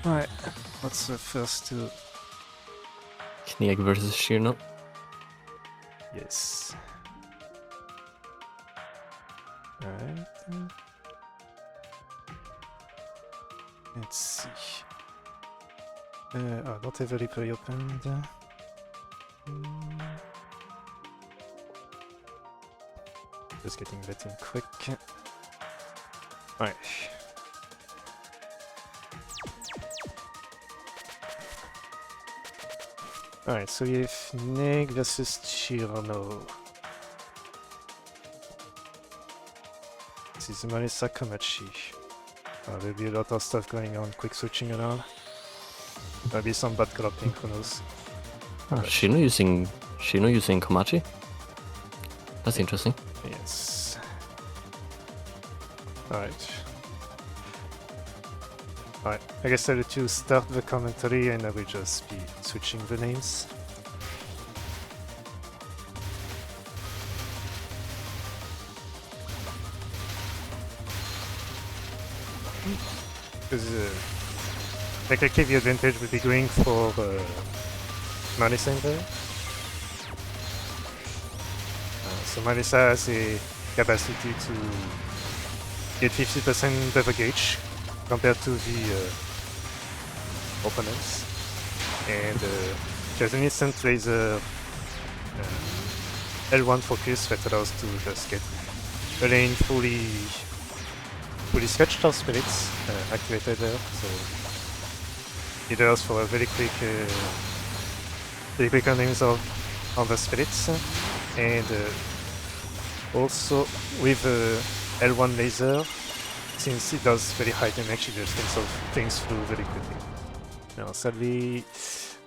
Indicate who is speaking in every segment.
Speaker 1: Alright, what's the first two?
Speaker 2: Knieg versus Shirno.
Speaker 1: Yes. Alright. Let's see. Not heavily pre-opened. Just getting that in quick. Alright. Alright, so we have Knieg versus Chirano. This is Marisa Komachi. There'll be a lot of stuff going on, quick switching around. Maybe some bad cropping, who knows.
Speaker 2: Shirno using Komachi? That's interesting.
Speaker 1: Yes. Alright. Alright, I guess I'll let you start the commentary and I will just be switching the names. Because technically the advantage would be going for Marisa in there. So Marisa has a capacity to get 50% of a gauge compared to the opponents. And she has an instant laser L1 focus that allows to just get a lane fully stretched of spirits activated there, so it allows for a very quick earnings on the spirits, and also with L1 laser, since it does very high damage, it just can solve things through very quickly. Now sadly,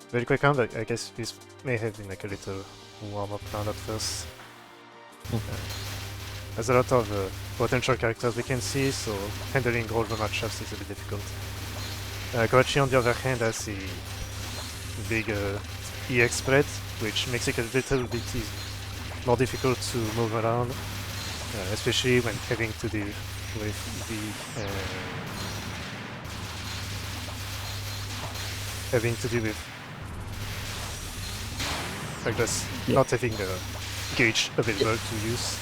Speaker 1: very quick round, I guess this may have been like a little warm-up round at first. There's a lot of potential characters we can see, so handling all the matchups is a bit difficult. Komachi on the other hand has a big EX spread, which makes it a little bit more difficult to move around, especially when having to deal with I guess not having the gauge available to use.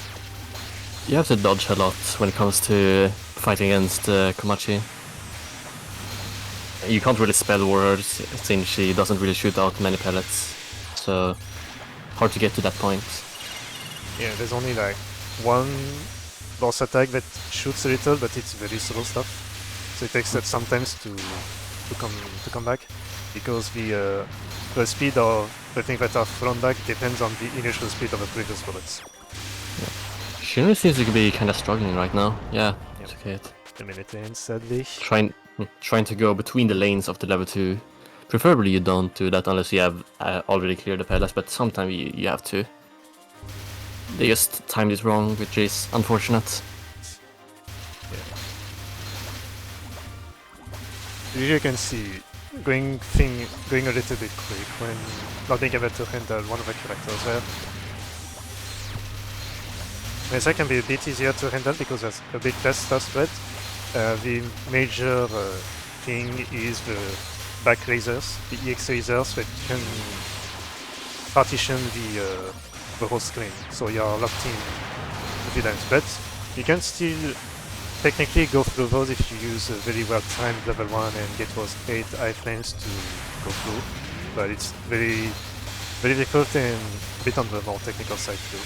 Speaker 2: You have to dodge a lot when it comes to fighting against Komachi. You can't really spell words since she doesn't really shoot out many pellets, so hard to get to that point.
Speaker 1: Yeah, there's only like one boss attack that shoots a little, but it's very slow stuff. So it takes that sometimes to come back, because the speed of the things that are thrown back depends on the initial speed of the previous bullets.
Speaker 2: Shirno seems to be kind of struggling right now. Yeah,
Speaker 1: Yep.
Speaker 2: took it.
Speaker 1: The minute ends, sadly.
Speaker 2: Trying to go between the lanes of the level 2. Preferably you don't do that unless you have already cleared the pellets, but sometimes you have to. They just timed it wrong, which is unfortunate.
Speaker 1: Yeah. You can see going a little bit quick when not being able to handle one of the characters there. Mesa can be a bit easier to handle because there's a bit less star spread. The major thing is the back lasers, the EX lasers that can partition the whole screen, so you're locked in with them. But you can still technically go through those if you use a very well timed level 1 and get those 8 iflames to go through. But it's very difficult and a bit on the more technical side too.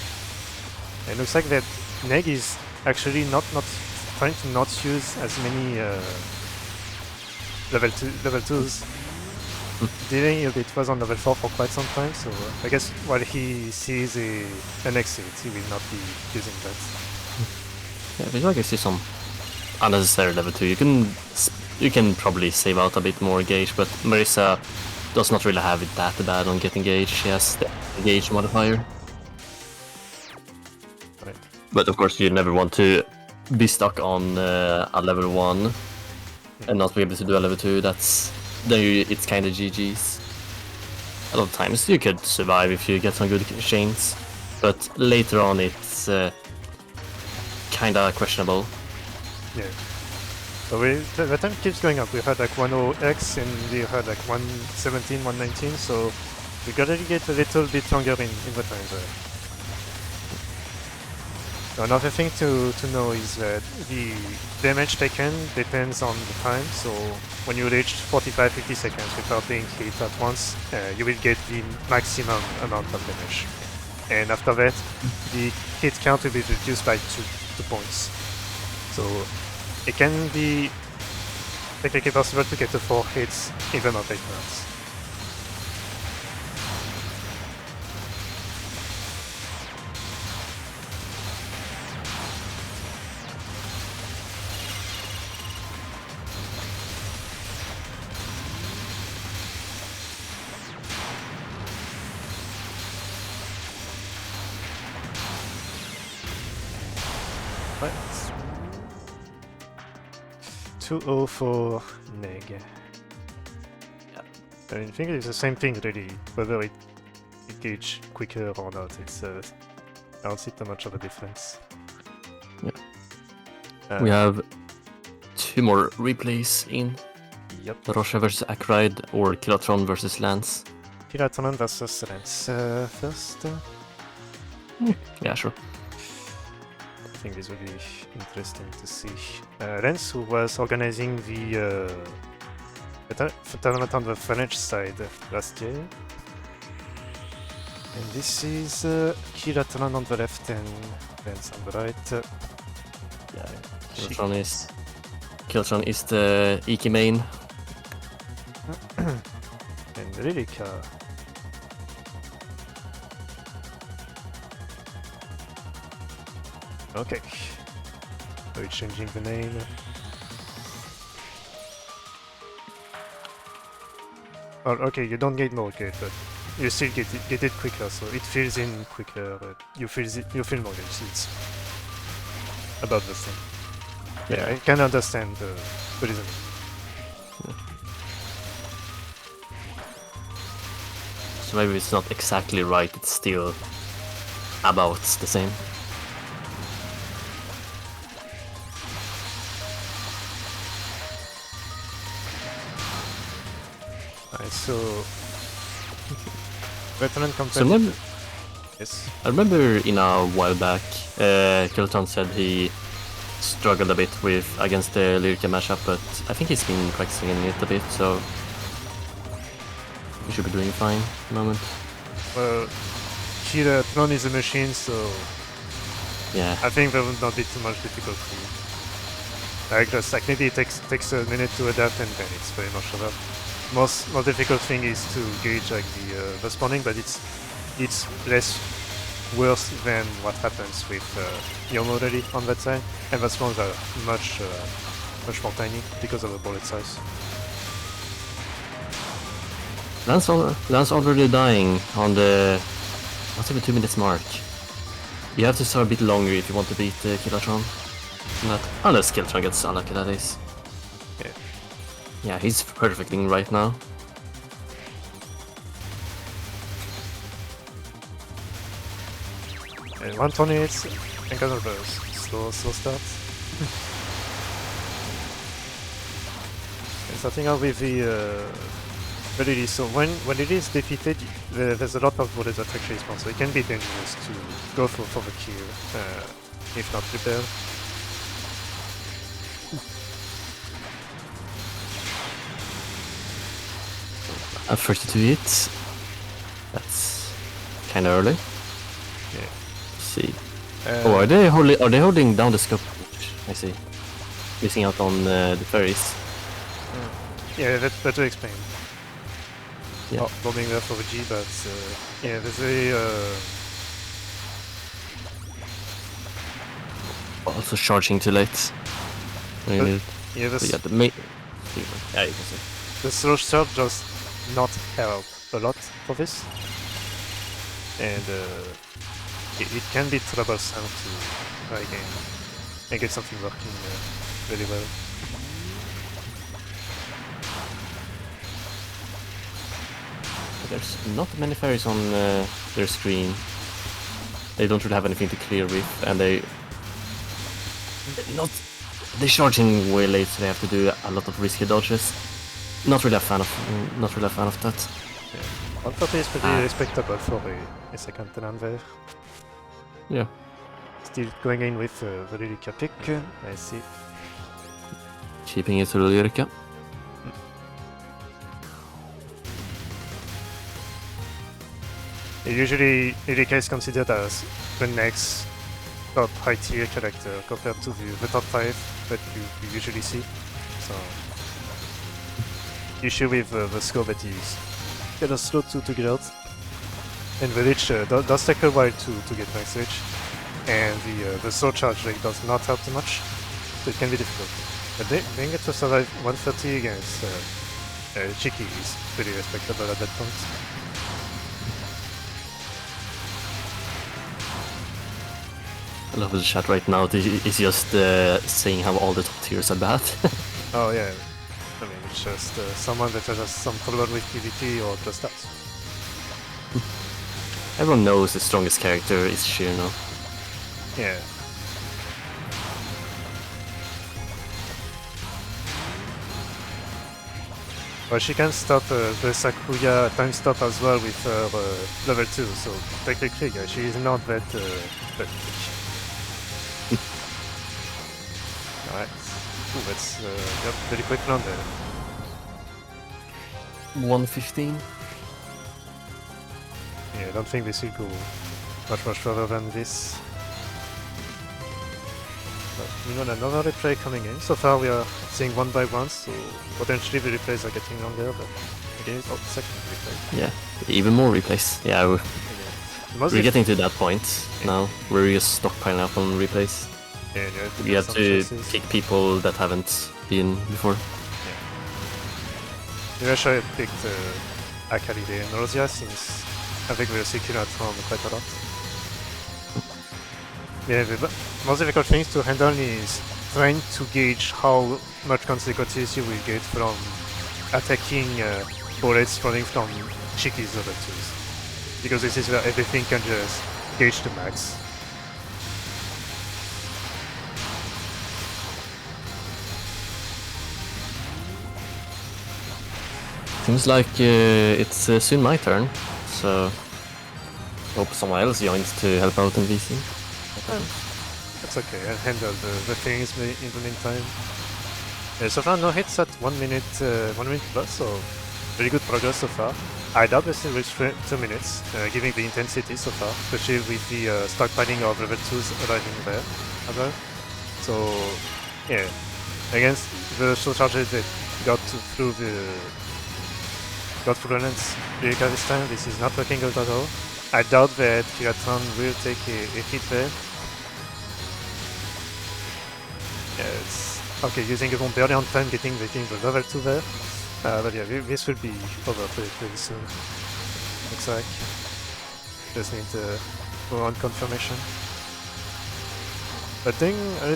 Speaker 1: And it looks like that Knieg is actually not trying to not use as many level 2s. Dealing a bit was on level 4 for quite some time, so I guess while he sees an exit, he will not be using that.
Speaker 2: Yeah, but I can see some unnecessary level 2. You can probably save out a bit more gauge, but Marisa does not really have it that bad on getting gauge. She has the gauge modifier.
Speaker 1: Right.
Speaker 2: But of course you never want to be stuck on a level 1 and not be able to do a level 2. It's kind of GG's. A lot of times you could survive if you get some good chains, but later on it's kind of questionable.
Speaker 1: Yeah. So the time keeps going up. We had like 10x and we had like 117, 119, so we gotta get a little bit longer in the time there. Another thing to know is that the damage taken depends on the time, so when you reach 45-50 seconds without being hit at once, you will get the maximum amount of damage. And after that, the hit count will be reduced by 2 points. So it can be technically possible to get to 4 hits even on 8 rounds. Right. 2-0 for Neg.
Speaker 2: Yeah.
Speaker 1: I mean, I think it's the same thing really, whether it gauge quicker or not. It's I don't see too much of a difference.
Speaker 2: We have 2 more replays in.
Speaker 1: Yep.
Speaker 2: Roche versus Akride or Kilatron versus Lance.
Speaker 1: Kilatron versus Lance first.
Speaker 2: Yeah, sure.
Speaker 1: I think this will be interesting to see. Lance, who was organizing the tournament on the French side last year. And this is Kilatron on the left and Lance on the right.
Speaker 2: Yeah, Kilatron is the Iki main.
Speaker 1: And Lilica. Okay. We're changing the name. Oh, okay, you don't get more good, but you still get it quicker, so it fills in quicker. You feel more good. It's about the same. Yeah, I can understand the reason.
Speaker 2: So maybe it's not exactly right, it's still about the same.
Speaker 1: So veteran
Speaker 2: So
Speaker 1: competitor. Yes.
Speaker 2: I remember in a while back, Kilatron said he struggled a bit against the Lyrica mashup, but I think he's been practicing it a bit, so we should be doing fine at the moment.
Speaker 1: Well, Kilatron is a machine, so
Speaker 2: Yeah.
Speaker 1: I think there would not be too much difficulty. Like maybe it takes a minute to adapt, and then it's very much over. Most difficult thing is to gauge like the spawning, but it's less worse than what happens with Yomo already on that side, and the spawns are much more tiny because of the bullet size.
Speaker 2: Lance already dying on the not even 2 minutes mark. You have to start a bit longer if you want to beat Kilatron. Unless Kilatron gets unlucky, that is.
Speaker 1: Yeah.
Speaker 2: Yeah, he's perfecting right now.
Speaker 1: And 128 and kind of a slow start. And starting out with the ability, so when it is defeated, there's a lot of bullets that actually spawn, so it can be dangerous to go for the kill if not prepared.
Speaker 2: At 32 hits. That's kind of early.
Speaker 1: Yeah.
Speaker 2: Let's see. Are they holding down the scope? I see. Missing out on the ferries.
Speaker 1: Yeah, that's better explained.
Speaker 2: Yeah.
Speaker 1: Bombing there for the G, but yeah, there's a
Speaker 2: Also charging too late.
Speaker 1: yeah,
Speaker 2: Yeah, the main. Yeah, you can see.
Speaker 1: the slow start does not help a lot for this, and it can be troublesome to try again and get something working really well.
Speaker 2: There's not many fairies on their screen. They don't really have anything to clear with, and they not They charge in way late, so they have to do a lot of risky dodges. Not really a fan of that.
Speaker 1: Yeah. 130 is pretty respectable for a second tenant there.
Speaker 2: Yeah.
Speaker 1: Still going in with the Lyrica pick, I see.
Speaker 2: Keeping it to the Lyrica.
Speaker 1: Usually, Lyrica is considered as the next top high tier character compared to the top 5 that you usually see. So, issue with the score that is kind of slow to get out. And the Lich does take a while to get max Lich. And the sword charge rate does not help too much, so it can be difficult. But being able to survive 130 against Cheeky is pretty respectable at that point.
Speaker 2: I love the chat right now. It's just saying how all the top tiers are bad.
Speaker 1: Oh yeah, I mean it's just someone that has some problem with PvP or just that.
Speaker 2: Everyone knows the strongest character is Shirno.
Speaker 1: Yeah. Well, she can stop the Sakuya time stop as well with her level 2, so technically she is not that weak. Alright. Ooh, that's yep, very quick round there.
Speaker 2: 115.
Speaker 1: Yeah, I don't think this will go much further than this. But we got another replay coming in. So far we are seeing one by one, so potentially the replays are getting longer, but again it's not the second replay.
Speaker 2: Yeah, even more replays. Yeah, we're getting to that point now where we're just stockpiling up on replays.
Speaker 1: Yeah,
Speaker 2: we have to pick people that haven't been before.
Speaker 1: Yeah. Maybe I should have picked Akalide and Rosia since I think we're securing at home quite a lot. Yeah, the most difficult thing to handle is trying to gauge how much consequences you will get from attacking bullets falling from Cheeky's level 2s. Because this is where everything can just gauge to max.
Speaker 2: Seems like it's soon my turn, so hope someone else joins to help out in VC.
Speaker 1: That's okay, I'll handle the things in the meantime. So far no hits at 1 minute, 1 minute plus, so very good progress so far. I doubt we still reach 2 minutes, given the intensity so far, especially with the stockpiling of level 2s arriving there as well. So yeah, against the short charges that got through the lens Lyrica this time, this is not working out at all. I doubt that Kiraton will take a hit there. Yes. Okay, using a bomb barely on time, getting the level 2 there. But yeah, this will be over pretty soon. Looks like. Just need one confirmation. But doing a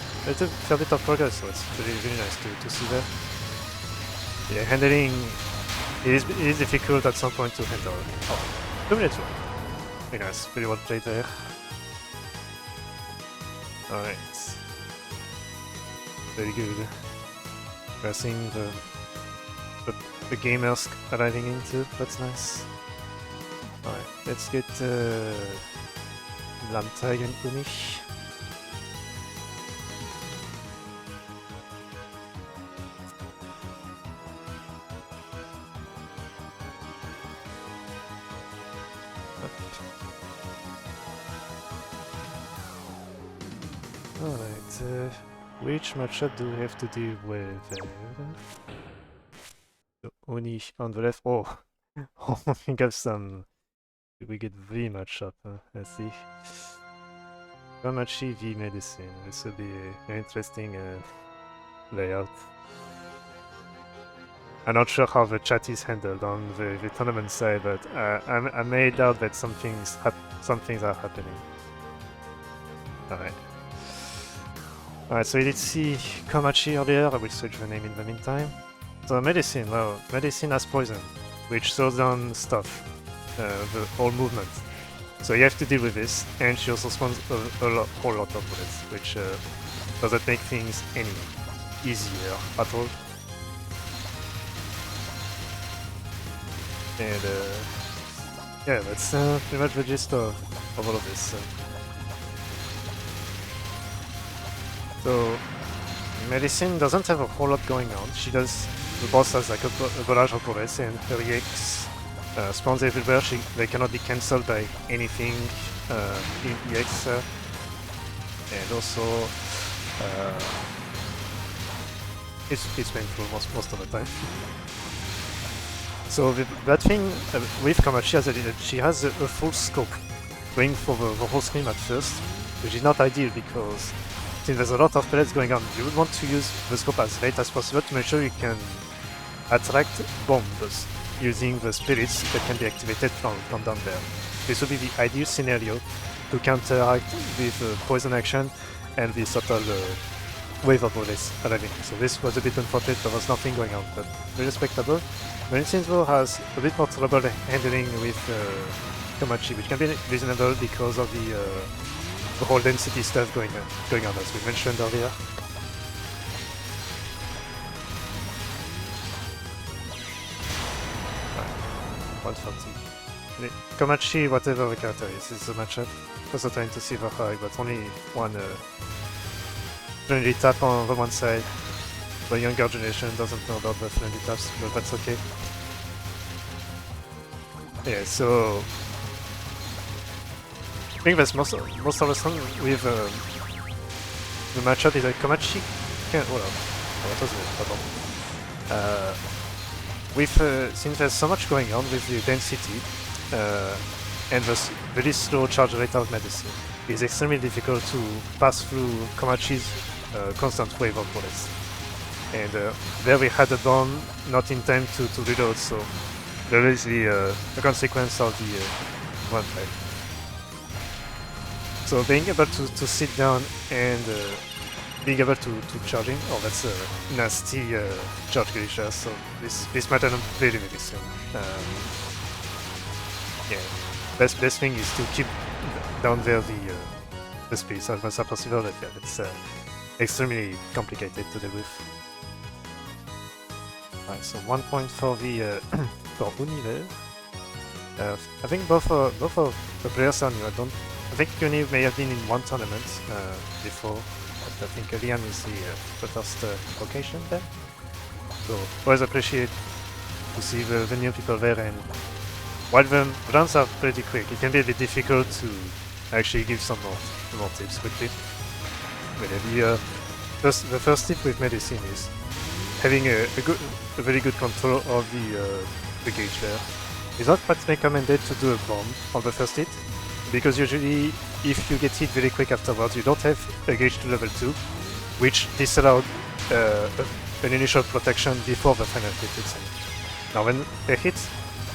Speaker 1: fair bit of progress, so it's really nice to see that. Yeah, handling it is difficult at some point to handle. Oh, 2 minutes work. Very nice, pretty well played there. Alright. Very good. Pressing the gamers arriving into, that's nice. Alright, let's get Landtag and Uni. Alright, which matchup do we have to deal with? Oni on the left. Oh, I think of some. We get V matchup. Let's see. Komachi V medicine. This will be an interesting layout. I'm not sure how the chat is handled on the tournament side, but I may doubt that some things are happening. Alright. Alright, so we did see Komachi earlier. I will switch the name in the meantime. So medicine, well, medicine has poison, which slows down stuff, the whole movement. So you have to deal with this, and she also spawns a whole lot of bullets, which doesn't make things any easier at all. And yeah, that's pretty much the gist of all of this. So Medicine doesn't have a whole lot going on. She does. The boss has like a barrage of bullets, and her EX spawns everywhere. They cannot be cancelled by anything in EX, and also it's painful most of the time. So that thing with Komachi is that she has a full scope, going for the whole screen at first, which is not ideal because since there's a lot of pellets going on, you would want to use the scope as late as possible to make sure you can attract bombs using the spirits that can be activated from down there. This would be the ideal scenario to counteract with poison action and the subtle wave of bullets arriving. So this was a bit unfortunate, there was nothing going on, but very respectable. Medicine though has a bit more trouble handling with Komachi, which can be reasonable because of the whole density stuff going on, as we mentioned earlier. Right. 140. Komachi, whatever the character is a matchup. Also trying to see the high, but only one friendly tap on the one side. The younger generation doesn't know about the friendly taps, but that's okay. Yeah, so I think that's most of the song with the matchup is that Komachi can. Hold on, what was it? Pardon. Since there's so much going on with the density and the very slow charge rate of medicine, it's extremely difficult to pass through Komachi's constant wave of bullets. And there we had a bomb not in time to reload, so there is the consequence of the one fight. So being able to sit down and being able to charging, oh that's a nasty charge glitch, so this matters very soon. Yeah, best thing is to keep down there the speed as much as possible, but yeah, it's extremely complicated to deal with. Right, so 1 point for the for Uni. I think both of the players are new. I think Uni may have been in one tournament before, but I think Lian is the first location there. So always appreciate to see the new people there, and while the runs are pretty quick, it can be a bit difficult to actually give some more tips quickly. But the first tip with medicine is having a very good control of the gauge there. It's not quite recommended to do a bomb on the first hit, because usually if you get hit very quick afterwards, you don't have a gauge to level 2, which disallowed an initial protection before the final hit hits in. Now when a hit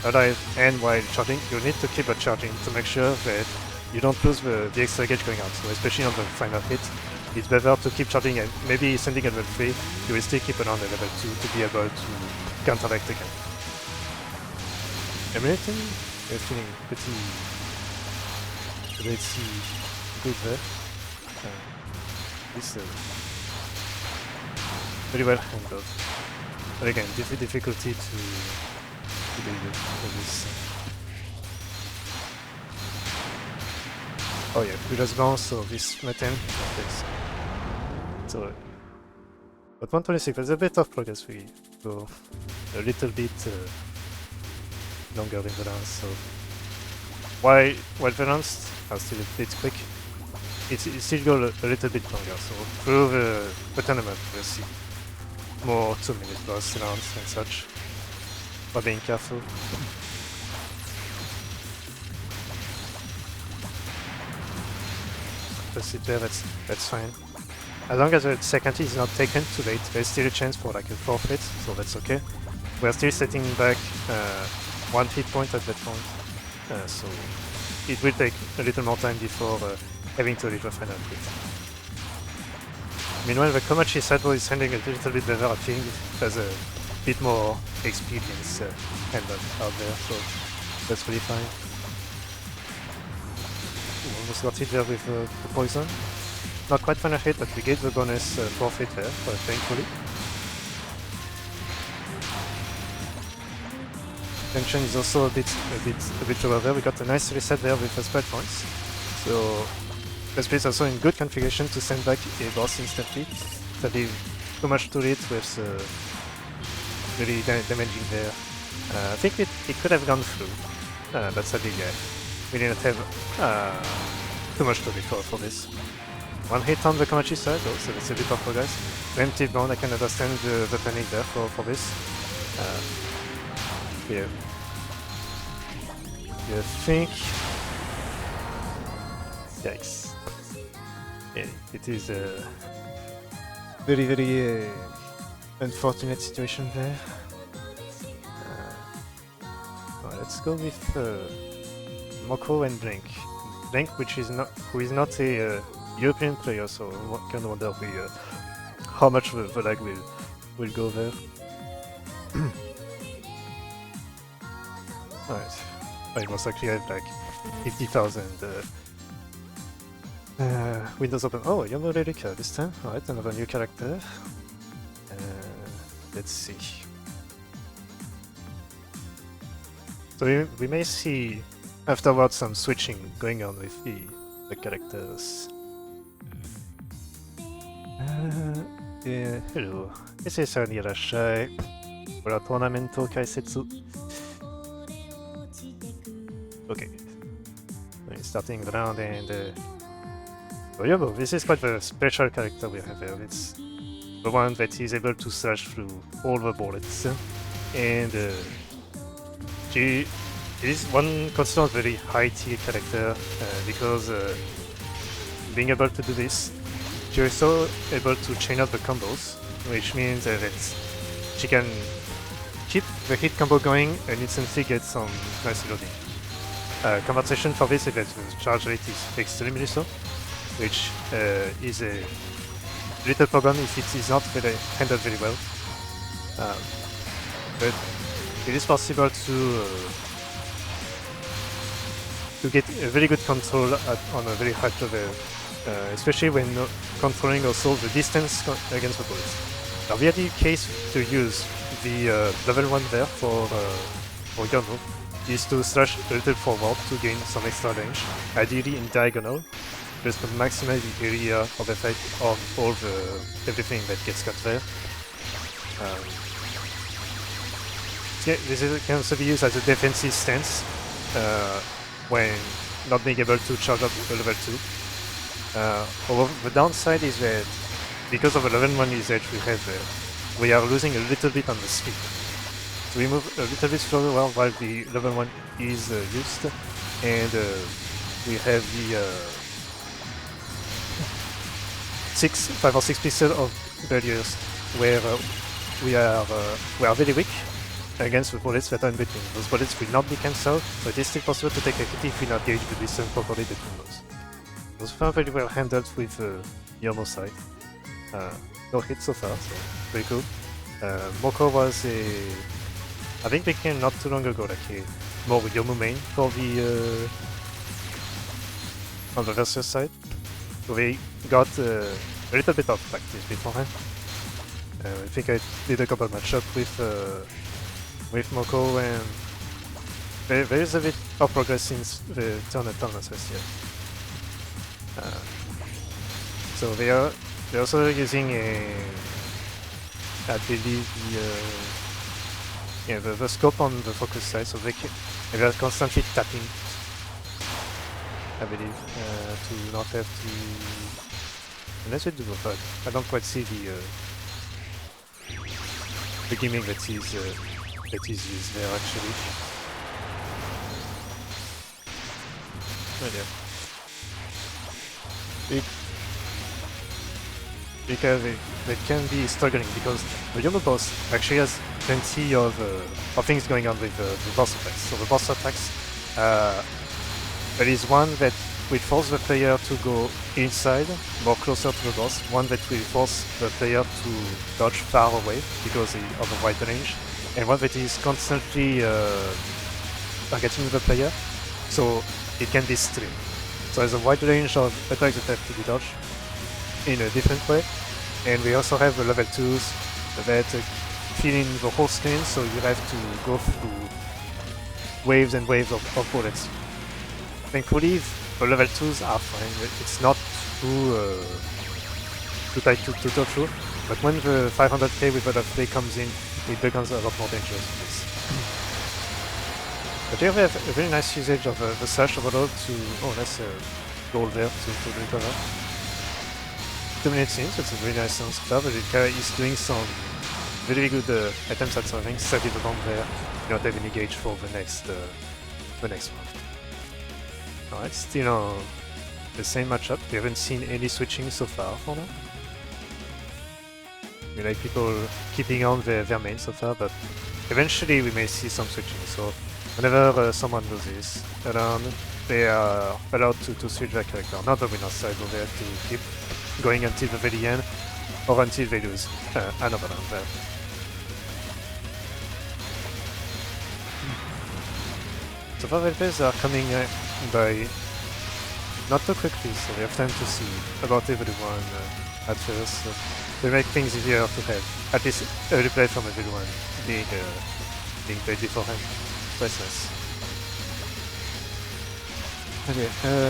Speaker 1: alive and while charging, you need to keep it charging to make sure that you don't lose the extra gauge going out. So especially on the final hit, it's better to keep charging, and maybe sending at level 3, you will still keep it on the level 2 to be able to counteract again. Emulating, we're feeling pretty good there. This very well handled. But again, difficulty to deal with this. Oh yeah, previous bounce, so this Meten. So, but 126, there's a bit of progress. We go a little bit longer in the dance, so while the runs are still a bit quick, it still goes a little bit longer. So through the tournament, we'll see more 2-minute boss rounds and such, but being careful. Just sit there, that's fine. As long as the second hit is not taken too late, there's still a chance for like a forfeit, so that's okay. We're still setting back 1 hit point at that point, so it will take a little more time before having to leave a final hit. Meanwhile, the Komachi sideboard is handling a little bit better. I think there's a bit more experience handled out there, so that's really fine. Almost got hit there with the poison. Not quite final hit, but we get the bonus forfeit there, thankfully. tension is also a bit lower there. We got a nice reset there with the spread points. So the space also in good configuration to send back a boss instantly. That leave too much to it with really damaging there. I think it could have gone through, but sadly, yeah, we didn't have too much to it for this. One hit on the Komachi side though, so that's a bit of progress. Preemptive bound, I can understand the panic there for this. Yeah. You think... Yikes. Yeah, it is a very unfortunate situation there. Well, let's go with Moko and Blank. Blank, who is not a European player, so one can wonder how much the lag will go there. Alright, I most likely have like 50,000 windows open. Oh, Yomo Relica this time. Alright, another new character. Let's see. So we may see afterwards some switching going on with the characters. Hello. This is Irashai for a tournamento kaisetsu. Okay. Starting the round and oh yeah, but this is quite a special character we have here. It's the one that is able to slash through all the bullets, and she is one considered very high tier character because being able to do this, she is also able to chain up the combos, which means that she can keep the hit combo going and instantly get some nice loading. Compensation for this is that the charge rate is extremely slow, which is a little problem if it is not handled very well. But it is possible to get a very good control on a very high level, especially when controlling also the distance against the bullets. Now the ideal case to use the level 1 there for Yomo is to slash a little forward to gain some extra range, ideally in diagonal, just to maximize the area of effect of all everything that gets cut there. Yeah, this can also be used as a defensive stance when not being able to charge up to level 2. Although the downside is that because of the level 1 usage we have there, we are losing a little bit on the speed. So we move a little bit slower while the level 1 is used, and we have the 5 or 6 pieces of barriers where we are very weak against the bullets that are in between. Those bullets will not be cancelled, but it's still possible to take a hit if we not gauge the distance properly between those. Those are very well handled with Yomo side. No hits so far, so very cool. Moko was I think became not too long ago like a more Yomo main for the on the Versus side. So they got a little bit of practice beforehand. I think I did a couple matchups with Moko, and there is a bit of progress since the tournament last year. So they're also using I believe the scope on the focus side, so they are constantly tapping, I believe, to not have to. Unless we do but I don't quite see the gimmick that is used there actually. Oh yeah. Because they can be struggling because the Yomo boss actually has plenty of things going on with the boss attacks. So the boss attacks, there is one that will force the player to go inside, more closer to the boss, one that will force the player to dodge far away because of the wide range, and one that is constantly targeting the player, so it can be streamed. So there's a wide range of attacks that have to be dodged in a different way, and we also have the level 2s that fill in the whole screen, so you have to go through waves and waves of bullets. Thankfully, the level 2s are fine. It's not too tight to touhou, but when the 500k with a play comes in, it becomes a lot more dangerous. But here we have a very nice usage of the slash overload to... Oh, nice gold there to recover. 2 minutes in, so it's a very nice stuff. Velika is doing some very good attempts at solving. Save the bomb there. You don't have any gauge for the next one. Alright, still on the same matchup. We haven't seen any switching so far for now. We like people keeping on their main so far, but eventually we may see some switching. So whenever someone loses a round, they are allowed to switch their character. Not the winner's side, but they have to keep going until the very end, or until they lose another round there. So far the players are coming by not too quickly, so we have time to see about everyone at first. So they make things easier to have, at least early play from everyone being played beforehand. So that's nice. Okay,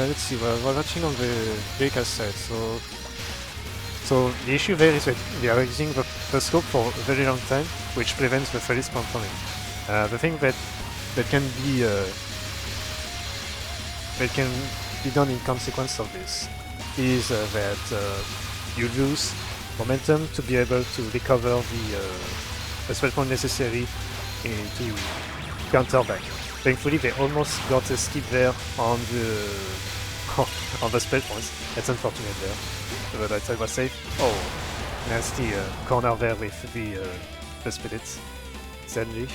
Speaker 1: let's see, we're watching on the Velika side, so the issue there is that we are using the scope for a very long time, which prevents the Felice from coming. The thing that can be done in consequence of this is that you lose momentum to be able to recover the spell point necessary to counter back. Thankfully, they almost got a skip there on the spell points. That's unfortunate there. But that side was safe. Oh, nasty corner there with the spirits. Sadly.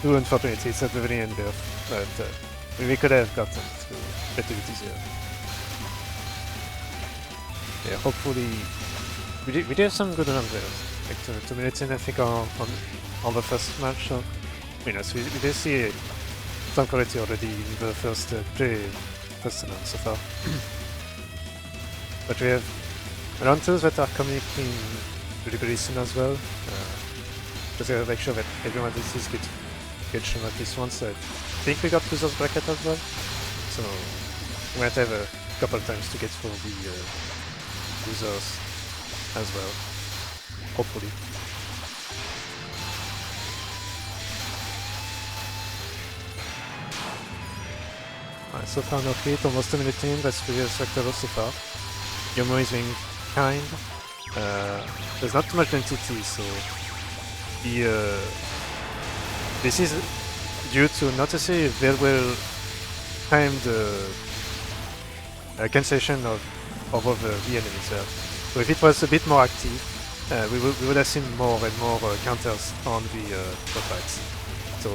Speaker 1: Too unfortunate, it's at the very end there, but we could have gotten to better it easier. Yeah, hopefully we did have some good runs there. Like 2 minutes in, I think, on the first match. So, you know, so we did see some quality already in the first round so far. But we have round 2s that are coming in really soon as well. Just gotta make sure that everyone is get shown at least once. I think we got losers bracket as well, so we might have a couple times to get through the losers as well, hopefully. Alright, so far no hit, almost 2 minutes in, that's pretty respectable so far. Yomo is being kind. There's not too much density, so this is due to not necessarily very well timed cancellation of the enemies there. So if it was a bit more active, we would have seen more and more counters on the fights. So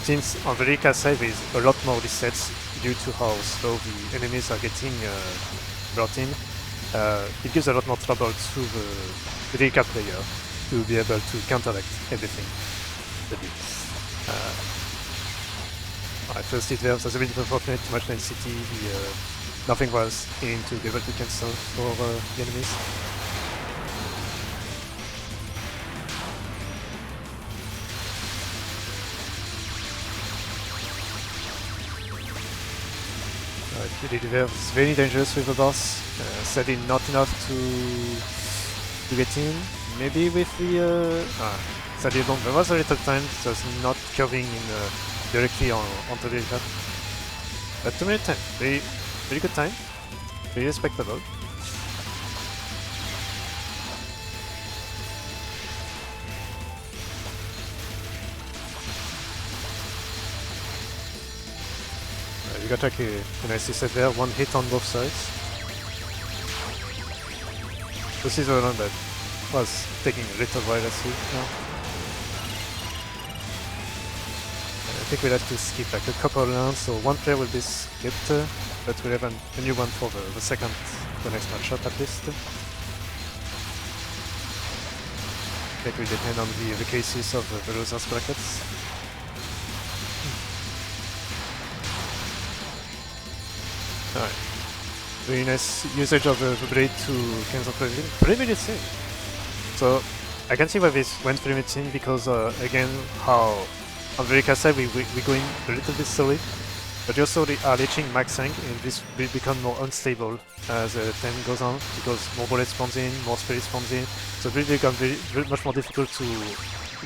Speaker 1: since on the Velika side there is a lot more resets due to how slow the enemies are getting brought in, it gives a lot more trouble to the Velika player to be able to counteract everything. First hit there was a bit unfortunate, too much density, nothing was in to be able to cancel for the enemies. It's very dangerous with the boss, sadly not enough to get in. Maybe with the... sadly there was a little time, so it's not curving in directly onto the shot. But 2 minute time, very good time, very respectable. You got like a nice set there, one hit on both sides. This is the one that was taking a little while, I see now. I think we'll have to skip like a couple of rounds, so one player will be skipped, but we'll have a new one for the next matchup at least. That will depend on the cases of the losers brackets. Alright. Very nice usage of the blade to cancel prevision. Very safe. So I can see why this went limiting because again how on the Rika side we're going a little bit slowly, but you also are reaching maxing and this will become more unstable as time goes on because more bullets spawns in, more spirit spawns in, so it will become very much more difficult to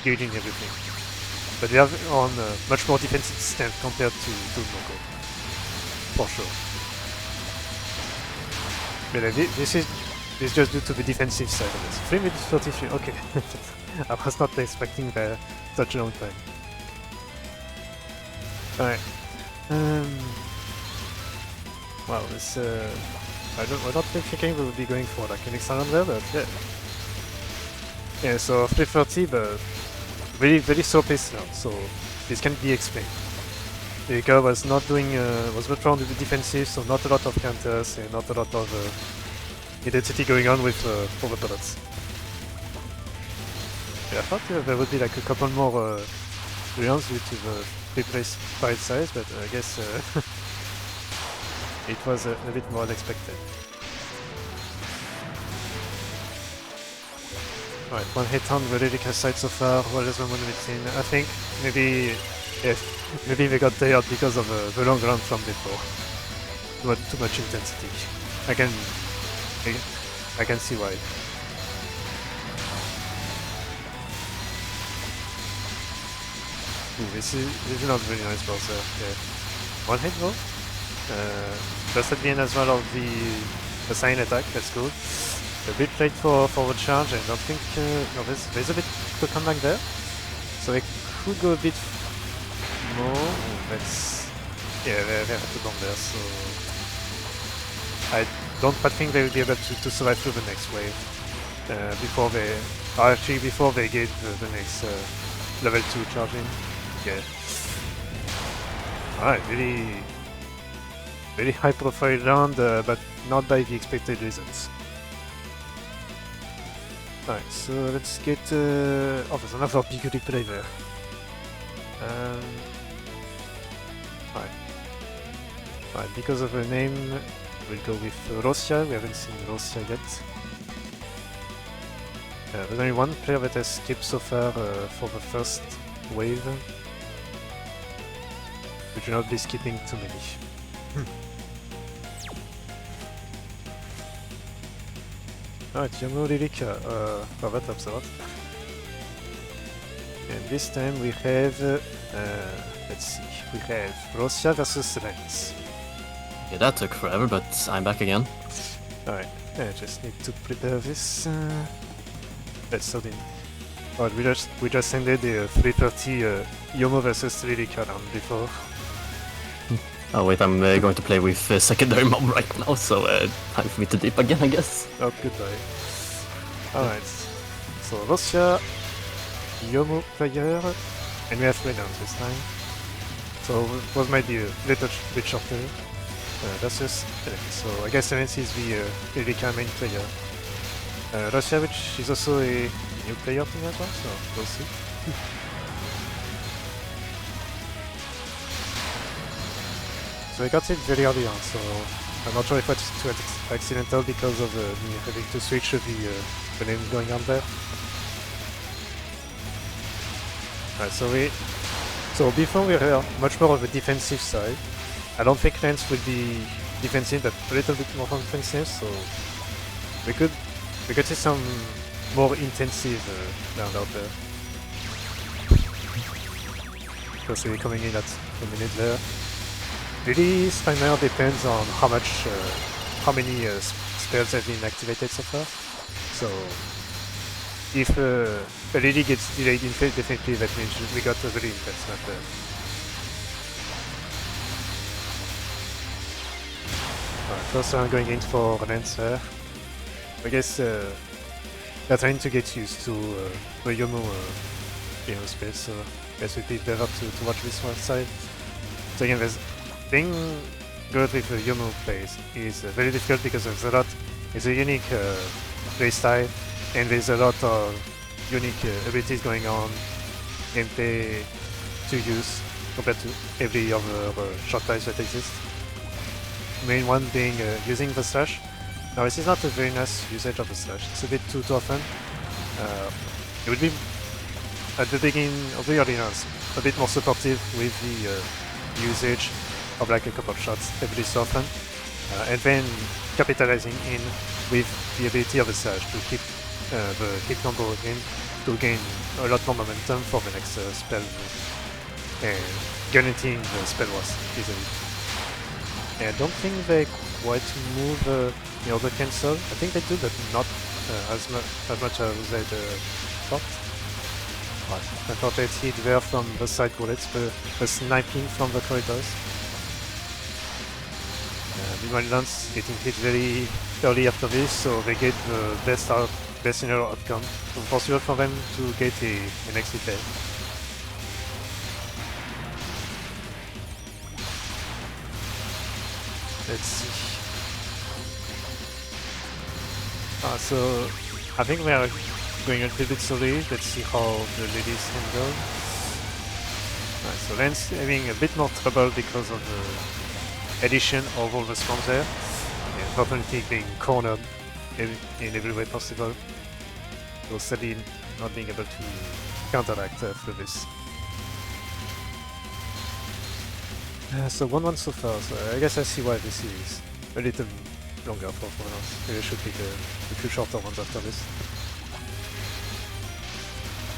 Speaker 1: gauge in everything. But we have on much more defensive stance compared to Moko, for sure. But this is just due to the defensive side of this. 3 minutes 33, okay. I was not expecting such a long time. Alright. Well, this we're not thinking we will be going for like an external there, but yeah. Yeah, so 330, but very slow pace now, so this can be explained. Rika was not doing, was much more on the defensive, so not a lot of counters and not a lot of intensity going on with over bullets. Yeah, I thought there would be like a couple more rounds due to the replaced fight size, but I guess it was a bit more unexpected. Alright, one hit on the Rika side so far, what is 118? I think maybe they got tired because of the long run from before. Too much intensity. I can see why. Ooh, this is not really nice balls there. Yeah. One hit though. Just at the end as well of the sign attack, that's good. A bit late for forward charge, I don't think no, there's a bit to come back there. So it could go a bit more. That's yeah, they have to bomb there, so I don't think they will be able to survive through the next wave before they get the next level 2 charging. Yeah. Alright, very high profile round, but not by the expected results. Alright, so let's get oh, there's another big replay there. Alright, because of her name, we'll go with Rosia. We haven't seen Rosia yet. There's only one player that has skipped so far for the first wave. We should not be skipping too many. Alright, Yomo Lirika, that helps a lot. And this time we have, let's see, we have Rosia versus Lens.
Speaker 2: Yeah, that took forever, but I'm back again.
Speaker 1: Alright, I just need to prepare this. Let's start in. Alright, we just ended the 330 Yomo versus Lirika round before.
Speaker 2: Oh wait, I'm going to play with secondary mob right now, so time for me to dip again, I guess.
Speaker 1: Oh, goodbye. Alright, so Rosia, Yomo player, and we have 3 rounds this time. So what might be a little bit shorter. Versus Lens. So I guess Lens is the Lirika main player. Rosia, which is also a new player to me as well, so we'll see. So I got it very early on, so I'm not sure if it's too accidental because of me having to switch the name going on there. Alright, so before we were much more of a defensive side. I don't think Lens will be defensive, but a little bit more offensive, so we could see some more intensive round out there. Because we're coming in at a minute there. Really, Spiner depends on how many spells have been activated so far. So if a lady gets delayed in phase, definitely that means we got a very intense map there. First round going in for Lens there. I guess they're trying to get used to the Yomo space, so I guess it would be better to watch this one side. So again, being good with the Yomo plays is very difficult because it's a unique playstyle, and there's a lot of unique abilities going on, gameplay to use compared to every other short types that exist. Main one being using the slash. Now this is not a very nice usage of the slash, it's a bit too often. it would be at the beginning of the arenas a bit more supportive with the usage of like a couple of shots every so often, and then capitalizing in with the ability of the Sage to keep the hit combo in to gain a lot more momentum for the next spell and guaranteeing the spell was easily. And I don't think they quite move the other cancel. I think they do, but not as much as they thought. Right. Unfortunately, hit there from the side bullets, the sniping from the corridors. Meanwhile, Lance getting hit very early after this, so they get the best scenario outcome. So possible for them to get an exit there. Let's see. So I think we are going a little bit slowly. Let's see how the ladies handle. So Lance having a bit more trouble because of the addition of all the swarms there. And unfortunately being cornered in every way possible. So sadly not being able to counteract through this. So 1-1 so far, so I guess I see why this is a little longer for now. Maybe I should pick a few shorter ones after this.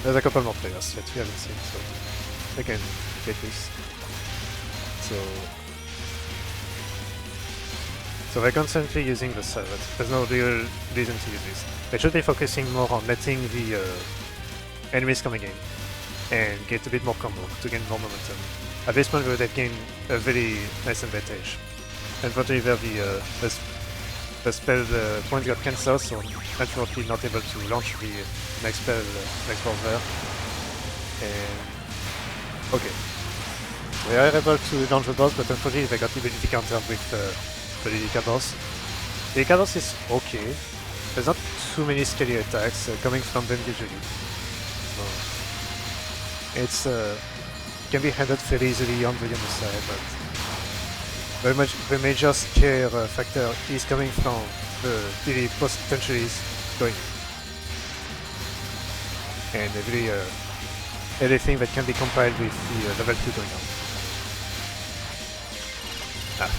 Speaker 1: There's a couple more players that we haven't seen, so I can get this. So they're constantly using the server. There's no real reason to use this. They should be focusing more on letting the enemies come again and get a bit more combo to gain more momentum. At this point, they've gained a very nice advantage. Unfortunately, the spell point got cancelled, so unfortunately not able to launch the next spell, next boss there. And okay, they are able to launch the boss, but unfortunately they got the ability countered with the Lilica boss. The Lilica boss is okay. There's not too many scary attacks coming from them usually. So it's can be handled fairly easily on the other side, but the major scare factor is coming from the potentiaries going and everything that can be compiled with the level 2 going on.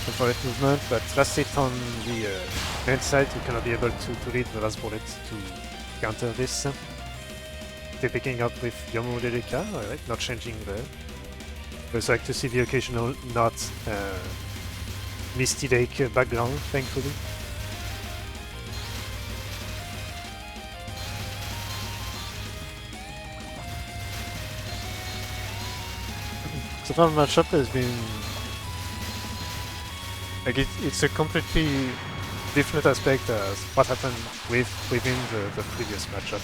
Speaker 1: Unfortunate movement, but last hit on the main side, we cannot be able to read the last bullet to counter this. They're picking up with Yomu Lilica, alright, not changing there. I also like to see the occasional not Misty Lake background, thankfully. So far the matchup has been like it's a completely different aspect as what happened within the previous matchup.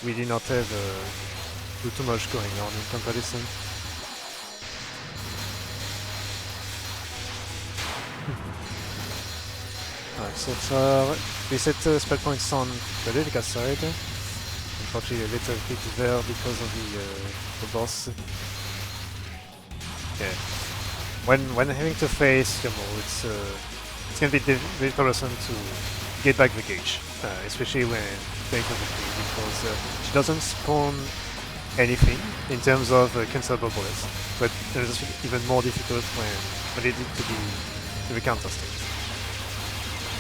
Speaker 1: We did not have too much going on in comparison. Alright, so far we set spell points on the Lilica side. Unfortunately a little bit there because of the boss. Yeah. When having to face Yomo, it's gonna be very troublesome to get back the gauge, especially when playing completely, because she doesn't spawn anything in terms of cancelable bullets, but it's even more difficult when it needs to be in the counter state.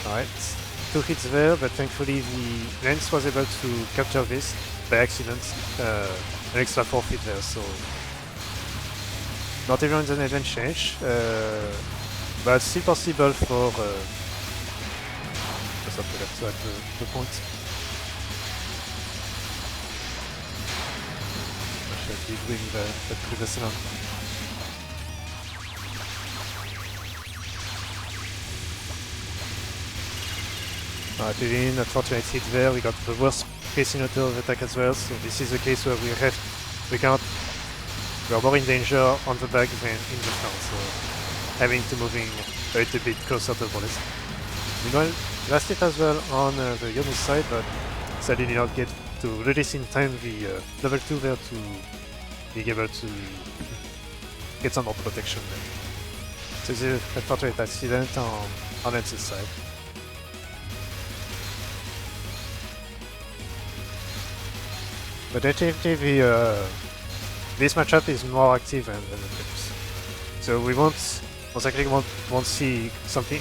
Speaker 1: Alright, 2 hits there, but thankfully the Lance was able to capture this by accident, an extra 4 hit there, so not everyone's an advantage, but still possible for to add the point. I should be doing the previous round. Alright, Lilin, unfortunate hit there, we got the worst case scenario of attack as well, so this is a case where we are more in danger on the back than in the front, so having to moving a little bit closer to the bullets. Meanwhile, last hit as well on the Yomu side, but sadly did not get to release in time the level 2 there to be able to get some more protection there. So it's an unfortunate accident on Lance's side. But definitely this matchup is more active than the previous. So we most likely won't see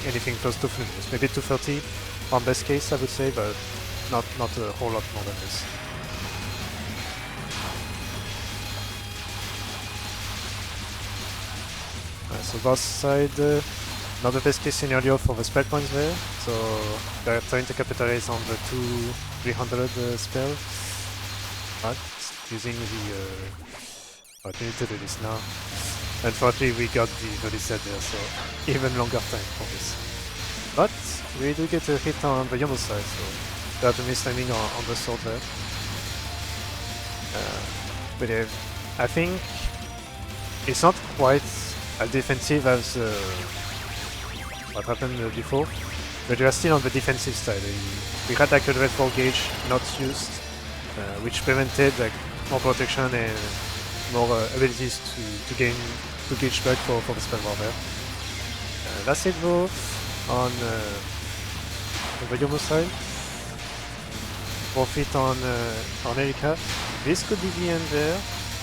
Speaker 1: anything close to full minutes. Maybe 230 on best case, I would say, but not a whole lot more than this. So boss side, not the best case scenario for the spell points there. So they're trying to capitalize on the 300 spell. Right, using the I need to do this now. Unfortunately, we got the reset there, so even longer time for this. But we do get a hit on the Yomo side, so that's a mistiming on the sword there. But I think it's not quite as defensive as what happened before, but we are still on the defensive side. We had like a red 4 gauge not used, which prevented like more protection and more abilities to gauge back for the spell warfare. Last hit though on the Yomo side. Profit on Erika. This could be the end there.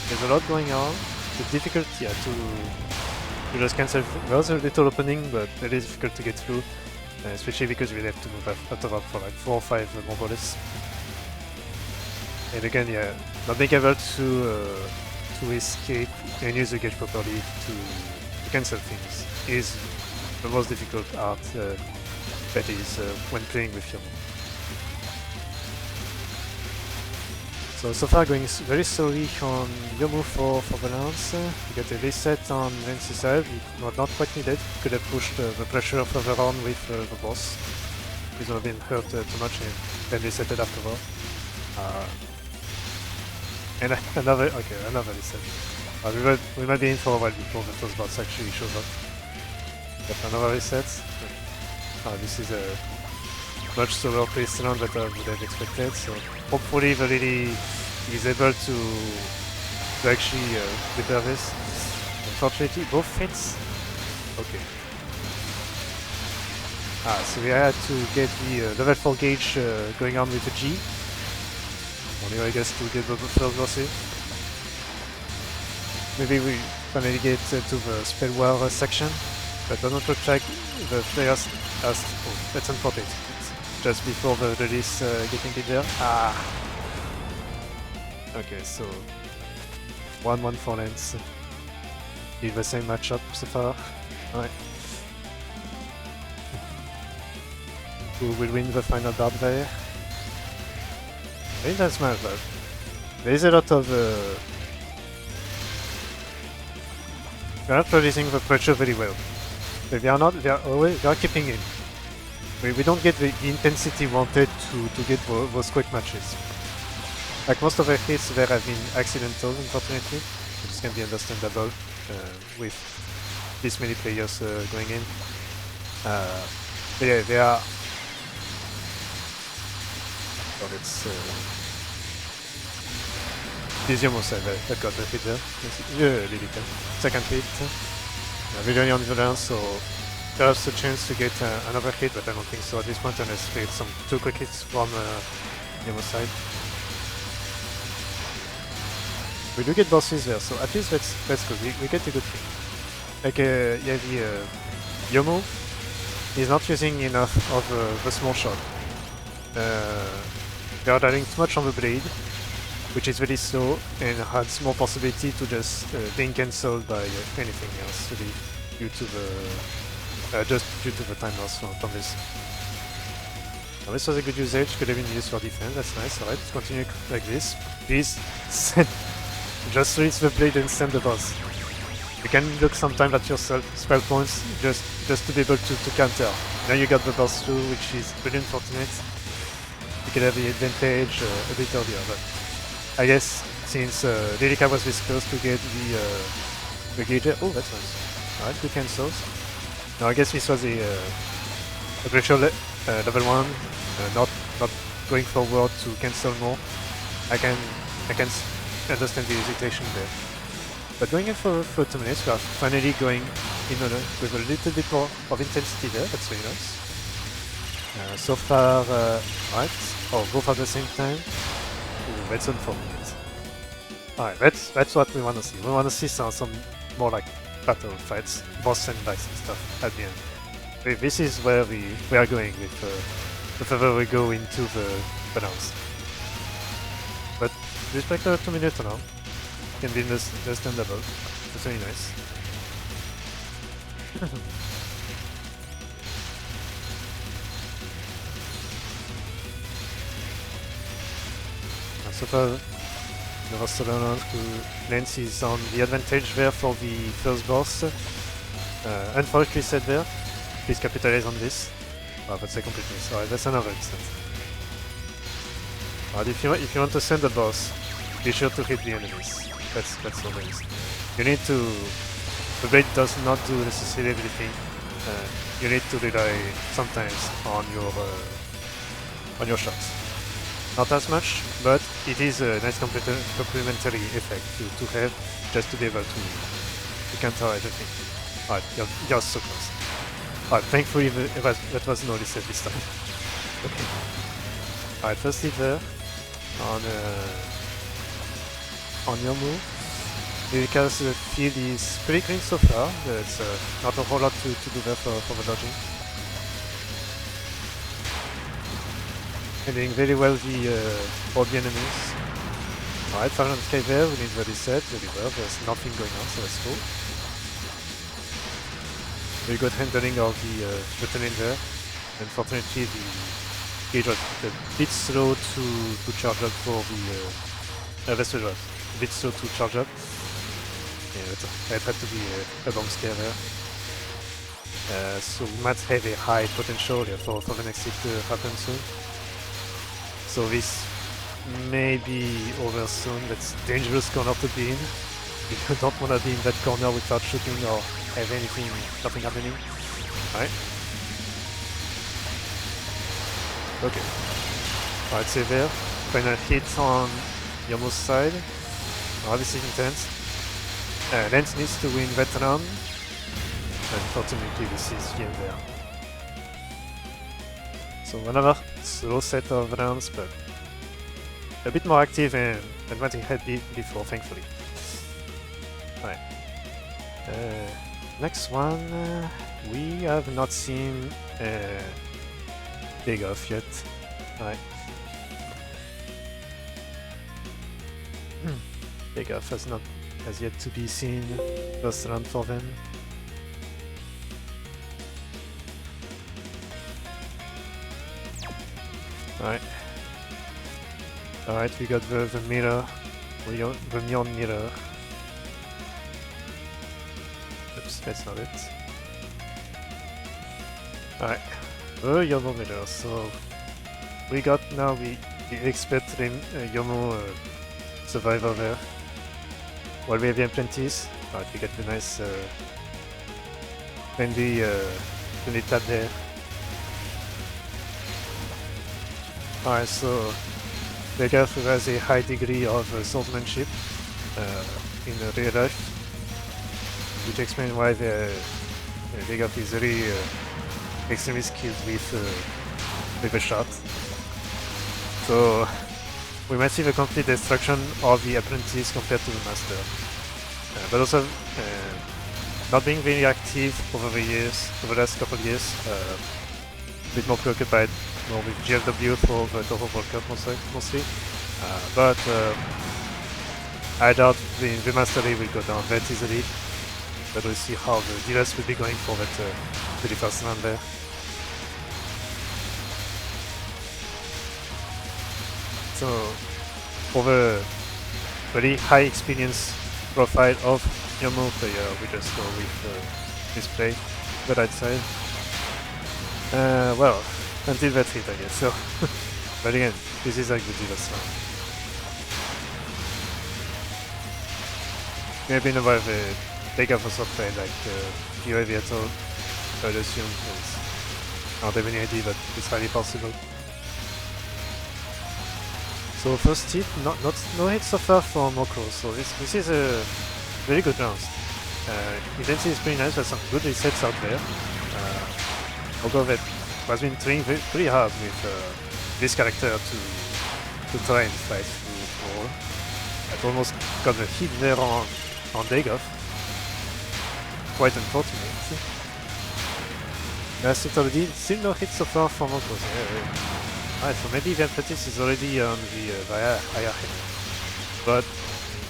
Speaker 1: There's a lot going on. It's difficult to just cancel. There's a little opening, but it is difficult to get through, especially because we have to move after that for like 4 or 5 more bullets. And again, yeah, not being able to escape and use the gauge properly to cancel things is the most difficult art that is when playing with Yomo. So far going very slowly on Yomu for balance. We get a reset on Nancy side, not quite needed. Could have pushed the pressure further on with the boss. He's not been hurt too much and then resetted afterward. And another reset. We might be in for a while before the first boss actually shows up. But another reset. This is a much slower paced run that I would have expected, so hopefully the lady is able to actually repair this. Unfortunately, both hits. Okay. So we had to get the level 4 gauge going on with the G. Only I guess to get the first boss in. Maybe we finally get to the spell war section, but I don't look like the players as... Oh, that's unfortunate. Just before the release getting it there. Okay, so 1-1 for Lance. In the same matchup so far. Alright. Who will win the final bout there? I think that's my bad. There is a lot of... we are not releasing the pressure very well. But we are keeping in. We don't get the intensity wanted to get those quick matches. Like most of the hits there have been accidental, unfortunately, which can be understandable with this many players going in. But yeah, they are... Well, it's... This almost that got the hit there. Lilica. Second hit. Really on violence, so perhaps a chance to get another hit, but I don't think so at this point unless we get some 2 quick hits from Nemo side. We do get bosses there, so at least that's good. We get a good thing. Like, yeah, the Yomo is not using enough of the small shot. They are dialing too much on the blade, which is very slow and has more possibility to just being cancelled by anything else, really, due to the just due to the time loss from this. Now this was a good usage, could have been used for defense, that's nice. Alright, let's continue like this. Please just release the blade and send the boss. You can look sometime at your spell points just to be able to counter. Now you got the boss through, which is really unfortunate. You could have the advantage a bit earlier, but I guess since Lilica was this close to get the gauge. Oh, that's nice. Alright, 2 cancels. Now I guess this was a pressure level 1, not going forward to cancel more. I can understand the hesitation there. But going in for 2 minutes, we are finally going in with a little bit more of intensity there. That's very nice. So far, right. Oh, both at the same time. Ooh, that's unfortunate. Alright, that's what we want to see. We want to see some more like battle fights, boss and dice and stuff at the end. This is where we are going with whenever we go into the balance. But this spectre 2 minutes now can be understandable. It's very nice. So far, the Restream who Lance is on the advantage there for the first boss. Unfortunately said there. Please capitalize on this. Oh, that's a complete miss. Alright, that's another instance. Alright, if you want to send a boss, be sure to hit the enemies. That's always. You need to. The blade does not do necessarily everything. You need to rely sometimes on your shots. Not as much, but it is a nice complementary effect to have, just to be able to counter everything. Alright, you're so close. Alright, thankfully that was no reset this time. Okay. Alright, first hit there on your move. Because the field is pretty clean so far, there's not a whole lot to do there for the dodging. Handling very well all the enemies. Alright, 500k there, we need the reset, very well, there's nothing going on, so that's cool. Very good handling of the terrain there. Unfortunately, the gauge was a bit slow to charge up for the vessel was a bit slow to charge up. Yeah, it had to be a bomb scare there. So we might have a high potential here for the next hit to happen soon. So this may be over soon. That's a dangerous corner to be in. You don't want to be in that corner without shooting or have nothing happening. Alright. Okay. Alright, save there. Final hit on Yomo's side. Oh, this is intense. Lance needs to win that round. Unfortunately, this is here and there. So another slow set of rounds, but a bit more active than what he had before, thankfully. Alright. Next one, we have not seen Big Off yet. Alright. Big Off has yet to be seen. First round for them. Alright. Alright, we got the mirror. The neon mirror. Oops, that's not it. Alright. The Yomo mirror. So we got now the expert Yomo survivor there. While we have the apprentice. Alright, we got the nice friendly tap there. Alright, so Vegaff has a high degree of swordsmanship in real life, which explains why Vegaff is really extremely skilled with a shot. So we might see the complete destruction of the apprentice compared to the master, but also not being very active over the last couple of years, a bit more preoccupied with GFW for the Touhou World Cup mostly, but I doubt the mastery will go down that easily, but we'll see how the dealers will be going for that very first round there. So for the very high experience profile of Yomo player, we just go with this play, the right side. Well, until that hit, I guess. So, but again, this is like the dealer's round. Maybe in a while the take off also play like POV at all, I would assume. It's not have any idea, but it's highly possible. So first hit, no hit so far for Mokro, so this is a very good round. Intensity is pretty nice, there's some good resets out there. Although that has been trying pretty hard with this character to try and fight through all. almost got a hit there on Dagoff. Quite unfortunate. Last hit already, still no hit so far from Mokos. Alright, so maybe Van Petis is already on the higher hit. But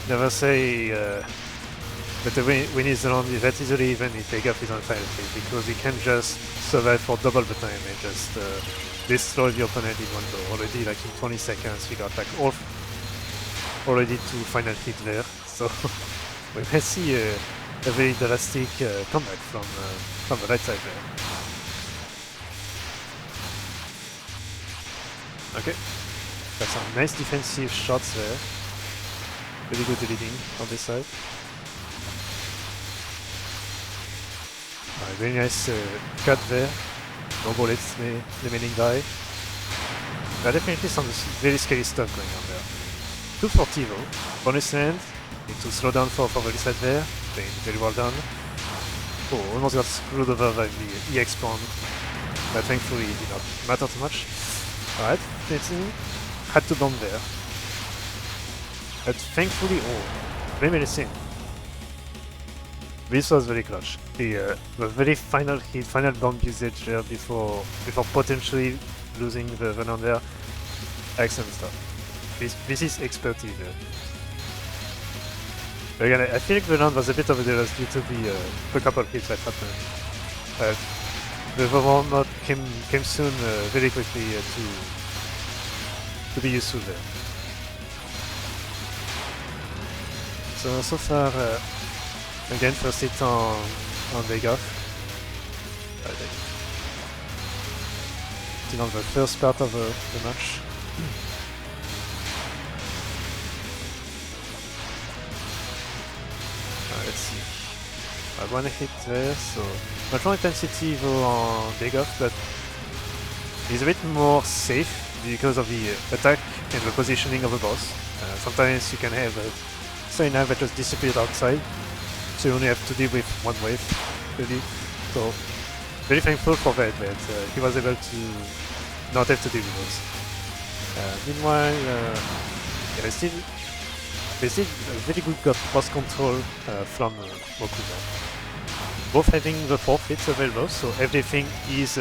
Speaker 1: never say that the win is only that easily even if Dagoff is on final hit, because he can just survive for double the time and just destroy the opponent in one go. Already like in 20 seconds we got like already 2 final hits there. So we may see a very drastic comeback from the right side there. Okay, got some nice defensive shots there. Really good leading on this side. Very nice cut there. No bullets remaining die. Definitely some very scary stuff going on there. 240 though. Bonus land. Need to slow down for the side there. Very well done. Oh, almost got screwed over by the EX spawn. But thankfully it did not matter too much. Alright, had to bomb there. But thankfully, very menacing. This was very clutch. The very final hit, final bomb usage there before potentially losing the Venom there. Excellent stuff. This is expertise there. Again, I feel like Venom was a bit of a delay due to the couple of hits that happened. The Venom mod came soon very quickly to be useful there. So far, again, first hit on Dagoff. Still on the first part of the match. Let's see. One hit there, so much more intensity though on Dagoff, but he's a bit more safe because of the attack and the positioning of the boss. Sometimes you can have a Say now that just disappeared outside, so you only have to deal with one wave, really. So, very thankful for that he was able to not have to deal with those. Meanwhile, they still a very good boss control from Mokuba. Both having the forfeits available, so everything is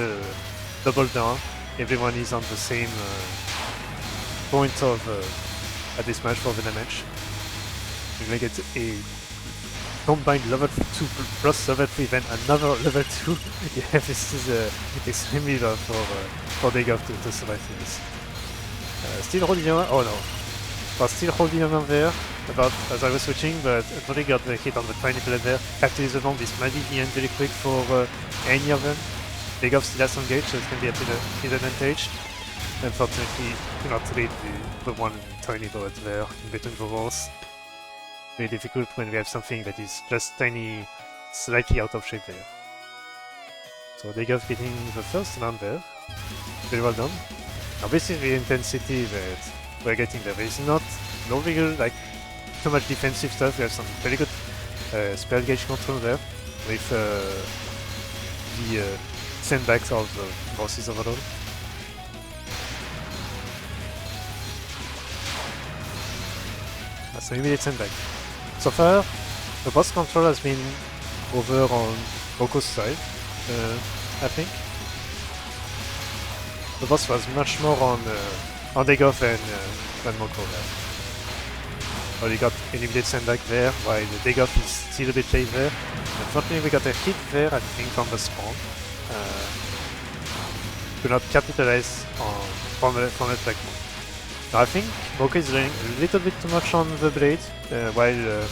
Speaker 1: double down. Everyone is on the same point of at this match for the damage. We make it a combined level 2 plus level 3, then another level 2. Yeah, this is extremely rough for Dagoff to survive this. Still holding on. Oh no. Was still holding on there about as I was switching, but unfortunately got the hit on the tiny blade there. After this event, this might be the end very quick for any of them. Dagoff still has some gauge, so it can be a his advantage. Unfortunately, cannot read the one tiny bullet there in between the walls. Very difficult when we have something that is just tiny, slightly out of shape there. So Dagoff getting the first round there. Very well done. Now this is the intensity that we're getting there. There's no real too much defensive stuff. We have some very good spell gauge control there with the sandbags of the bosses overall. That's an immediate sandbag. So far, the boss control has been over on Moko's side, I think. The boss was much more on Dagoff than Moko there. Well, he got an immediate sandbag there, while the Dagoff is still a bit late there. Unfortunately, we got a hit there, I think, on the spawn. Could not capitalize from it like more. Now, I think Moko is doing a little bit too much on the blade, while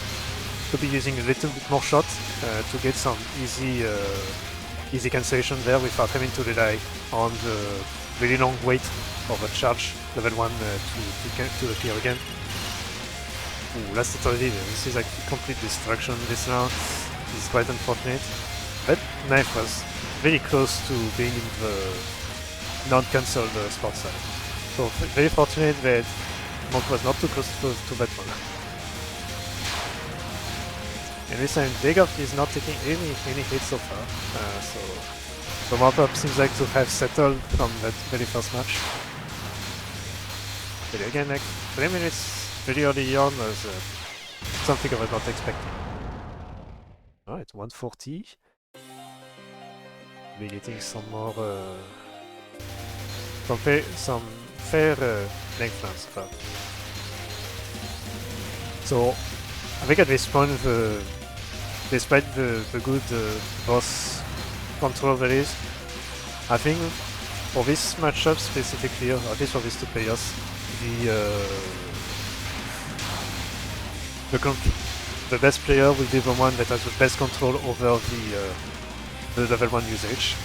Speaker 1: could be using a little bit more shot to get some easy cancellation there without having to rely on the really long wait of a charge level 1 to appear again. Ooh, last hit already. This is like complete destruction this round. This is quite unfortunate. That knife was very close to being in the non-cancelled spot side. So very fortunate that Monk was not too close to that one. And this time Dagoff is not taking any hits so far. So the mop-up seems like to have settled from that very first match. But again, like 3 minutes very early on was something I was not expecting. Alright, 140. We're getting some more some fair length lines. So I think at this point, despite the good boss control there is, I think for this matchup specifically, or at least for these two players, the best player will be the one that has the best control over the level 1 usage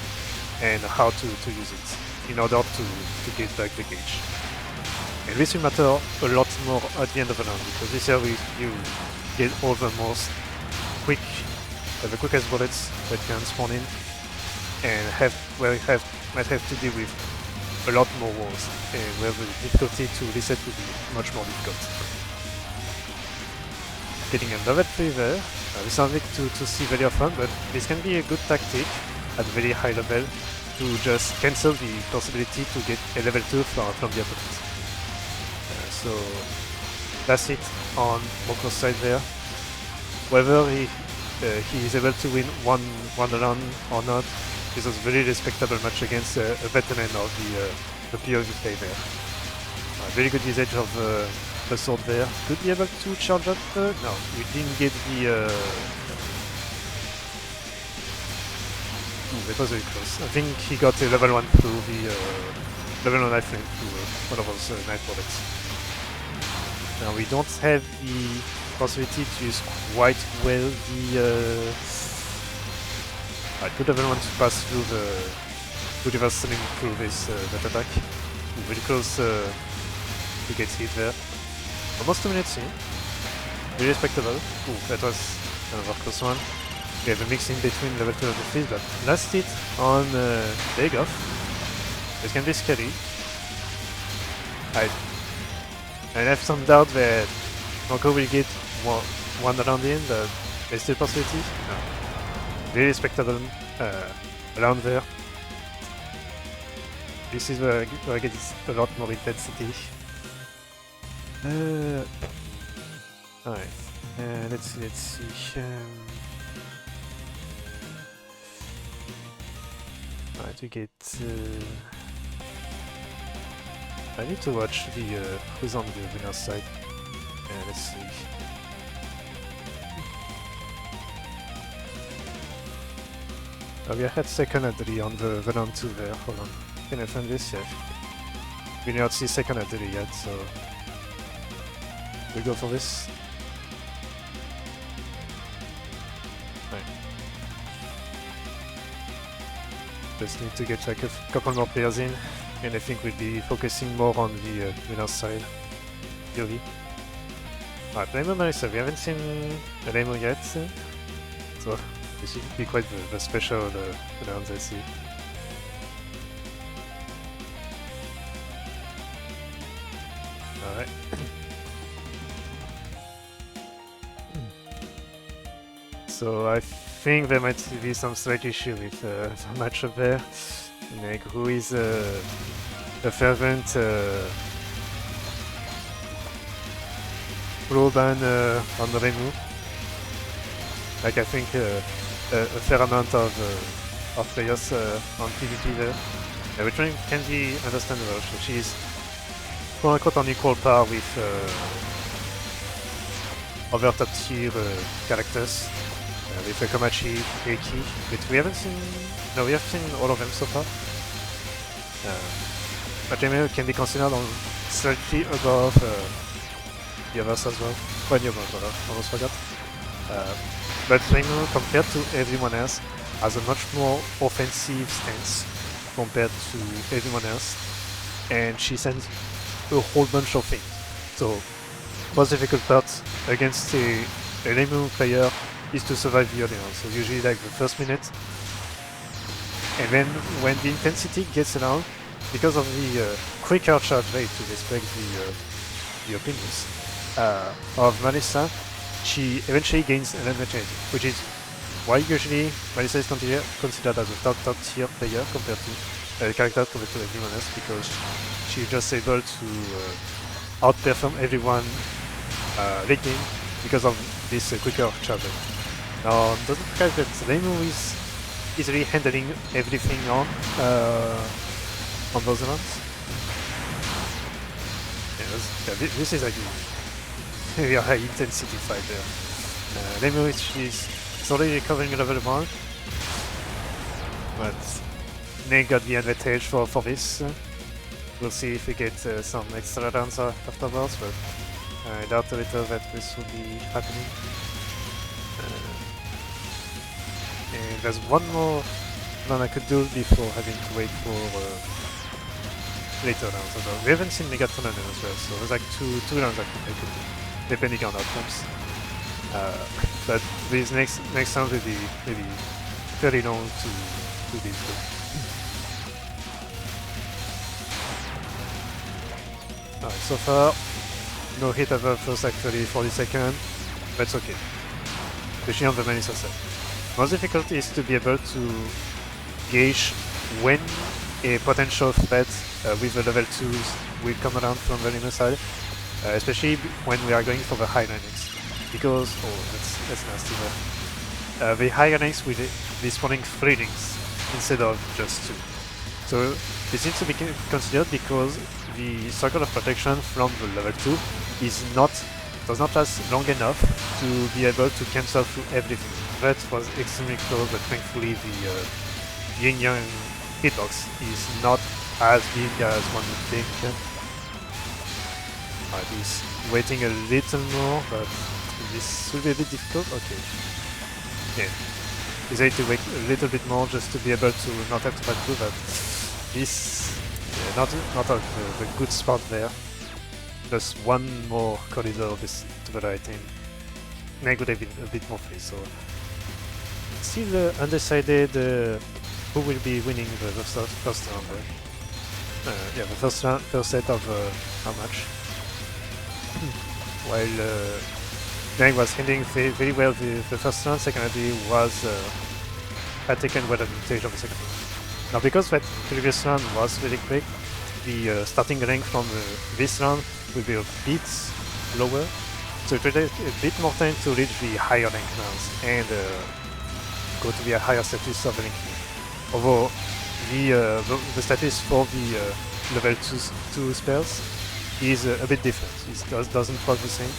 Speaker 1: and how to use it in order to get back the gauge. And this will matter a lot more at the end of the round, because this here you get all the most the quickest bullets that can spawn in, and might have to deal with a lot more walls, and where the difficulty to reset will be much more difficult. Getting another play there, it's something to see very often, but this can be a good tactic at a very high level to just cancel the possibility to get a level 2 from the opponent. So that's it on Moko's side there. Whether he is able to win one round or not is a very respectable match against a veteran of the POV play there. Very good usage of the sword there. Could be able to charge up? No, we didn't get the... that was very close. I think he got a level 1 through the level 1 lifeline through one of those knife bullets. Now we don't have the possibility to use quite well the... good level 1 to pass through the reverse stunning through this that attack. Very close to get hit there. Almost 2 minutes in. Very respectable. Ooh, that was another close one. We have a mix in between level 2 and level 3, but last hit on Dagoff. This can be scary. I have some doubt that Moko will get one round in, but there's still possibility. No. Very respectable round there. This is where I get a lot more intensity. Alright, let's see. Alright, we get... I need to watch who's on the winner's side. Let's see. We had second at on the round 2 there. Hold on. Can I find this? Yeah. We do not see second at yet, so we go for this. Right. Just need to get like a couple more players in, and I think we'll be focusing more on the winner's side. POV. Alright, Lemo Marisa, we haven't seen Lemo yet, so this should be quite the special rounds I see. Alright. So I think there might be some slight issue with the matchup there. Like, who is a fervent pro ban on Remu. Like, I think a fair amount of players on PvP there, which can be understandable. So she's quote-unquote on equal par with other top tier characters, with Komachi, Eiki, but we haven't seen... No, we have seen all of them so far. Remu can be considered on slightly above the others as well. Quite above, almost forgot. But Remu, compared to everyone else, has a much more offensive stance compared to everyone else, and she sends a whole bunch of things. So, most difficult part against a Remu player is to survive the early on. So usually like the first minute, and then when the intensity gets around, because of the quicker charge rate to respect the opinions of Marisa, she eventually gains an advantage, which is why usually Marisa is considered as a top tier player compared to character compared to everyone else, because she's just able to outperform everyone late game because of this quicker charger. Now, doesn't forget that Reimu is easily handling everything on those runs. Yeah, this is like a very high intensity fight there. Reimu is slowly recovering level 1, but Nate got the advantage for this. We'll see if we get some extra runs afterwards, but I doubt a little that this will be happening. And there's one more run I could do before having to wait for later rounds. Although we haven't seen Megaton as well, so there's like two rounds I could do, depending on outcomes. But these next rounds will be maybe very long to be through. Alright, so far, no hit over first actually 40 seconds, but it's okay. Especially on the Melissa side. Most difficult is to be able to gauge when a potential threat with the level 2s will come around from the Lima side, especially when we are going for the high ranks. Because, oh, that's nasty there. The higher ranks will be spawning 3 rings instead of just 2. So this needs to be considered because the circle of protection from the level 2 does not last long enough to be able to cancel through everything. That was extremely close, but thankfully the yin-yang hitbox is not as big as one would think. He's waiting a little more, but this will be a bit difficult. Okay. Yeah. He's ready to wait a little bit more just to be able to not have to fight through that. This, yeah, not a good spot there. Just one more corridor to the right, and Meg would have been a bit more free. So still undecided who will be winning the first round. Yeah, the first set of how much. While Meg was handling very well the first round, secondly had taken well advantage of the second round. Now, because that previous round was very quick, the starting rank from this round will be a bit lower, so it will take a bit more time to reach the higher rank rounds and go to the higher status of the ranking. Although the status for the level 2 spells is a bit different. It doesn't work the same.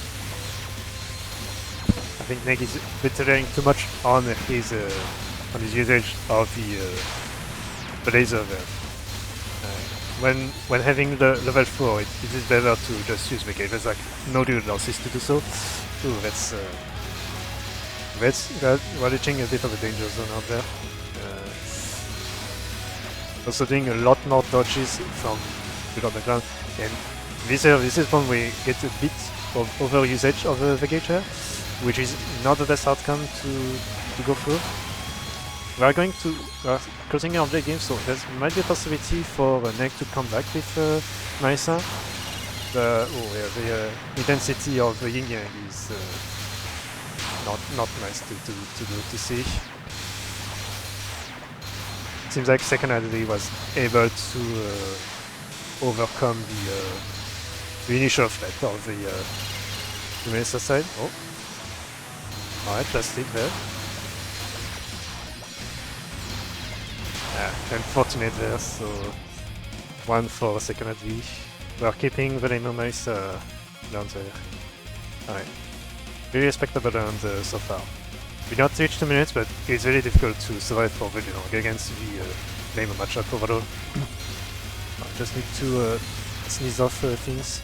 Speaker 1: I think Meg is a bit relying too much on his usage of the laser there. When having the level 4, it is better to just use the gate. There's like no real losses to do so. Ooh, we're reaching a bit of a danger zone out there. Also doing a lot more dodges from below the ground, and this is when we get a bit of over usage of the gauge here, which is not the best outcome to go through. We are closing our late game, so there might be a possibility for Neg to come back with Marisa. The intensity of the yin yang is not nice to see. Seems like second Adley was able to overcome the initial threat of the Marisa side. Oh, alright, plastic there. Unfortunate there, so one for second AD. We are keeping the name of Marisa down there. Alright. Very respectable round so far. We not reached 2 minutes, but it's very difficult to survive for very long against the name of matchup overall. I just need to sneeze off things.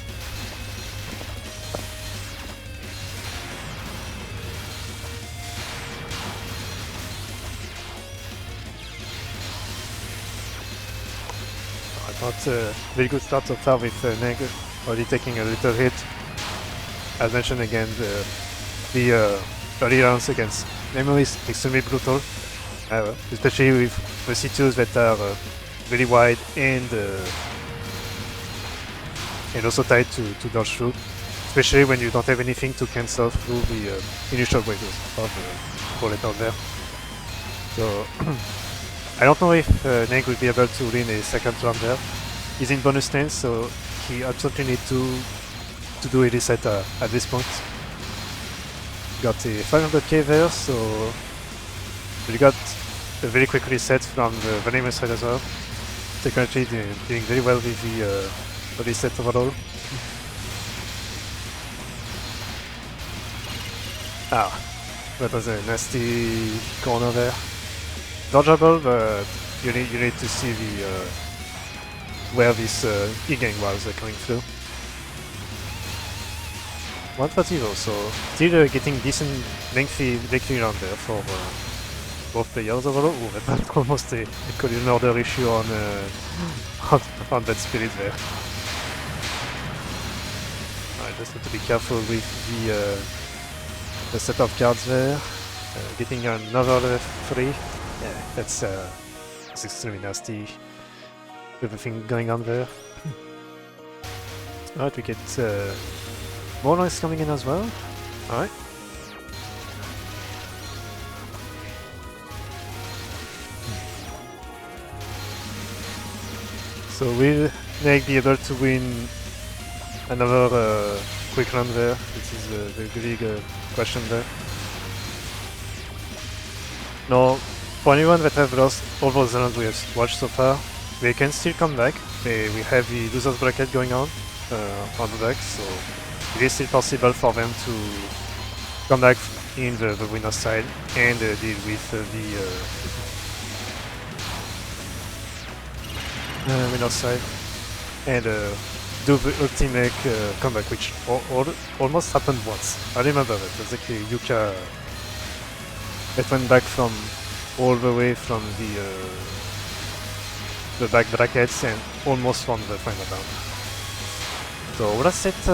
Speaker 1: Not a very good start so far with Neg already taking a little hit. As mentioned again, the early rounds against Nemo is extremely brutal, especially with the C2s that are very wide and also tied to dodge through, especially when you don't have anything to cancel through the initial waves of bullet out there. So I don't know if Neg will be able to win a second round there. He's in bonus stance, so he absolutely needs to to do a reset at this point. Got a 500k there, so we got a very quick reset from the Vanilla side as well. They're currently doing very well with the reset overall. Ah, that was a nasty corner there. Dodgeable, but you need to see the where this e-gang was coming through. 140 so still getting decent lengthy round there for both players overall. Oh, that's almost a collision order issue on on that spirit there. I just have to be careful with the set of cards there. Getting another level 3. Yeah, that's extremely nasty. Everything going on there. Alright, we get more noise coming in as well. Alright. So will Neg be able to win another quick run there? This is the big question there. No, for anyone that have lost all those runs we have watched so far, they can still come back. We have the losers bracket going on the back, so it is still possible for them to come back in the winner's side and deal with the winner's side and do the ultimate comeback, which almost happened once. I remember that. Exactly, Yuka that went back from all the way from the back brackets and almost won the final round. So that's it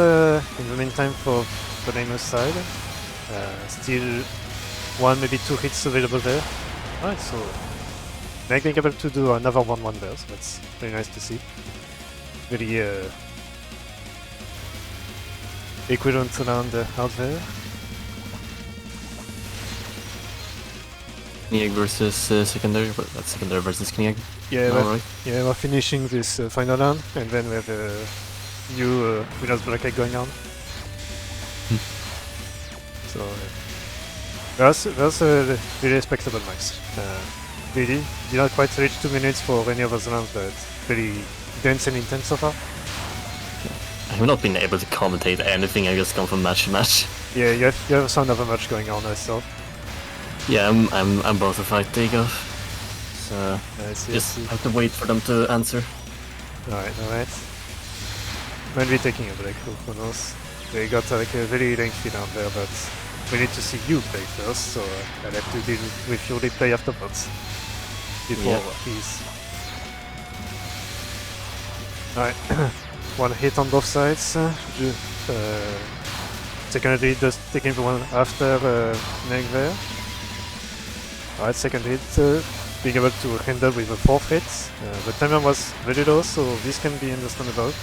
Speaker 1: in the meantime for the Nameless side. Still 1, maybe 2 hits available there. Alright, so Meg being able to do another 1-1 there, so that's very nice to see. Very equivalent round out there.
Speaker 2: Knieg versus secondary, but that's secondary versus Knieg.
Speaker 1: Yeah, we're finishing this final round, and then we have a new winners bracket going on. So that's a very respectable max. Really did not quite reach 2 minutes for any of those rounds, but very dense and intense so far.
Speaker 2: I have not been able to commentate anything. I just gone from match to match.
Speaker 1: Yeah, you have some other match going on, I saw.
Speaker 2: Yeah, I'm both a fight takeoff. So just have to wait for them to answer.
Speaker 1: Alright. Might be taking a break, who knows. They got like a very lengthy round there, but we need to see you play first, so I'll have to deal with your replay afterwards. Before he's... Alright, one hit on both sides. Second hit just taking the one after Neg there. Alright, second hit, being able to handle with a 4th hit. The timer was very low, so this can be understandable.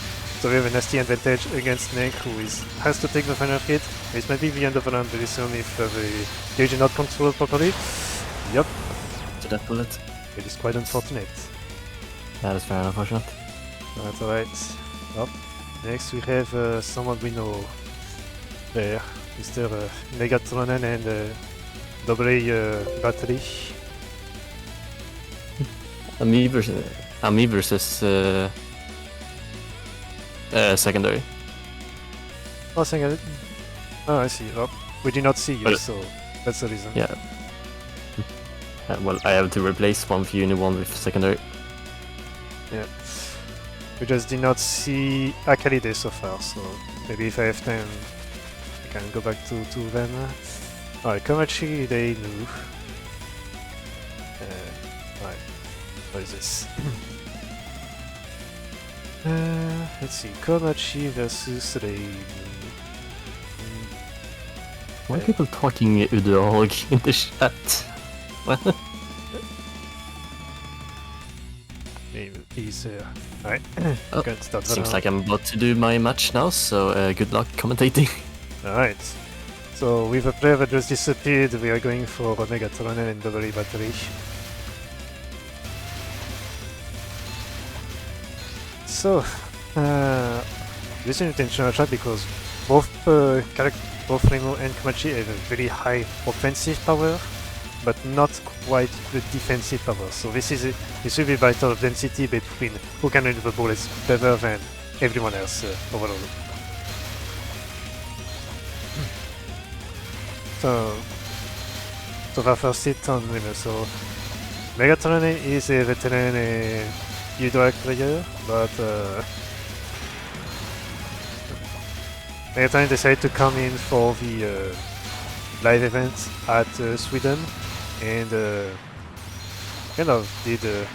Speaker 1: So we have a nasty advantage against Neg, who has to take the final hit. This might be the end of the round very soon if the gauge is not controlled properly. Yep.
Speaker 2: To that bullet.
Speaker 1: It is quite unfortunate.
Speaker 2: That is very unfortunate.
Speaker 1: That's alright. Well, next we have someone we know there. Mr. Megatronen and Double Battery.
Speaker 2: Ami versus secondary.
Speaker 1: Oh, secondary. Oh, I see. Oh, we did not see you, so that's the reason.
Speaker 2: Yeah. Well, I have to replace one for uni, one with secondary.
Speaker 1: Yeah. We just did not see Akalide so far, so maybe if I have time, I can go back to them. Alright, Komachi, they knew. Alright, what is this? Let's see, Komachi versus Rain.
Speaker 2: Why are people talking Udog in the chat? What?
Speaker 1: Maybe he's alright.
Speaker 2: Oh, seems like I'm about to do my match now, so good luck commentating.
Speaker 1: Alright. So with a player that just disappeared, we are going for Megatronen and Double Battery. So, this is an intentional shot because both both Remo and Komachi have a very high offensive power, but not quite the defensive power. So this will be vital density between who can read the bullets better than everyone else overall. So the first hit on Remo. So Megatron is a veteran Judo player, but Megatron decided to come in for the live event at Sweden, and kind of did a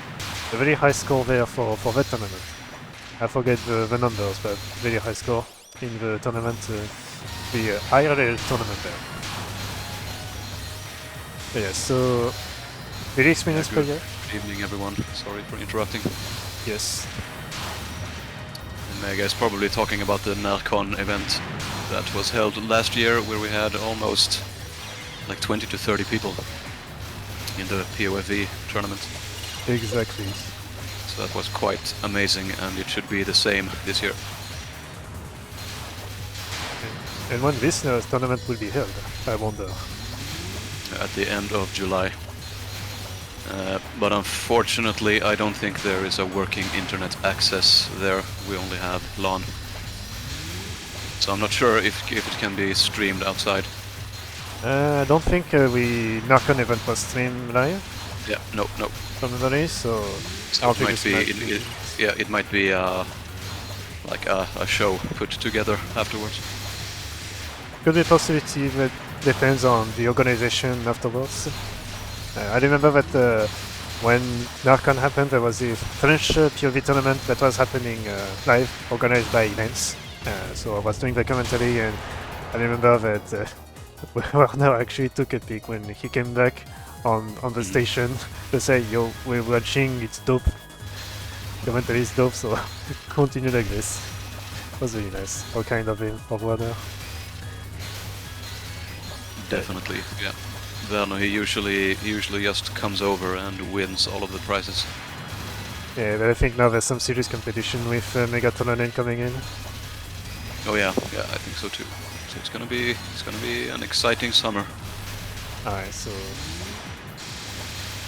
Speaker 1: very high score there for that tournament. I forget the numbers, but very high score in the tournament, the IRL tournament there. But yeah, so very experienced player.
Speaker 3: Good evening, everyone. Sorry for interrupting.
Speaker 1: Yes.
Speaker 3: Mega is probably talking about the Narcon event that was held last year, where we had almost like 20 to 30 people in the POFV tournament.
Speaker 1: Exactly.
Speaker 3: So that was quite amazing, and it should be the same this year.
Speaker 1: And when this tournament will be held, I wonder.
Speaker 3: At the end of July. But unfortunately, I don't think there is a working internet access there. We only have LAN. So I'm not sure if it can be streamed outside.
Speaker 1: I don't think Narcon event was streamed live.
Speaker 3: Yeah, no.
Speaker 1: From memory, so
Speaker 3: it might be. It might be like a show put together afterwards.
Speaker 1: Could be a possibility, but depends on the organization afterwards. I remember that when Narcon happened, there was the French POV tournament that was happening live, organized by Lens. So I was doing the commentary, and I remember that Werner actually took a peek when he came back on the station to say, "Yo, we're watching, it's dope. Commentary is dope, so continue like this." It was really nice. All kind of Werner.
Speaker 3: Definitely, yeah. Werner, he usually just comes over and wins all of the prizes.
Speaker 1: Yeah, but I think now there's some serious competition with Megatron coming in.
Speaker 3: Oh yeah, I think so too. So it's gonna be an exciting summer.
Speaker 1: Alright, so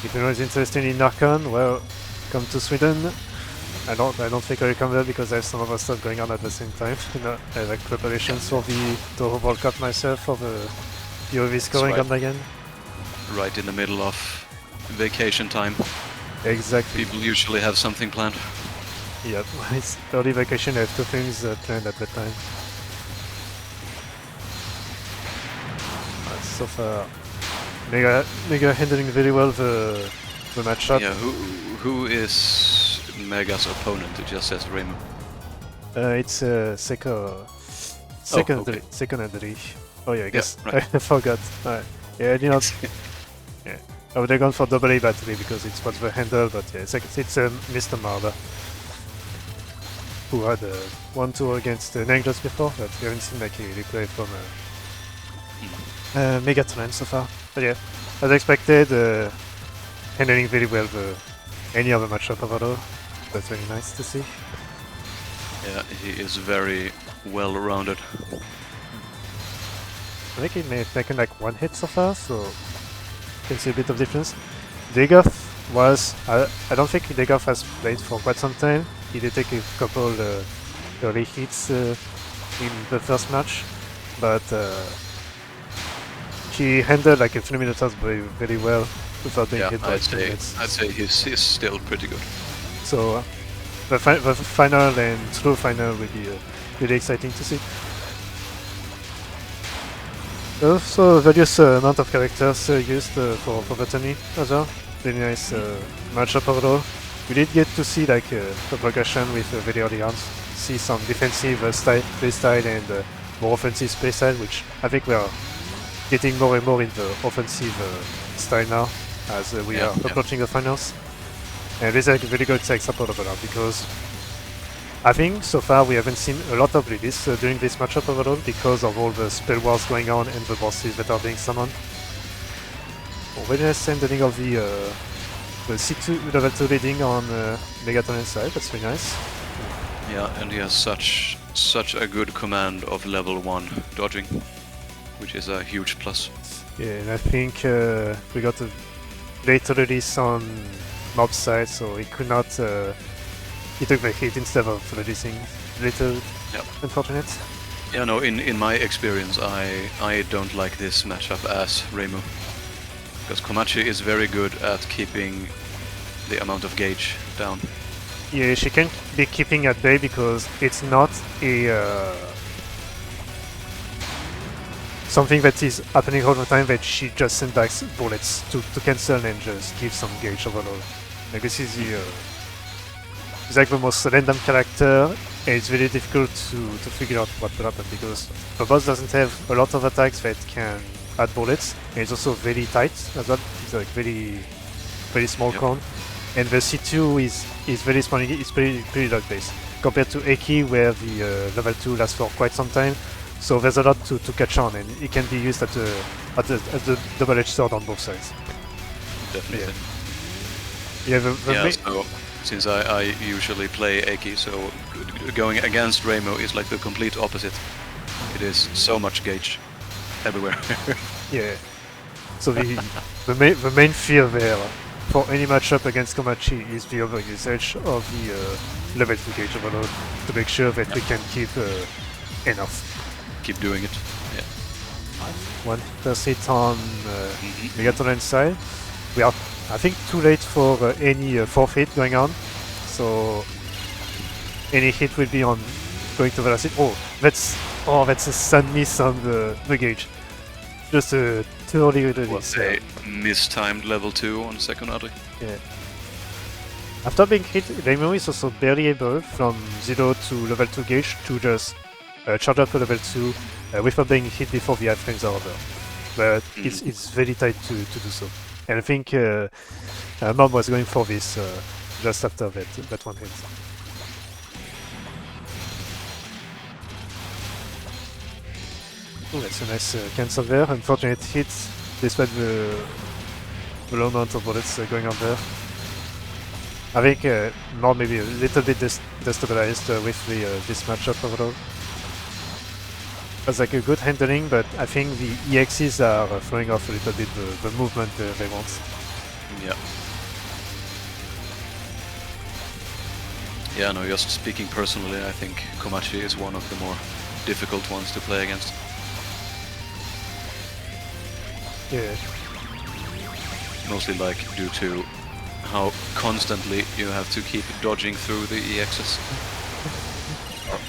Speaker 1: if anyone is interested in Narcon, well, come to Sweden. I don't think I will come there because I have some other stuff going on at the same time. I have like preparations for the touhou World Cup myself, for the POV scoring on again.
Speaker 3: Right in the middle of vacation time.
Speaker 1: Exactly.
Speaker 3: People usually have something planned.
Speaker 1: Yep, it's early vacation, I have two things planned at that time. So far, Mega handling very well the matchup.
Speaker 3: Yeah, who is Mega's opponent? It just says Rim.
Speaker 1: It's secondary. Oh yeah, I guess
Speaker 3: Yeah, right.
Speaker 1: I forgot. Yeah, I did not. Yeah, I would have gone for double A battery because it's what's the handle, but yeah, it's Mr. Marder, who had 1-2 against Nanglos before, but we haven't seen like a replay from Megatron so far. But yeah, as expected, handling very well any other matchup overall. That's very nice to see.
Speaker 3: Yeah, he is very well-rounded.
Speaker 1: I think he may have taken like one hit so far, so you can see a bit of difference. Degoff was... I don't think Degoff has played for quite some time. He did take a couple early hits in the first match, but he handled like a few minutes very well without being hit by
Speaker 3: I'd say he's still pretty good.
Speaker 1: So the final and true final will be really exciting to see. Also, various amount of characters used for Botany as well. Really nice matchup overall. We did get to see like the progression with very early on. See some defensive playstyle and more offensive playstyle, which I think we are getting more and more in the offensive style now as we are approaching the finals. And this is like a very good example of that because I think so far we haven't seen a lot of release during this matchup overall because of all the spell wars going on and the bosses that are being summoned. Very nice handling of the C2 level 2 leading on Megatron side, that's very nice.
Speaker 3: Yeah, and he has such such a good command of level 1 dodging, which is a huge plus.
Speaker 1: Yeah, and I think we got a late release on mob side, so he could not. He took the hit instead of releasing. Little unfortunate.
Speaker 3: Yeah, no, in my experience, I don't like this matchup as Reimu. Because Komachi is very good at keeping the amount of gauge down.
Speaker 1: Yeah, she can be keeping at bay because it's not a something that is happening all the time that she just sends back bullets to cancel and just give some gauge overload. Like this is the it's like the most random character, and it's very difficult to figure out what will happen because the boss doesn't have a lot of attacks that can add bullets, and it's also very tight as well. It's like very small cone, and the C2 is very small. It's pretty log based compared to Eki, where the level 2 lasts for quite some time. So there's a lot to catch on, and it can be used as a double-edged sword on both sides.
Speaker 3: Definitely.
Speaker 1: Yeah,
Speaker 3: so since I usually play Eki, so going against Reimu is like the complete opposite. It is so much gauge everywhere.
Speaker 1: Yeah. So the main fear there for any matchup against Komachi is the overusage of the level 2 gauge overload to make sure that we can keep enough.
Speaker 3: Keep doing it. Yeah.
Speaker 1: One first hit on Megaton side. We are, I think, too late for any forfeit going on. So any hit will be on going to the last hit. That's a sun miss on the gauge. Just a too early release.
Speaker 3: A mistimed level 2 on secondary.
Speaker 1: Yeah. After being hit, Reimu is also barely able from 0 to level 2 gauge to just charge up to level 2 without being hit before the iframes are over. But it's very tight to do so. And I think Mob was going for this just after that one hit. Oh, that's a nice cancel there. Unfortunate hit despite the low amount of bullets going on there. I think Mob maybe a little bit destabilized with this matchup overall. It was like a good handling, but I think the EXs are throwing off a little bit the movement they want.
Speaker 3: Yeah. Yeah, no, just speaking personally, I think Komachi is one of the more difficult ones to play against.
Speaker 1: Yeah.
Speaker 3: Mostly like due to how constantly you have to keep dodging through the EXs.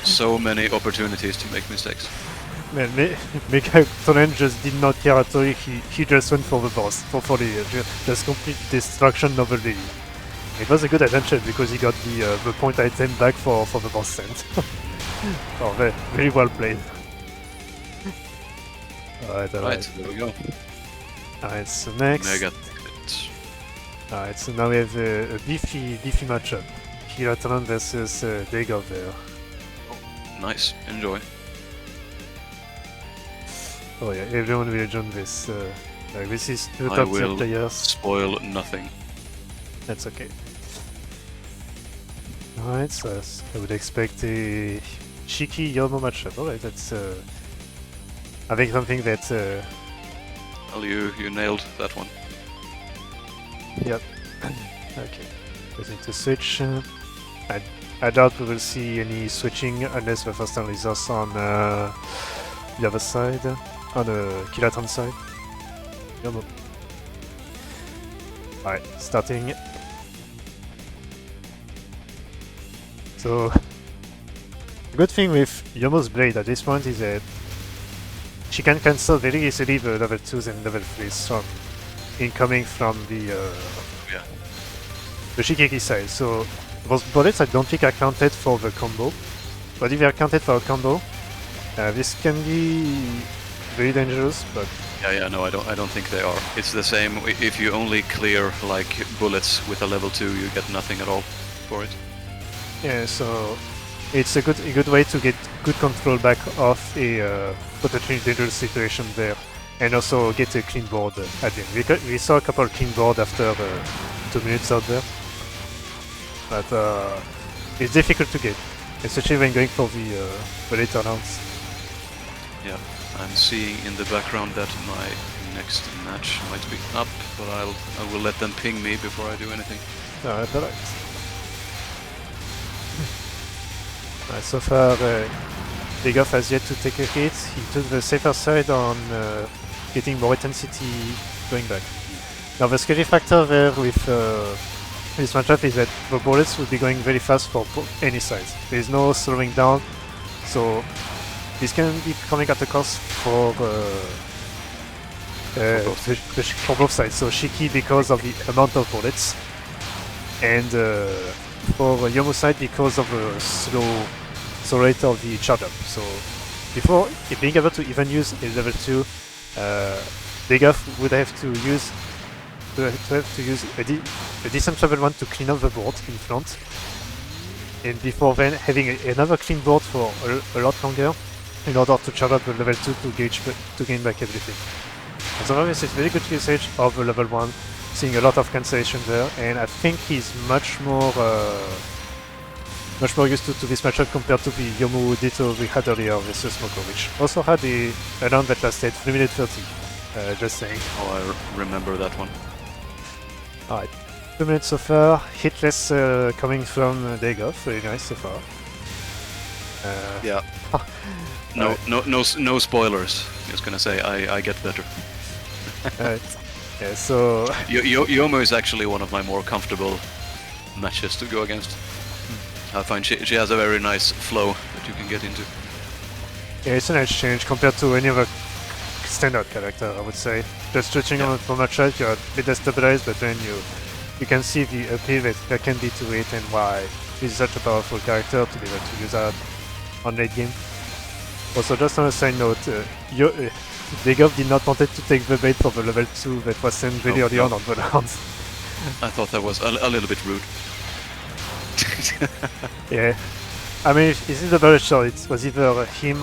Speaker 3: So many opportunities to make mistakes.
Speaker 1: Man, Megaton just did not care at all. He just went for the boss, for the just complete destruction of the lady. It was a good adventure because he got the point item back for the boss sent. Oh, very well played. Alright,
Speaker 3: there we go.
Speaker 1: Alright, so next.
Speaker 3: Mega.
Speaker 1: Alright, so now we have a beefy matchup. Kiratron versus Dago there.
Speaker 3: Nice, enjoy.
Speaker 1: Oh yeah, everyone will join this. Like this is two
Speaker 3: I
Speaker 1: top tier
Speaker 3: will
Speaker 1: players.
Speaker 3: spoil nothing.
Speaker 1: That's okay. Alright, so I would expect a cheeky Yomo matchup. Alright, that's I think something that
Speaker 3: Well, you nailed that one.
Speaker 1: yep. Okay. Just need to switch. I doubt we will see any switching unless the first time is us on the other side, on the Kiratron side. Yomo. Alright, starting. So, the good thing with Yomo's blade at this point is that she can cancel very easily the level 2s and level 3s from incoming from the Shigeki side. So those bullets I don't think are counted for the combo, but if they are counted for a combo, this can be very dangerous. But
Speaker 3: Yeah, no, I don't think they are. It's the same. If you only clear like bullets with a level 2, you get nothing at all for it.
Speaker 1: yeah, so it's a good way to get good control back of a potentially dangerous situation there, and also get a clean board at the end. We saw a couple of clean board after 2 minutes out there, but it's difficult to get. especially when going for the later rounds.
Speaker 3: Yeah, I'm seeing in the background that my next match might be up, but I will let them ping me before I do anything.
Speaker 1: Alright. So far, Big Off has yet to take a hit. He took the safer side on getting more intensity going back. Now the scary factor there with this matchup is that the bullets will be going very fast for any side. There is no slowing down, so this can be coming at a cost for both sides. So Shiki because of the amount of bullets, and for Yomu side because of the slow rate of the charge up. So before being able to even use a level 2, Big Off would have to use a decent level 1 to clean up the board in front, and before then having another clean board for a lot longer in order to charge up the level 2 to gain back everything. And so this is very good usage of the level 1, seeing a lot of cancellation there, and I think he's much more used to this matchup compared to the Yomu Ditto we had earlier versus Smoko, which also had a round that lasted 3 minutes 30. Just saying.
Speaker 3: Oh, I remember that one.
Speaker 1: Alright, 2 minutes so far, hitless coming from Big Off, very nice so far.
Speaker 3: Yeah. No spoilers. Just gonna say I get better.
Speaker 1: Alright, yeah, so...
Speaker 3: Yomo is actually one of my more comfortable matches to go against. I find she has a very nice flow that you can get into.
Speaker 1: Yeah, it's a nice change compared to any other standard character, I would say. Just switching on from a shot, you're a bit destabilized, but then you can see the appeal that can be to it and why this is such a powerful character to be able to use that on late game. Also, just on a side note, Big Off did not want to take the bait for the level 2 that was sent really early on the rounds.
Speaker 3: I thought that was a little bit rude.
Speaker 1: Yeah. I mean, is it a better shot? It was either him,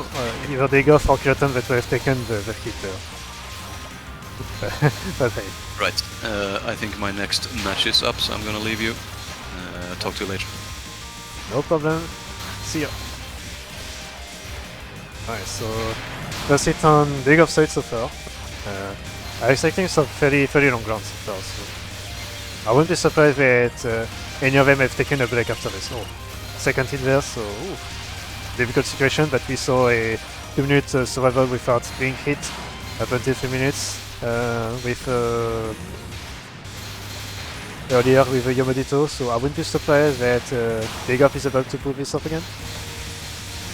Speaker 1: either Big Off or Kirtan that would have taken the hit there. But hey.
Speaker 3: Right. I think my next match is up, so I'm gonna leave you. Talk to you later.
Speaker 1: No problem. See ya. Alright, so that's it on Big Off side so far. I'm expecting some very long rounds so far, so I wouldn't be surprised that any of them have taken a break after this. Oh, second hit there, so difficult situation, but we saw a 2-minute survival without being hit up until 3 minutes with earlier with Yomodito, so I wouldn't be surprised that Big Off is about to pull this off again.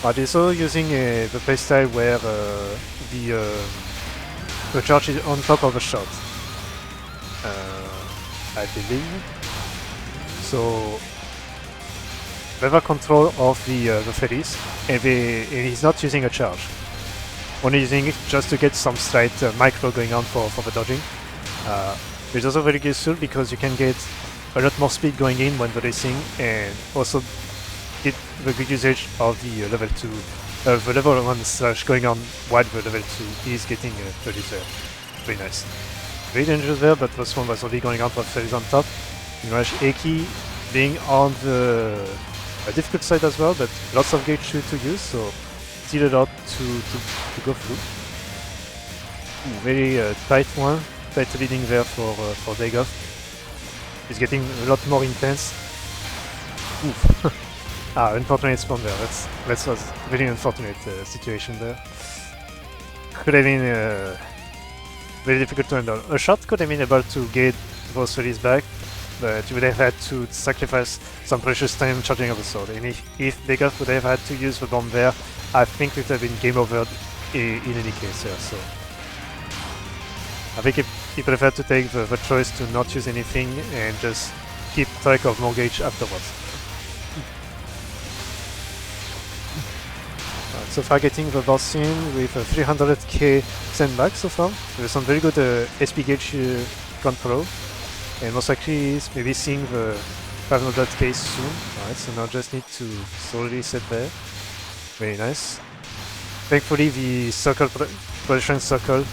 Speaker 1: But also using the playstyle where the charge is on top of the shot, I believe. So they have a control of the ferries, and he's not using a charge. Only using it just to get some slight micro going on for the dodging. It's also very useful because you can get a lot more speed going in when the racing, and also get the good usage of the level 2, the level 1 slash going on while the level 2 is getting ferries there. Very nice. Very dangerous there, but this one was only going on for ferries on top. Eki being on the difficult side as well, but lots of gauge to use, so still a lot to go through. Very tight one, tight leading there for Big Off. It's getting a lot more intense. Oof. Unfortunate spawn there. That was a very unfortunate situation there. Could have been very difficult to handle. A shot could have been able to get those ferries back, but you would have had to sacrifice some precious time charging up the sword. And if Big Off would have had to use the bomb there, I think it would have been game over in any case here. So I think he preferred to take the choice to not use anything and just keep track of more gauge afterwards. So far getting the boss in with a 300k sandbag so far. There's some very good SP gauge control. And most likely is maybe seeing the 500k soon. Alright, so now just need to slowly set there. Very nice. Thankfully the circle position circle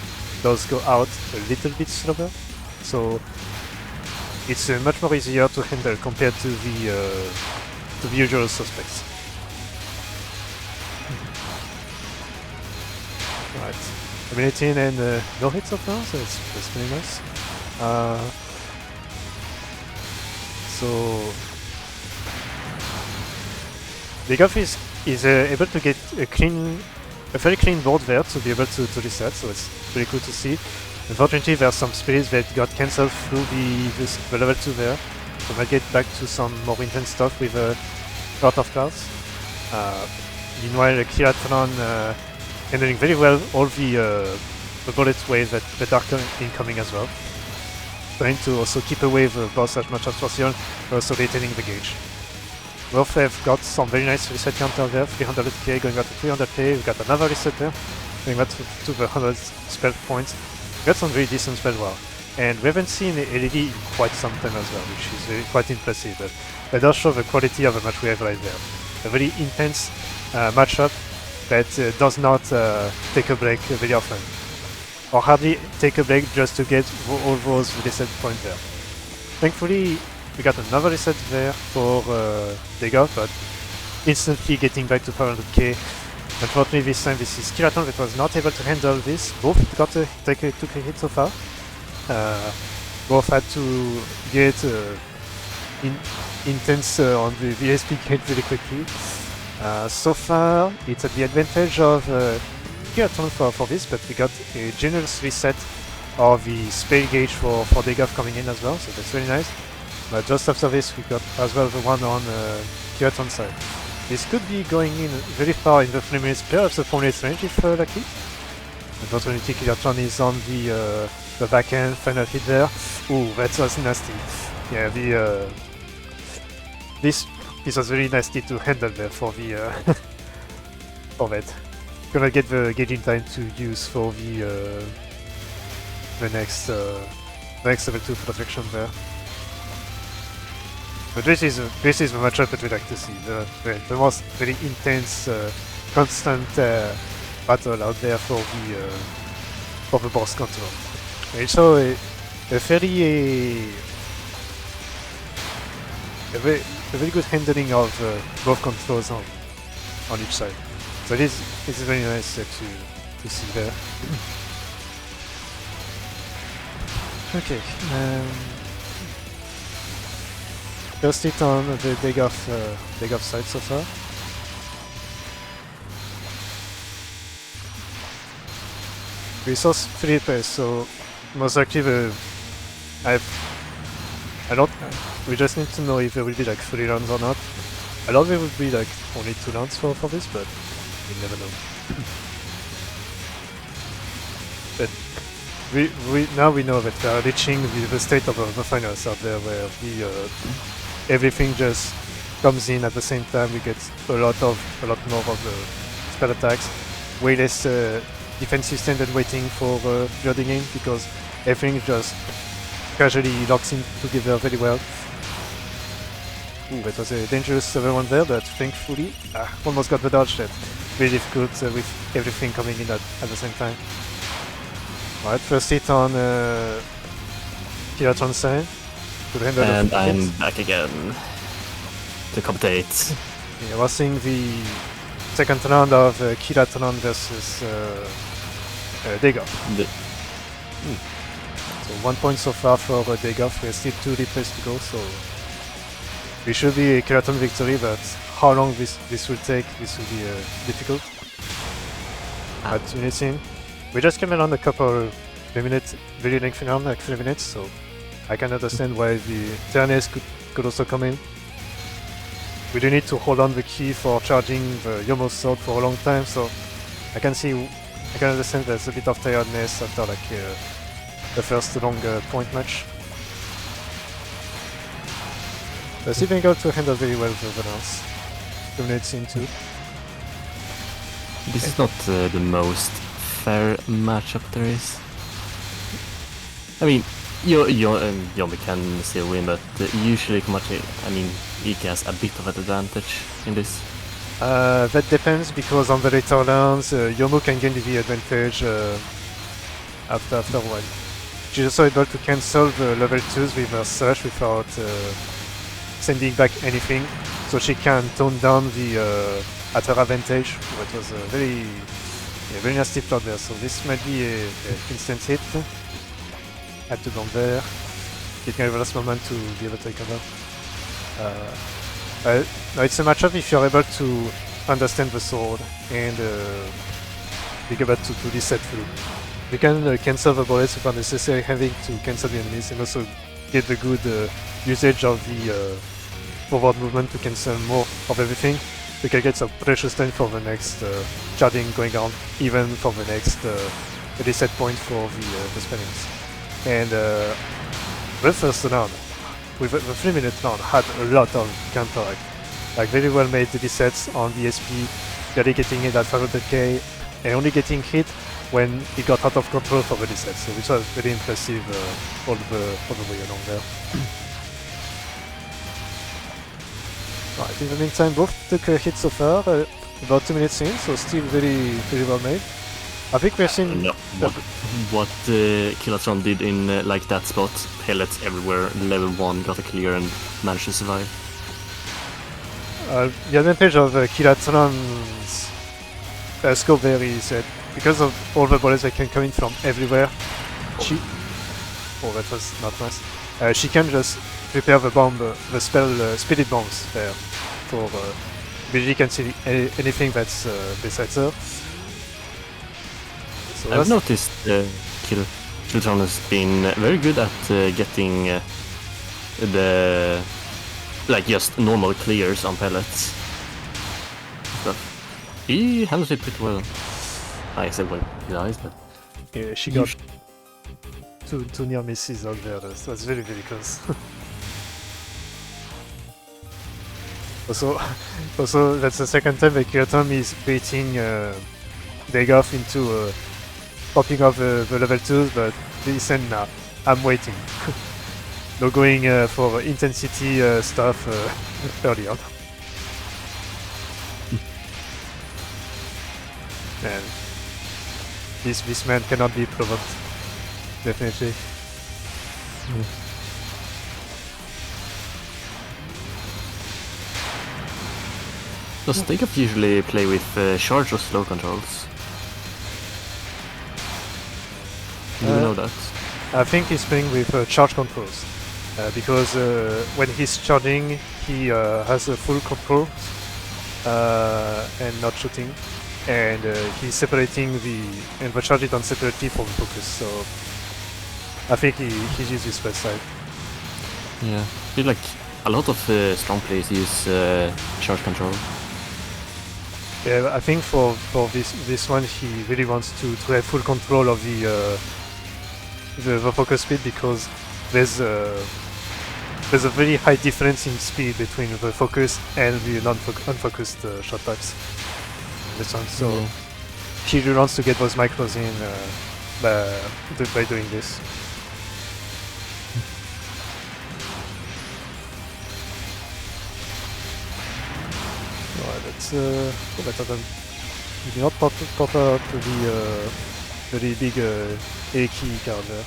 Speaker 1: does go out a little bit slower. So it's much more easier to handle compared to the usual suspects. Right. Eliminating and no hits so far, so it's pretty nice. So Degov is able to get a very clean board there to be able to reset, so it's pretty cool to see. Unfortunately, there are some spirits that got cancelled through the level 2 there, so we'll get back to some more intense stuff with a lot of cards. Meanwhile, Kiratron handling very well all the bullet waves that are incoming as well. Trying to also keep away the boss as much as possible, but also retaining the gauge. Both have got some very nice reset counter there, 300k going back to 300k, we've got another reset there, going back to the 100 spell points. We've got some very decent spell wow. And we haven't seen LED in quite some time as well, which is very, quite impressive. But that does show the quality of the match we have right there. A very intense matchup that does not take a break very often. Or hardly take a break just to get all those reset points there. Thankfully, we got another reset there for Degov, but instantly getting back to 500k. Unfortunately, this time this is Kiratron that was not able to handle this. Both got took a hit so far. Both had to get intense on the VSP gate really quickly. So far, it's at the advantage of Kiratron for this, but we got a generous reset of the spell gauge for Degov coming in as well, so that's really nice. But just after this, we got as well the one on Kiratron's side. This could be going in very far in the 3 minutes, perhaps the 4 minutes range if lucky. Unfortunately, Kiratron is on the back end, final hit there. Ooh, that was nasty. Yeah, this was very nasty to handle there for the for that. Gonna get the gauging time to use for the next level 2 protection there. But this is the matchup that we like to see. The most very intense, constant battle out there for the boss control. And so a very good handling of both controls on each side. So this is very nice to see there. Okay. First hit on the Degov side so far. Resource 3 pairs, so most likely we just need to know if there will be like 3 rounds or not. I thought there would be like only 2 rounds for this, but we never know. But now we know that we are reaching the state of the finals out there where everything just comes in at the same time. We get a lot more of the spell attacks, way less defensive stand and waiting for the game because everything just casually locks in together very well. Ooh, that was a dangerous one there, but thankfully almost got the dodge there. Very difficult with everything coming in at the same time. Alright, first hit on Kiratron's side.
Speaker 2: And I'm back again to commentate.
Speaker 1: Yeah, we're seeing the second round of Kiratron versus Degov. So 1 point so far for Degov. There's still 2 replays to go, so it should be a Kiratron victory, but how long this will take, this will be difficult. But minutes in. We just came around a couple 3 minutes, very lengthy round, like 3 minutes, so I can understand why the Ternes could also come in. We do need to hold on the key for charging the Yomo sword for a long time, so I can understand there's a bit of tiredness after like the first long point match. But still being able to handle very well the rounds. 2 minutes into.
Speaker 2: This is not the most fair matchup there is. I mean, Yomi can still win, but usually Komachi, I mean, Ike has a bit of an advantage in this.
Speaker 1: That depends, because on the later rounds, Yomo can gain the advantage after a while. She's also able to cancel the level 2s with her slash without sending back anything, so she can tone down the at her advantage. It was very Yeah, very nasty plot there. So this might be a instant hit. Had to bomb there. Getting a last moment to be able to recover. No, it's a matchup if you're able to understand the sword and be able to reset through. You can cancel the bullets without necessarily having to cancel the enemies, and also get the good usage of the forward movement to cancel more of everything. You can get some precious time for the next charging going on, even for the next reset point for the spellings. And the first round, with the 3-minute round, had a lot of counteract. Like very well made resets on the SP, barely getting hit at 500k, and only getting hit when he got out of control for the reset, so which was very impressive all the way along there. Right, in the meantime, both took a hit so far, about 2 minutes in, so still very well made. I think we've seen...
Speaker 2: No, what Kilatron did in like that spot, pellets everywhere, level 1, got a clear and managed to survive.
Speaker 1: The advantage of Kilatron's scope there is that because of all the bullets that can come in from everywhere, she... Oh, that was not nice. She can just prepare the bomb, the spell spirit bombs there for... Really can see anything that's besides her. So
Speaker 2: I've noticed Kilatron has been very good at getting the... like just normal clears on pellets. But he handles it pretty well. I said well, he dies, but...
Speaker 1: Yeah, she got two near misses out there, that was very close. also, that's the second time that Kilatron is baiting Dagoff into popping off the level 2s, but he said nah, I'm waiting. No going for intensity stuff early on. And this man cannot be provoked, definitely.
Speaker 2: Does Dagoff usually play with charge or slow controls? Do you know that?
Speaker 1: I think he's playing with charge controls, because when he's charging, he has a full control and not shooting, and he's separating the charge it on separately from focus. So I think he uses his west side.
Speaker 2: Yeah, I feel like a lot of strong players use charge control.
Speaker 1: Yeah, I think for this one, he really wants to have full control of the focus speed, because there's a very high difference in speed between the focus and the unfocused shot types. This one, so he really wants to get those micros in by doing this. Alright, that's better than you do not pop out to the very big A key card there.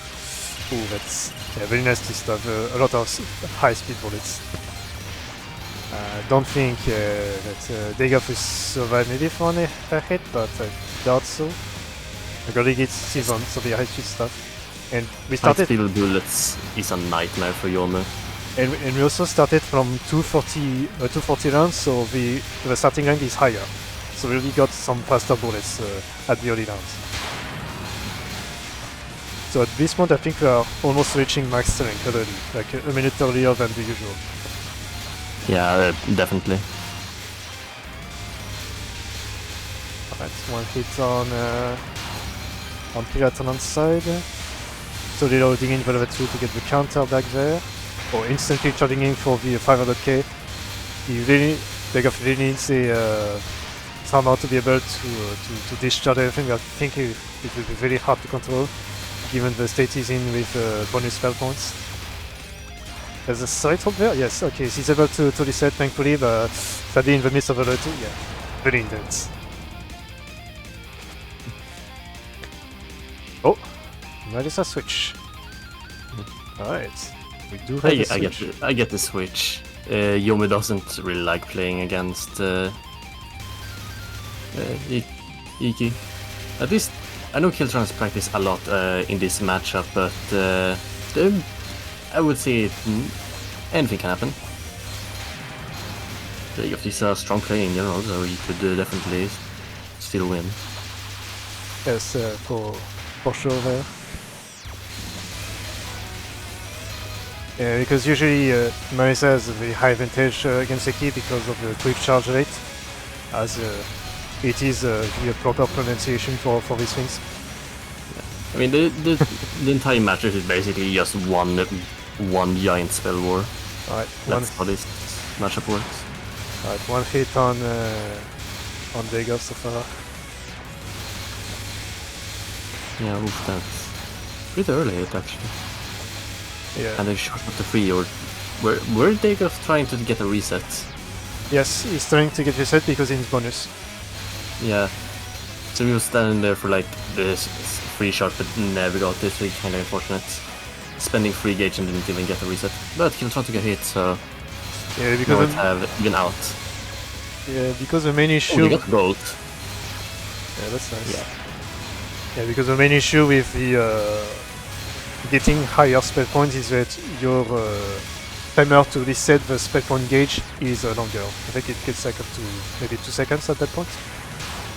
Speaker 1: Ooh, that's very nasty stuff. A lot of high speed bullets. Don't think that Dagoff will survive maybe for a hit, but I doubt so. The Gully gets still on some high speed stuff. And we started.
Speaker 2: High speed bullets is a nightmare for Yomu.
Speaker 1: And we also started from 240 rounds, so the starting rank is higher. So we really got some faster bullets at the early rounds. So at this point I think we are almost reaching max strength already, like a minute earlier than the usual.
Speaker 2: Yeah, definitely.
Speaker 1: Alright, one hit on Kilatron's side. So reloading in the level 2 to get the counter back there. Or instantly charging in for the 500k. Dagoff really needs a somehow to be able to discharge everything. I think it will be very hard to control, given the state he's in with bonus spell points. There's a side hold there? Yes, okay, he's able to reset thankfully, but sadly in the midst of the level 2, yeah, very intense. Oh, that is a switch. Alright, we do have a switch.
Speaker 2: I get the switch. Yomu doesn't really like playing against Iki. At least, I know Killtron's practice a lot in this matchup, but I would say anything can happen. He's a strong player in general, so he could definitely still win.
Speaker 1: Yes, for sure there. Yeah, because usually Marisa has a very high advantage against Eki because of the quick charge rate, as it is the proper pronunciation for these things.
Speaker 2: I mean, the entire match is basically just one giant spell war.
Speaker 1: Alright,
Speaker 2: that's how this matchup works.
Speaker 1: Alright, one hit on Vega so far.
Speaker 2: Yeah, oof, that's pretty early hit actually.
Speaker 1: Yeah.
Speaker 2: And they shot up the 3, or were they trying to get a reset?
Speaker 1: Yes, he's trying to get reset because he needs bonus.
Speaker 2: Yeah. So he was standing there for like this 3 shot, but never got it, so it's kind of unfortunate. Spending 3 gauge and didn't even get a reset. But he'll try to get hit, so
Speaker 1: yeah, because
Speaker 2: might have even out.
Speaker 1: Yeah, because the main issue.
Speaker 2: Oh, they got gold.
Speaker 1: Yeah, that's nice.
Speaker 2: Yeah.
Speaker 1: Yeah, because the main issue with the getting higher spell points is that your timer to reset the spell point gauge is longer. I think it gets like up to maybe 2 seconds at that point.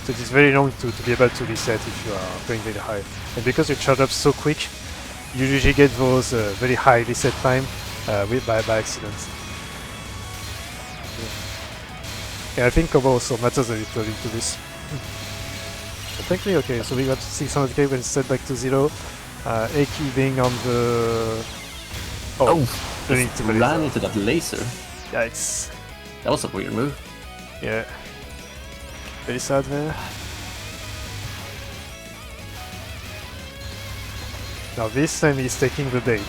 Speaker 1: So it is very long to be able to reset if you are going very high. And because you charge up so quick, you usually get those very high reset time by accident. Yeah, I think cover also matters a little into this. But thankfully, okay, so we got 600k when set back to 0. Eki being on the...
Speaker 2: running to ran into that laser.
Speaker 1: Yikes.
Speaker 2: That was a weird move.
Speaker 1: Yeah. Very sad there. Now this time he's taking the bait.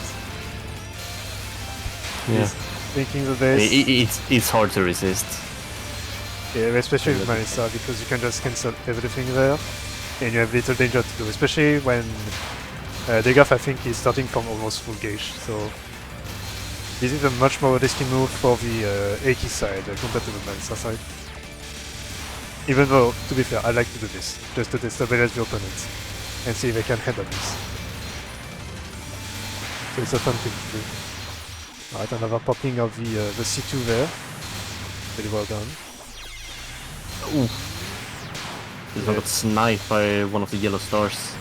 Speaker 2: Yeah.
Speaker 1: He's taking the bait.
Speaker 2: It's hard to resist.
Speaker 1: Yeah, especially with Marisa, because you can just cancel everything there, and you have little danger to do, especially when Degaf, I think, is starting from almost full gauge, so this is a much more risky move for the Eki side compared to the Marisa side. Even though, to be fair, I like to do this, just to destabilize the opponent, and see if I can handle this. So it's a fun thing to do. Alright, another popping of the C2 there. Very well done.
Speaker 2: Ooh. He got sniped by one of the yellow stars.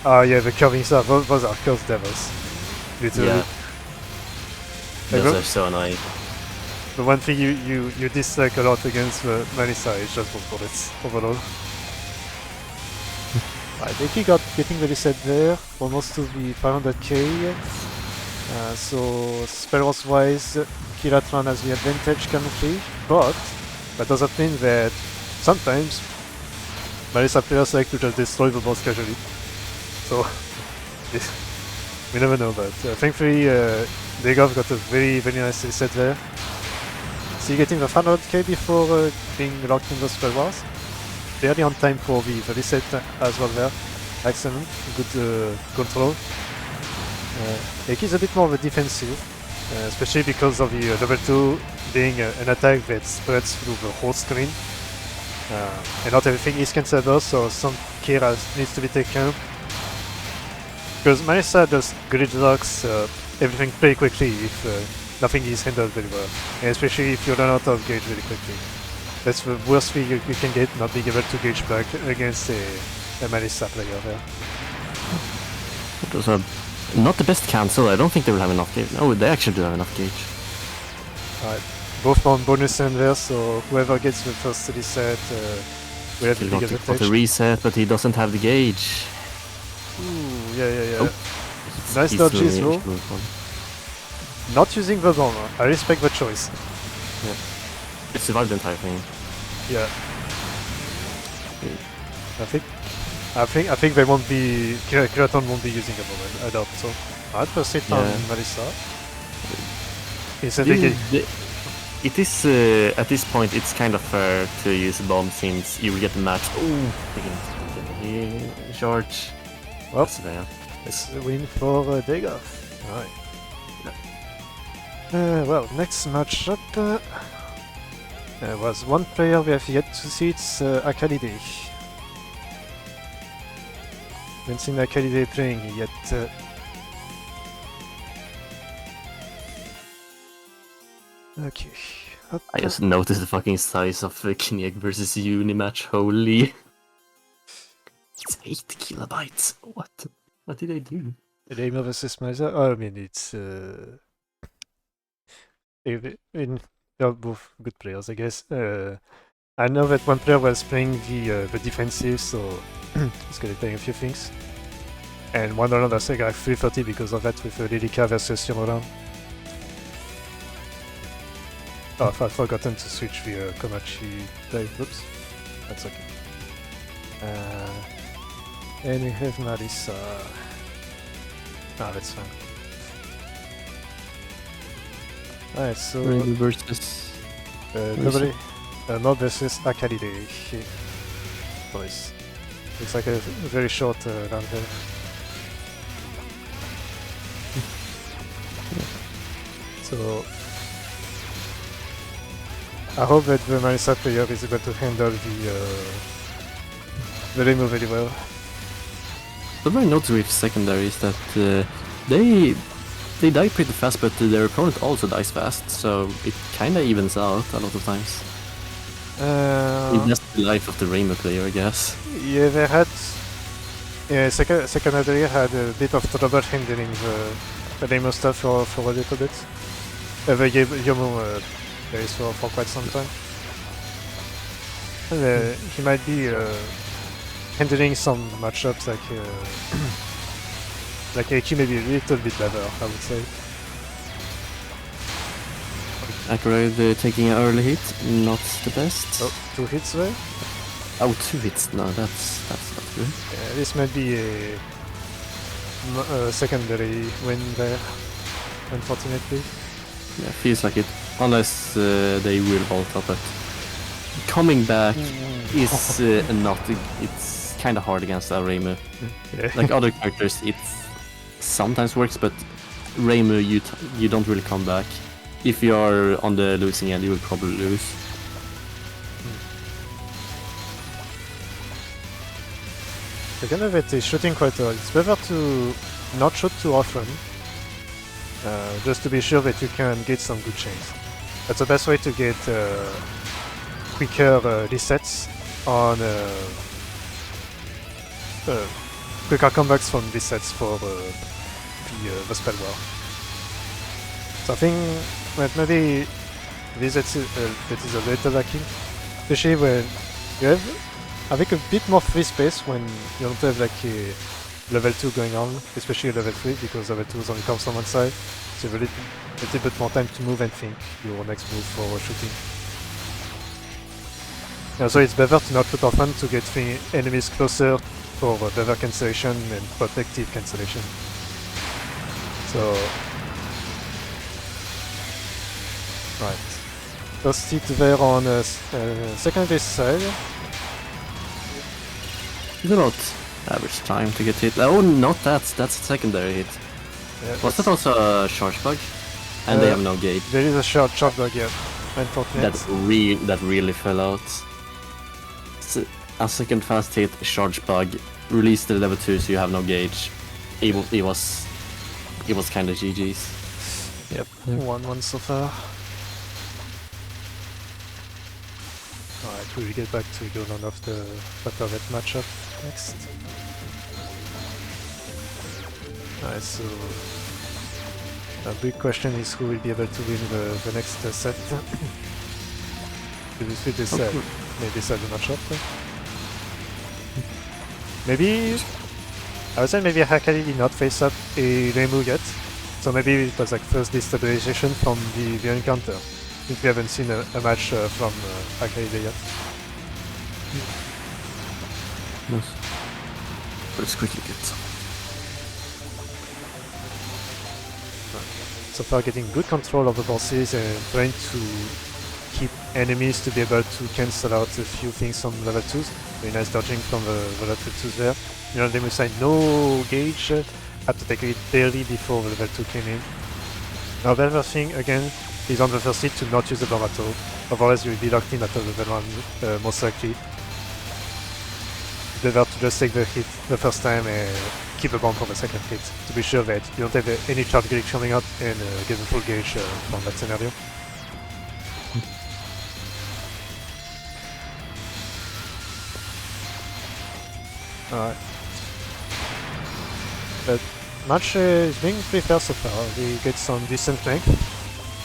Speaker 1: Oh yeah, the curving stuff, those are curse devils. Literally.
Speaker 2: Yeah. Those are so annoying.
Speaker 1: The one thing you dislike a lot against the Marisa is just those bullets overall. Right, Eki getting the reset there, almost to the 500k. So spells wise, Kiratran has the advantage currently, but that doesn't mean that sometimes Marisa players like to just destroy the boss casually. So we never know that. Thankfully, Degov got a very nice reset there. So getting the 500k before being locked in the spell wars. Barely on time for the reset as well there. Excellent, good control. Eki is a bit more of a defensive, especially because of the level 2 being an attack that spreads through the whole screen. And not everything is cancelable, so some care needs to be taken. Because Marisa just gridlocks everything pretty quickly if nothing is handled very well. And especially if you run out of gauge very quickly. That's the worst thing you can get, not being able to gauge back against a Marisa player there.
Speaker 2: It was not the best cancel. I don't think they will have enough gauge. No, they actually do have enough gauge.
Speaker 1: Alright, both on bonus end there, so whoever gets the first reset will have the big advantage.
Speaker 2: Got the reset, but he doesn't have the gauge.
Speaker 1: Ooh, yeah.
Speaker 2: Oh.
Speaker 1: Nice dodges though. Not using the bomb, I respect the choice.
Speaker 2: Yeah. It survived the entire thing.
Speaker 1: Yeah. I think they won't be... Kiraton won't be using a bomb, I doubt so. Alright, first hit on Marisa.
Speaker 2: It is, at this point, it's kind of fair to use a bomb since you will get the match. Ooh, taking the charge.
Speaker 1: Well, it's a win for Degov. Alright. Well, next matchup was one player we have yet to see, it's Akalide. Haven't seen Akali playing yet. Okay. Up.
Speaker 2: I just noticed the fucking size of Kinect versus Uni match. Holy. It's 8 kilobytes. What? What did I do?
Speaker 1: Reimer versus Maiza? Oh, I mean, it's... they're both good players, I guess. I know that one player was playing the defensive, so he's gonna play a few things. And one another say like 330 because of that with Lilica versus Yamaran. Oh, I've forgotten to switch the Komachi play. Oops. That's okay. And we have Marisa. Ah, that's fine. Alright, so...
Speaker 2: Rainbow versus...
Speaker 1: nobody... Mob versus Akali boys. Looks like a very short round there. So... I hope that the Marisa player is able to handle the demo very well.
Speaker 2: What I noticed with secondary is that they die pretty fast, but their opponent also dies fast, so it kinda evens out a lot of times. It's just the life of the Rainbow player, I guess.
Speaker 1: Yeah, they had... Yeah, secondary had a bit of trouble handling the Rainbow stuff for a little bit. The Yomo plays for quite some time. And, he might be handling some matchups like Eiki maybe a little bit better, I would say.
Speaker 2: Accurate taking an early hit, not the best.
Speaker 1: Oh, 2 hits there?
Speaker 2: Oh, 2 hits, no, that's not good.
Speaker 1: Yeah, this might be a secondary win there, unfortunately.
Speaker 2: Yeah, feels like it. Unless they will ult up, but coming back is not. It's kind of hard against a Reimu.
Speaker 1: Yeah.
Speaker 2: Like other characters, it sometimes works, but Reimu, you don't really come back. If you are on the losing end, you will probably lose.
Speaker 1: Again, if it is shooting quite well, it's better to not shoot too often, just to be sure that you can get some good chains. That's the best way to get quicker resets on quicker comebacks from resets for the spell war. So I think that maybe this that is a little lacking, especially when you have a bit more free space when you don't have like a level 2 going on, especially level 3, because level 2 only comes from one side, so you have a little bit more time to move and think your next move for shooting. And so it's better to not shoot often to get enemies closer for better cancellation and protective cancellation. So... Right. First hit there on secondary side.
Speaker 2: It's about average time to get hit. Oh, not that. That's a secondary hit.
Speaker 1: Yeah,
Speaker 2: was that also a charge bug? And they have no gauge.
Speaker 1: There is a short bug here. Unfortunate.
Speaker 2: That really fell out. A second fast hit, charge bug, release the level 2 so you have no gauge. It was kind of GG's.
Speaker 1: Yep, 1-1 so far. Alright, we will get back to go on of the Patavet matchup next. Alright, so a big question is who will be able to win the next set. We decide the matchup. Maybe I would say maybe Akali did not face up a Reimu yet, so maybe it was like first destabilization from the encounter. I think we haven't seen a match from Akali yet.
Speaker 2: Nice. But it's quickly good.
Speaker 1: So far getting good control of the bosses and trying to keep enemies to be able to cancel out a few things from level 2s. Very nice dodging from the level 2s there. You know, they must say no gauge, had to take it barely before the level 2 came in. Now the other thing again is on the first hit to not use the bomb at all, otherwise you will be locked in at the level 1 most likely. better to just take the hit the first time and keep a bomb for the second hit to be sure that you don't have any charge glitch coming up and get the full gauge from that scenario. Alright. But match is being pretty fair so far. We get some decent length,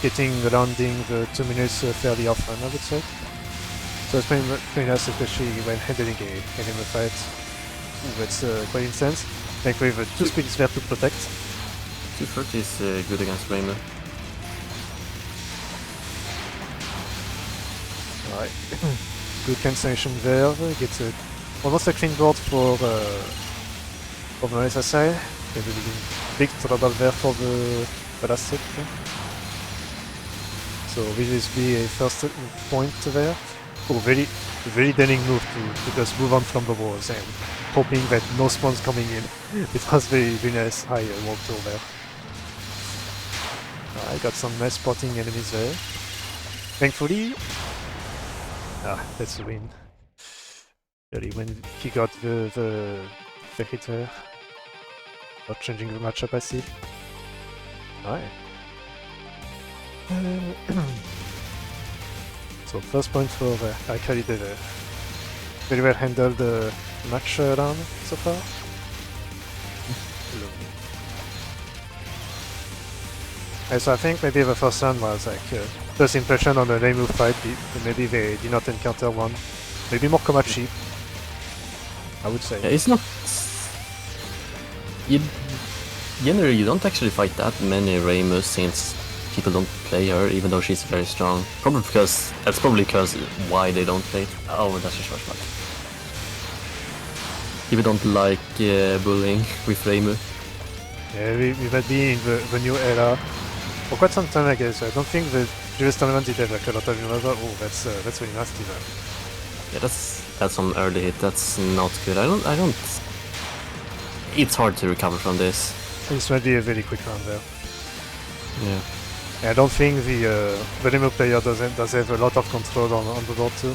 Speaker 1: getting landing the 2 minutes fairly often, I would say. So it's pretty nice, especially when handling a enemy fight. Ooh, that's quite intense. Thankfully the 2 speed is there to protect.
Speaker 2: 230 is good against Raymer.
Speaker 1: Alright. Good cancellation there. Gets almost a clean board for the SSI. Maybe big trouble there for the last set. So will this be a first point there? Oh, very daring move to just move on from the walls and hoping that no spawns coming in. It was very nice high wall tool there. I got some nice spotting enemies there. Thankfully, that's the win. Really, when he got the hit there, not changing the matchup, I see. Alright. So first point for Akali did a very well handled match round so far. So I think maybe the first round was like first impression on the Reimu fight. Maybe they did not encounter one. Maybe more Komachi, I would say.
Speaker 2: Yeah, it's not. Generally, you don't actually fight that many Reimu since people don't play her, even though she's very strong. That's probably because why they don't play. Oh, that's a short shot. People don't like bullying with Reimu.
Speaker 1: Yeah, we might be in the new era for quite some time, I guess. I don't think the previous tournament did have like a lot of viewers. Oh, that's really nasty though.
Speaker 2: Yeah, that's some early hit. That's not good. I don't. It's hard to recover from this.
Speaker 1: This might be a very quick round there.
Speaker 2: Yeah.
Speaker 1: I don't think the Reimu player does have a lot of control on the board too.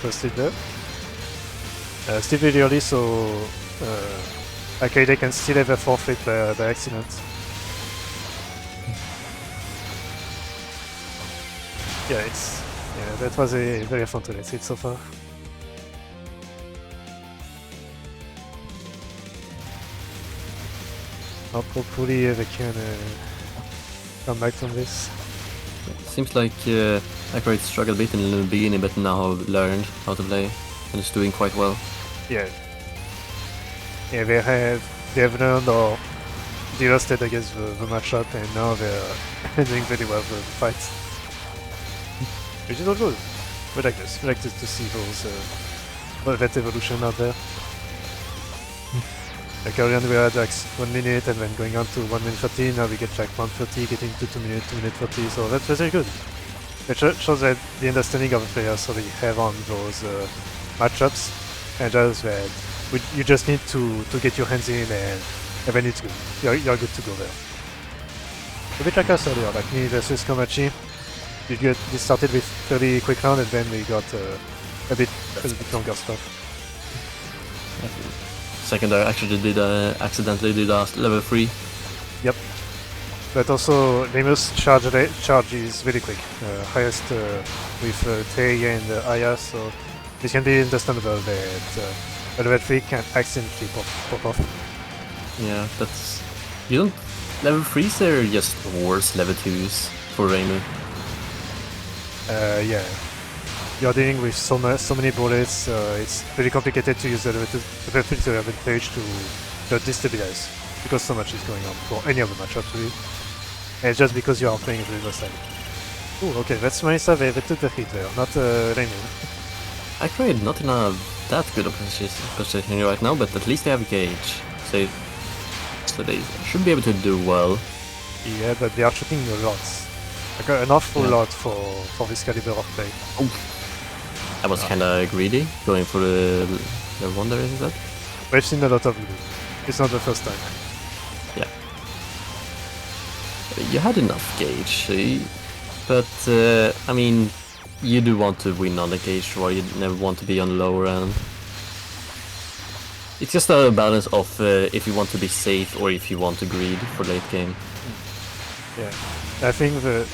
Speaker 1: Posted there. Still very early, so Akali can still have a forfeit by accident. Yeah, that was a very fun to hit so far. Hopefully they can come back from this.
Speaker 2: Seems like Akali struggled a bit in the beginning, but now have learned how to play and is doing quite well.
Speaker 1: Yeah, they have learned or de-rusted against the matchup, and now they're doing very well the fight. Which is all good. We like this. We like to see that evolution out there. Like earlier we had like 1 minute and then going on to 1 minute 30, now we get like 1:30, getting to 2 minute 30, so that's very good. It shows that the understanding of the players already have on those matchups, and just that you just need to get your hands in and then it's good. You're good to go there. A bit like us earlier, like me versus Komachi. We started with fairly quick round and then we got a bit longer stuff.
Speaker 2: Second, I actually accidentally did a level 3.
Speaker 1: Yep. But also, Reimu's charge is really quick. Highest with Tei and Aya, so this can be understandable that level 3 can accidentally pop off.
Speaker 2: Yeah, that's... You don't... Level 3s are just worse level 2s for Reimu.
Speaker 1: Yeah. You're dealing with so many bullets, it's very complicated to use the level 3 to your advantage to destabilize, because so much is going on for any other matchup really. And it's just because you are playing the river side. Ooh, okay, that's Marisa, they took the hit there, not Reimu.
Speaker 2: Actually, not in a that good of position right now, but at least they have a gauge, so they should be able to do well.
Speaker 1: Yeah, but they are shooting a lot. Like an awful lot for this caliber of play.
Speaker 2: Oh. I was kinda greedy, going for the wonder, is that?
Speaker 1: We've seen a lot of it. It's not the first time.
Speaker 2: Yeah. You had enough gauge, but I mean, you do want to win on the cage draw, you never want to be on the lower end. It's just a balance of if you want to be safe or if you want to greed for late game.
Speaker 1: Yeah, I think the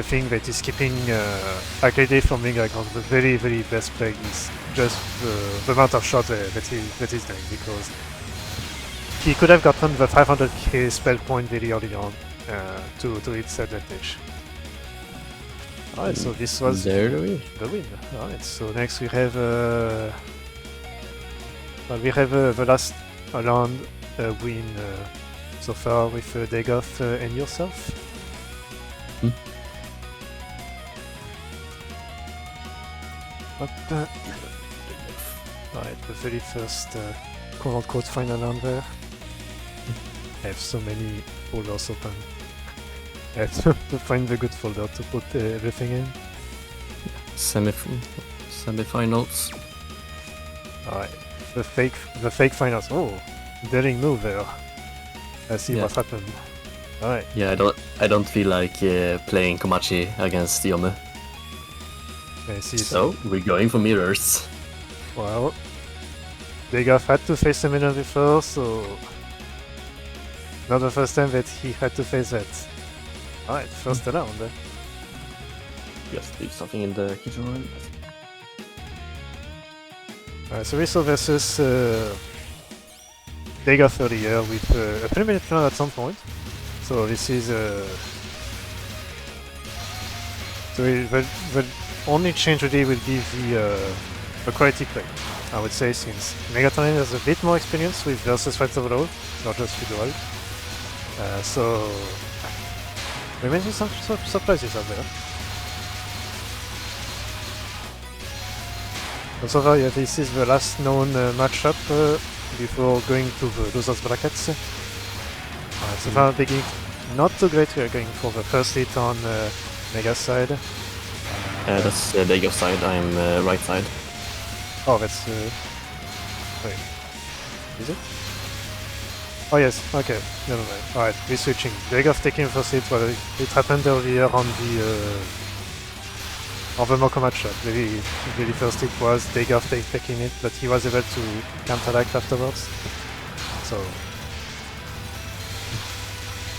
Speaker 1: thing that is keeping Arcade from being like one of the very best play is just the amount of shot that he's doing, because he could have gotten the 500k spell point very early on to its advantage. Alright, so this was
Speaker 2: There the win.
Speaker 1: the win. Alright, so next we have the last round win so far with Dagoff and yourself. Alright, the very first quote-unquote final round there. I have so many folders open. I have to find the good folder to put everything in.
Speaker 2: Semifinals.
Speaker 1: Alright, the fake finals. Oh, daring move there. I see
Speaker 2: Yeah.
Speaker 1: what happened. Alright.
Speaker 2: Yeah, I don't feel like playing Komachi against Yome.
Speaker 1: I see.
Speaker 2: So we're going for mirrors.
Speaker 1: Well, Dagoff had to face a mirror before, so not the first time that he had to face that. Alright, first round.
Speaker 2: Just do something in the kitchen room.
Speaker 1: Alright, so Riso versus Dagoff earlier with a 3-minute round at some point. So this is so the only change really will be the quality play, I would say, since Megaton has a bit more experience with versus fights overall, not just with dual. So we may see some surprises out there. So far, yeah, this is the last known matchup before going to the losers brackets. So far, beginning not too great. We are going for the first hit on Mega side.
Speaker 2: That's Dagoff side, I'm right side.
Speaker 1: Oh, that's wait, is it? Oh yes, okay, never mind. Alright, we're switching. Dagoff taking first hit. Well, it happened earlier on the Moko matchup. Very first hit was Dagoff taking it, but he was able to counteract afterwards. So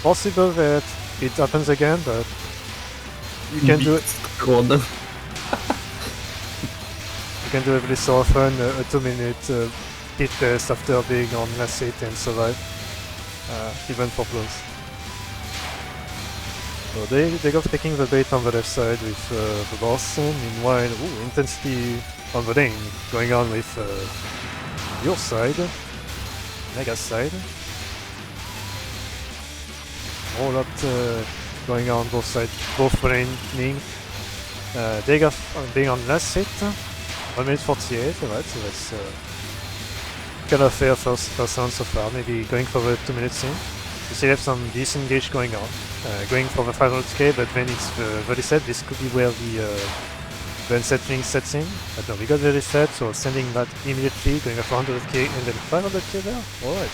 Speaker 1: possible that it happens again, but you can do it.
Speaker 2: Them.
Speaker 1: You can do every so often a 2-minute hit test after being on last hit and survive, even for blows. So Dagoff taking the bait on the left side with the boss, and meanwhile, intensity on the lane going on with your side, Mega side. Whole lot going on both sides, both laning. Dagoff being on last hit, 1 minute 48, alright, so that's kind of fair first round so far, maybe going for the 2 minute scene. You still have some decent gauge going on, going for the 500k, but then it's the reset. This could be where the unsettling sets in. But no, we got the reset, so sending that immediately, going for 100k and then 500k there, alright.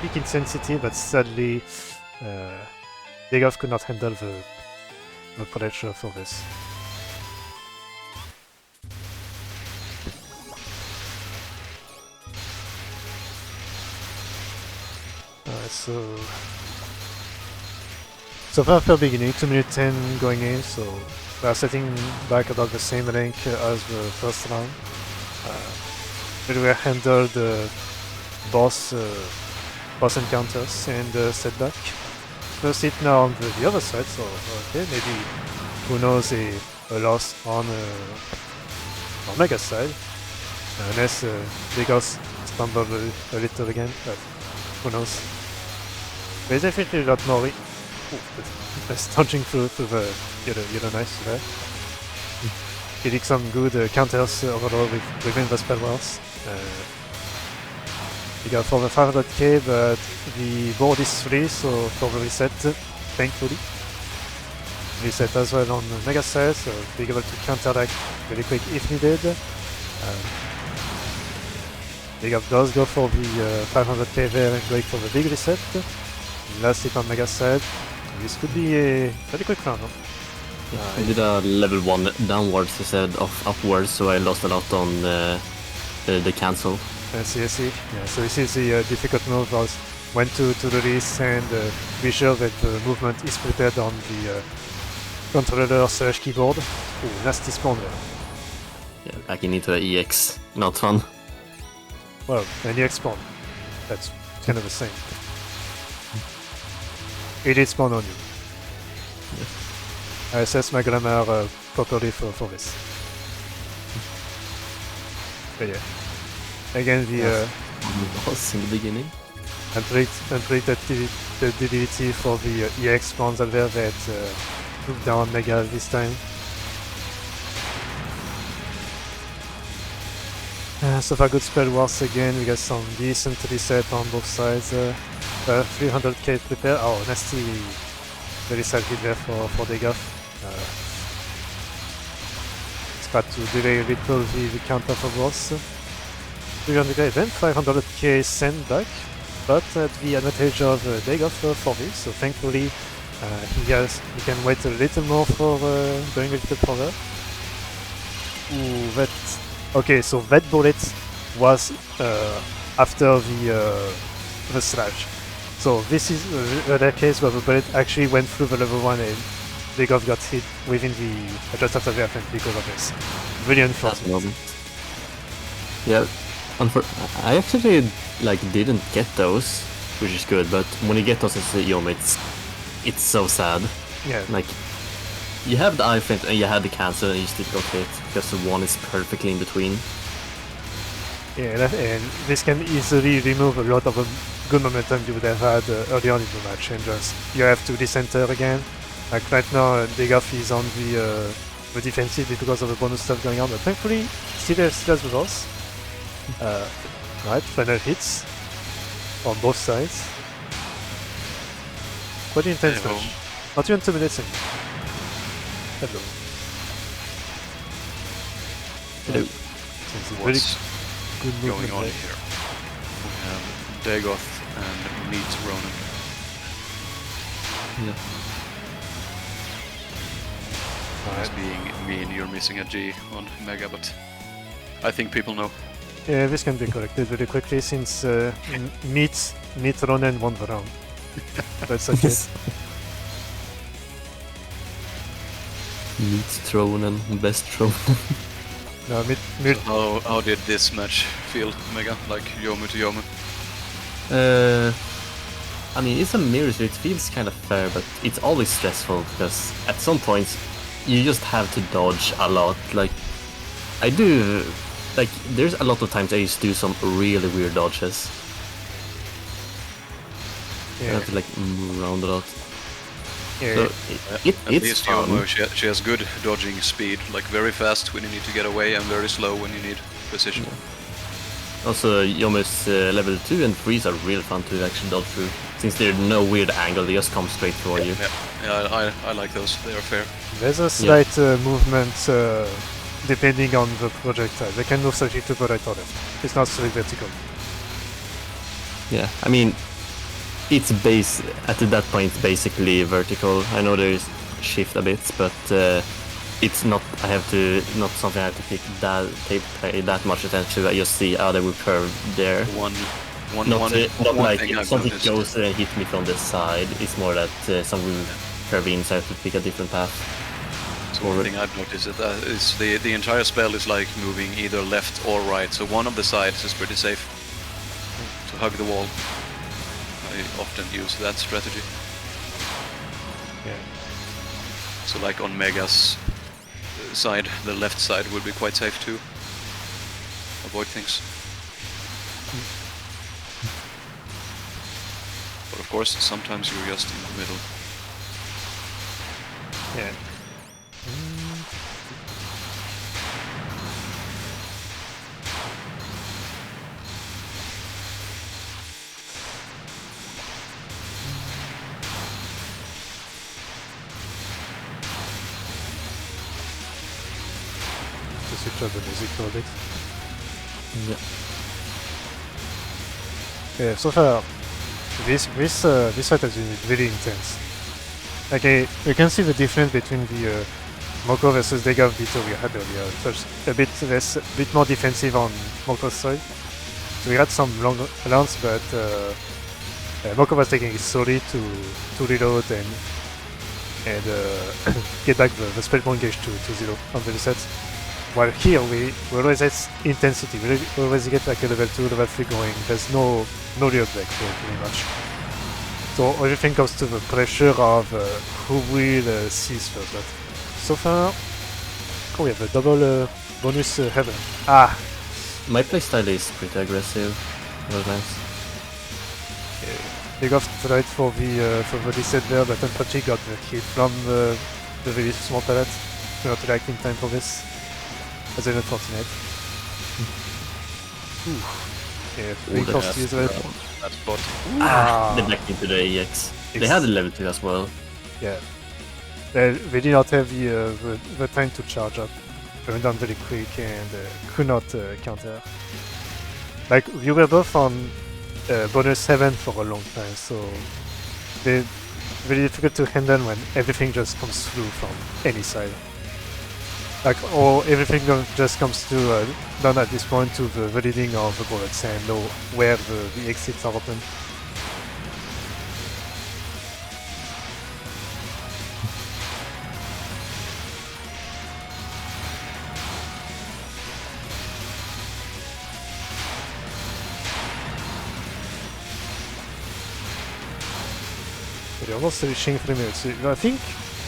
Speaker 1: Peak intensity, but sadly Dagoff could not handle the pressure for this. So far for beginning, 2 minute 10 going in, so we are setting back about the same rank as the first round. But we handled the boss encounters and setback. First hit now on the other side, so okay, maybe who knows a loss on Mega side, unless Dagoff stumbled a little again, but who knows. There's definitely a lot more. That's dodging through the yellow nice there. Getting some good counters overall within the spell wells. We got for the 500k, but the board is free, so for the reset, thankfully. Reset as well on Mega side, so being able to counteract very quick if needed. Big Up does go for the 500k there and going for the big reset. Last hit on Mega side. This could be a very quick round, huh?
Speaker 2: I did a level 1 downwards instead of upwards, so I lost a lot on the cancel.
Speaker 1: I see. Yeah, so this is the difficult move was when to release and be sure that the movement is prepared on the controller/keyboard. Ooh, nasty spawn there.
Speaker 2: Yeah, backing into the EX, not fun.
Speaker 1: Well, an EX spawn. That's kind of the same. It did spawn on you. I assess my grammar properly for this. But yeah. Again, the
Speaker 2: Was in the beginning.
Speaker 1: unpredictability for the EX spawns out there that took down Mega this time. So far good spell wars again, we got some decent reset on both sides. 300k prepare. Oh, nasty very sad hit there for Degoff. Expect to delay a little the counter for boss. 300k then 500k send back, but at the advantage of Degoff for this, so thankfully he can wait a little more for going a little further. Ooh, that... Okay, so that bullet was after the slash. So this is the case where the bullet actually went through the level 1 and Degoff got hit within the just after the offense because of this. Really unfortunate.
Speaker 2: Yeah, I actually didn't get those, which is good. But when you get those as a Yom, it's so sad.
Speaker 1: Yeah.
Speaker 2: Like you have the eye flint and you had the cancel and you still got hit because the one is perfectly in between.
Speaker 1: Yeah, and this can easily remove a lot of the good momentum you would have had early on in the match, and just you have to decenter again. Like right now, Degoff is on the defensive because of the bonus stuff going on, but thankfully still has the boss. Right, final hits on both sides. Quite intense match. Not even 2 minutes in. Hello.
Speaker 2: Hello.
Speaker 1: Really
Speaker 3: What's
Speaker 1: good
Speaker 3: going on
Speaker 1: there.
Speaker 3: here? We have Dagoth and Meat Ronan.
Speaker 2: Yeah.
Speaker 3: As being mean, you're missing a G on Mega, but I think people know.
Speaker 1: Yeah, this can be corrected very quickly since Meat Ronan won the round. That's okay.
Speaker 2: Meat thrown and best thrown.
Speaker 1: No,
Speaker 3: How did this match feel, Mega? Like Yomu to Yomu?
Speaker 2: I mean, it's a mirror, so it feels kind of fair, but it's always stressful because at some points you just have to dodge a lot. Like I do, there's a lot of times I used to do some really weird dodges. I
Speaker 1: yeah,
Speaker 2: have to move around a lot.
Speaker 1: yeah,
Speaker 2: So
Speaker 3: At
Speaker 2: it's
Speaker 3: least
Speaker 2: fun.
Speaker 3: Yomu, she has good dodging speed, like very fast when you need to get away and very slow when you need precision.
Speaker 2: Also, Yomu's level 2 and 3s are really fun to actually dodge through. Since there's no weird angle, they just come straight for you.
Speaker 3: Yeah, I like those, they are fair.
Speaker 1: there's a slight movement depending on the projectile. They can move slightly to the right or left. It's not straight vertical.
Speaker 2: Yeah, I mean, it's at that point basically vertical. I know there's shift a bit, but it's not. Not something I have to pay that much attention to. I just see they will curve there.
Speaker 3: One
Speaker 2: Not like
Speaker 3: thing I've
Speaker 2: something
Speaker 3: noticed.
Speaker 2: goes there and hit me from the side. It's more that some will curve in, so I have to pick a different path.
Speaker 3: So one thing I've noticed is the entire spell is like moving either left or right, so one of the sides is pretty safe. To hug the wall. I often use that strategy.
Speaker 1: Yeah.
Speaker 3: So like on Mega's side, the left side would be quite safe to avoid things. But of course, sometimes you're just in the middle.
Speaker 1: Yeah. To switch up the music for a bit.
Speaker 2: Yeah.
Speaker 1: Yeah, so far this fight has been really intense. Okay, you can see the difference between the Moko versus Degov Vito we had earlier. It was a bit more defensive on Moko's side. So we had some long rounds, but Moko was taking it slowly to reload and get back the spell point gauge to 0 on the reset. While here we always have intensity, we always get like a level 2, level 3 going, there's no real break here pretty much. So everything comes to the pressure of who will seize first. But so far, oh, we have a double bonus heaven. Ah!
Speaker 2: My playstyle is pretty aggressive. Very nice.
Speaker 1: Big off tried for the reset there, but unfortunately got the hit from the very small pallet. Not right in time for this. As an unfortunate. Yeah, big cost is red.
Speaker 3: That spot.
Speaker 2: They backed into the EX. They had a level 2 as well.
Speaker 1: Yeah. They did not have the time to charge up. They went down very quick and could not counter. Like, we were both on bonus 7 for a long time, so they're very difficult to handle when everything just comes through from any side. Like, or everything just comes to down at this point to the leading of the bullets and know where the exits are open. They're almost reaching 3 minutes.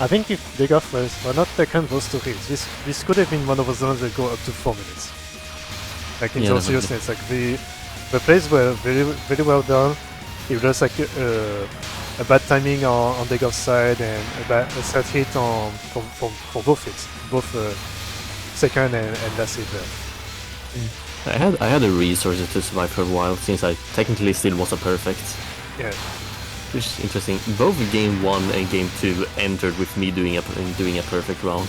Speaker 1: I think if Degoff were not taken those 2 hits, this could have been one of those runs that go up to 4 minutes. Like in all seriousness, like the plays were very well done. It was like a bad timing on Degoff's side and a sad hit for both hits, both second and last hit there.
Speaker 2: I had the resources to survive for a while since I technically still wasn't perfect.
Speaker 1: Yeah.
Speaker 2: Which is interesting. Both game 1 and game 2 entered with me doing a perfect round.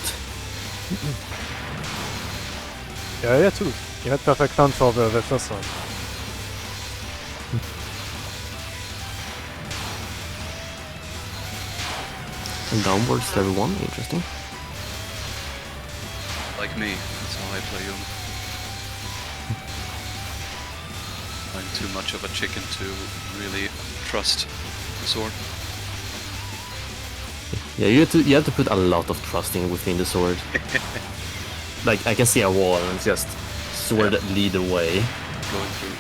Speaker 1: Yeah, too. You had perfect round for the first one.
Speaker 2: And downwards level 1, interesting.
Speaker 3: Like me, that's how I play Young. I'm too much of a chicken to really trust the sword.
Speaker 2: Yeah, you have to put a lot of trusting within the sword. Like, I can see a wall and it's just sword lead the way.
Speaker 3: Going through.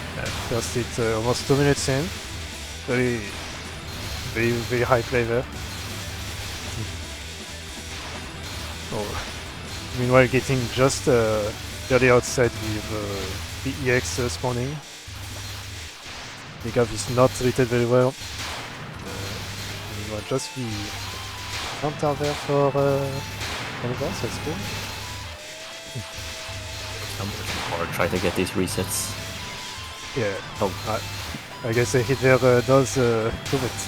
Speaker 1: First it's almost 2 minutes in. Very high play there. Oh. Meanwhile getting just early outside with the EX spawning. Bigaf is not treated very well. Meanwhile just the counter there for the boss, that's cool.
Speaker 2: Or try to get these resets.
Speaker 1: Yeah, I guess a hit there does prove it.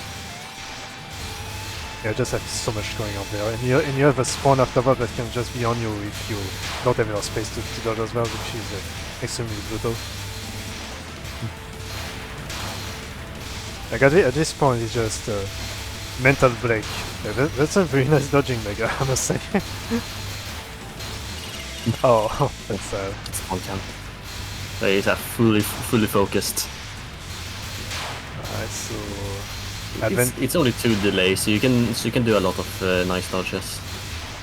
Speaker 1: Yeah, just have so much going on there, and you have a spawn after that can just be on you if you don't have enough space to dodge as well, which is extremely brutal. Like at this point, it's just mental break. Yeah, that's a very nice dodging, like I must say. Oh, that's sad.
Speaker 2: Spawn camp. They are fully focused.
Speaker 1: Alright, so
Speaker 2: it's only 2 delays, so you can do a lot of nice dodges.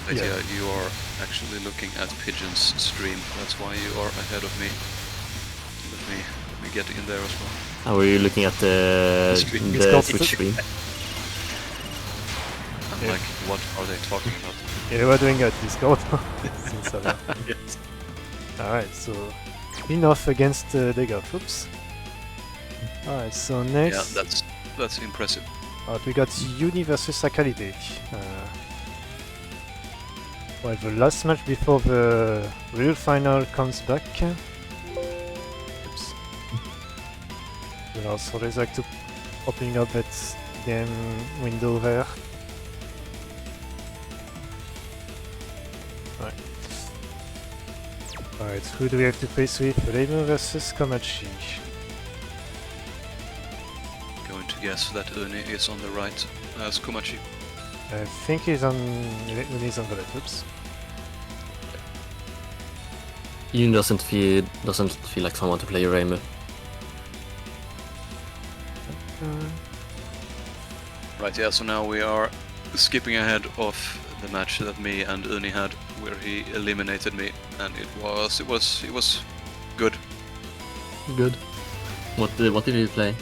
Speaker 3: But yeah, you are actually looking at Pigeon's stream. That's why you are ahead of me. Let me get in there as well.
Speaker 2: How are you looking at the Switch stream?
Speaker 3: I'm like, what are they talking about?
Speaker 1: Yeah, we're doing a Discord.
Speaker 3: Yes.
Speaker 1: Alright, so clean off against Degov. Oops. Alright, so next.
Speaker 3: Yeah, that's impressive.
Speaker 1: Alright, we got Uni versus Akalide. Well, the last match before the real final comes back. Oops. We'll also resurrect to opening up that damn window there. Alright, who do we have to face with? Raven versus Komachi.
Speaker 3: Going to guess that Uni is on the right as Komachi.
Speaker 1: I think he's on Uni's on the left. Oops.
Speaker 2: Yun doesn't feel like someone to play Reimu.
Speaker 3: Right, yeah, so now we are skipping ahead of the match that me and Uni had, where he eliminated me, and it was good.
Speaker 2: Good. What did you play?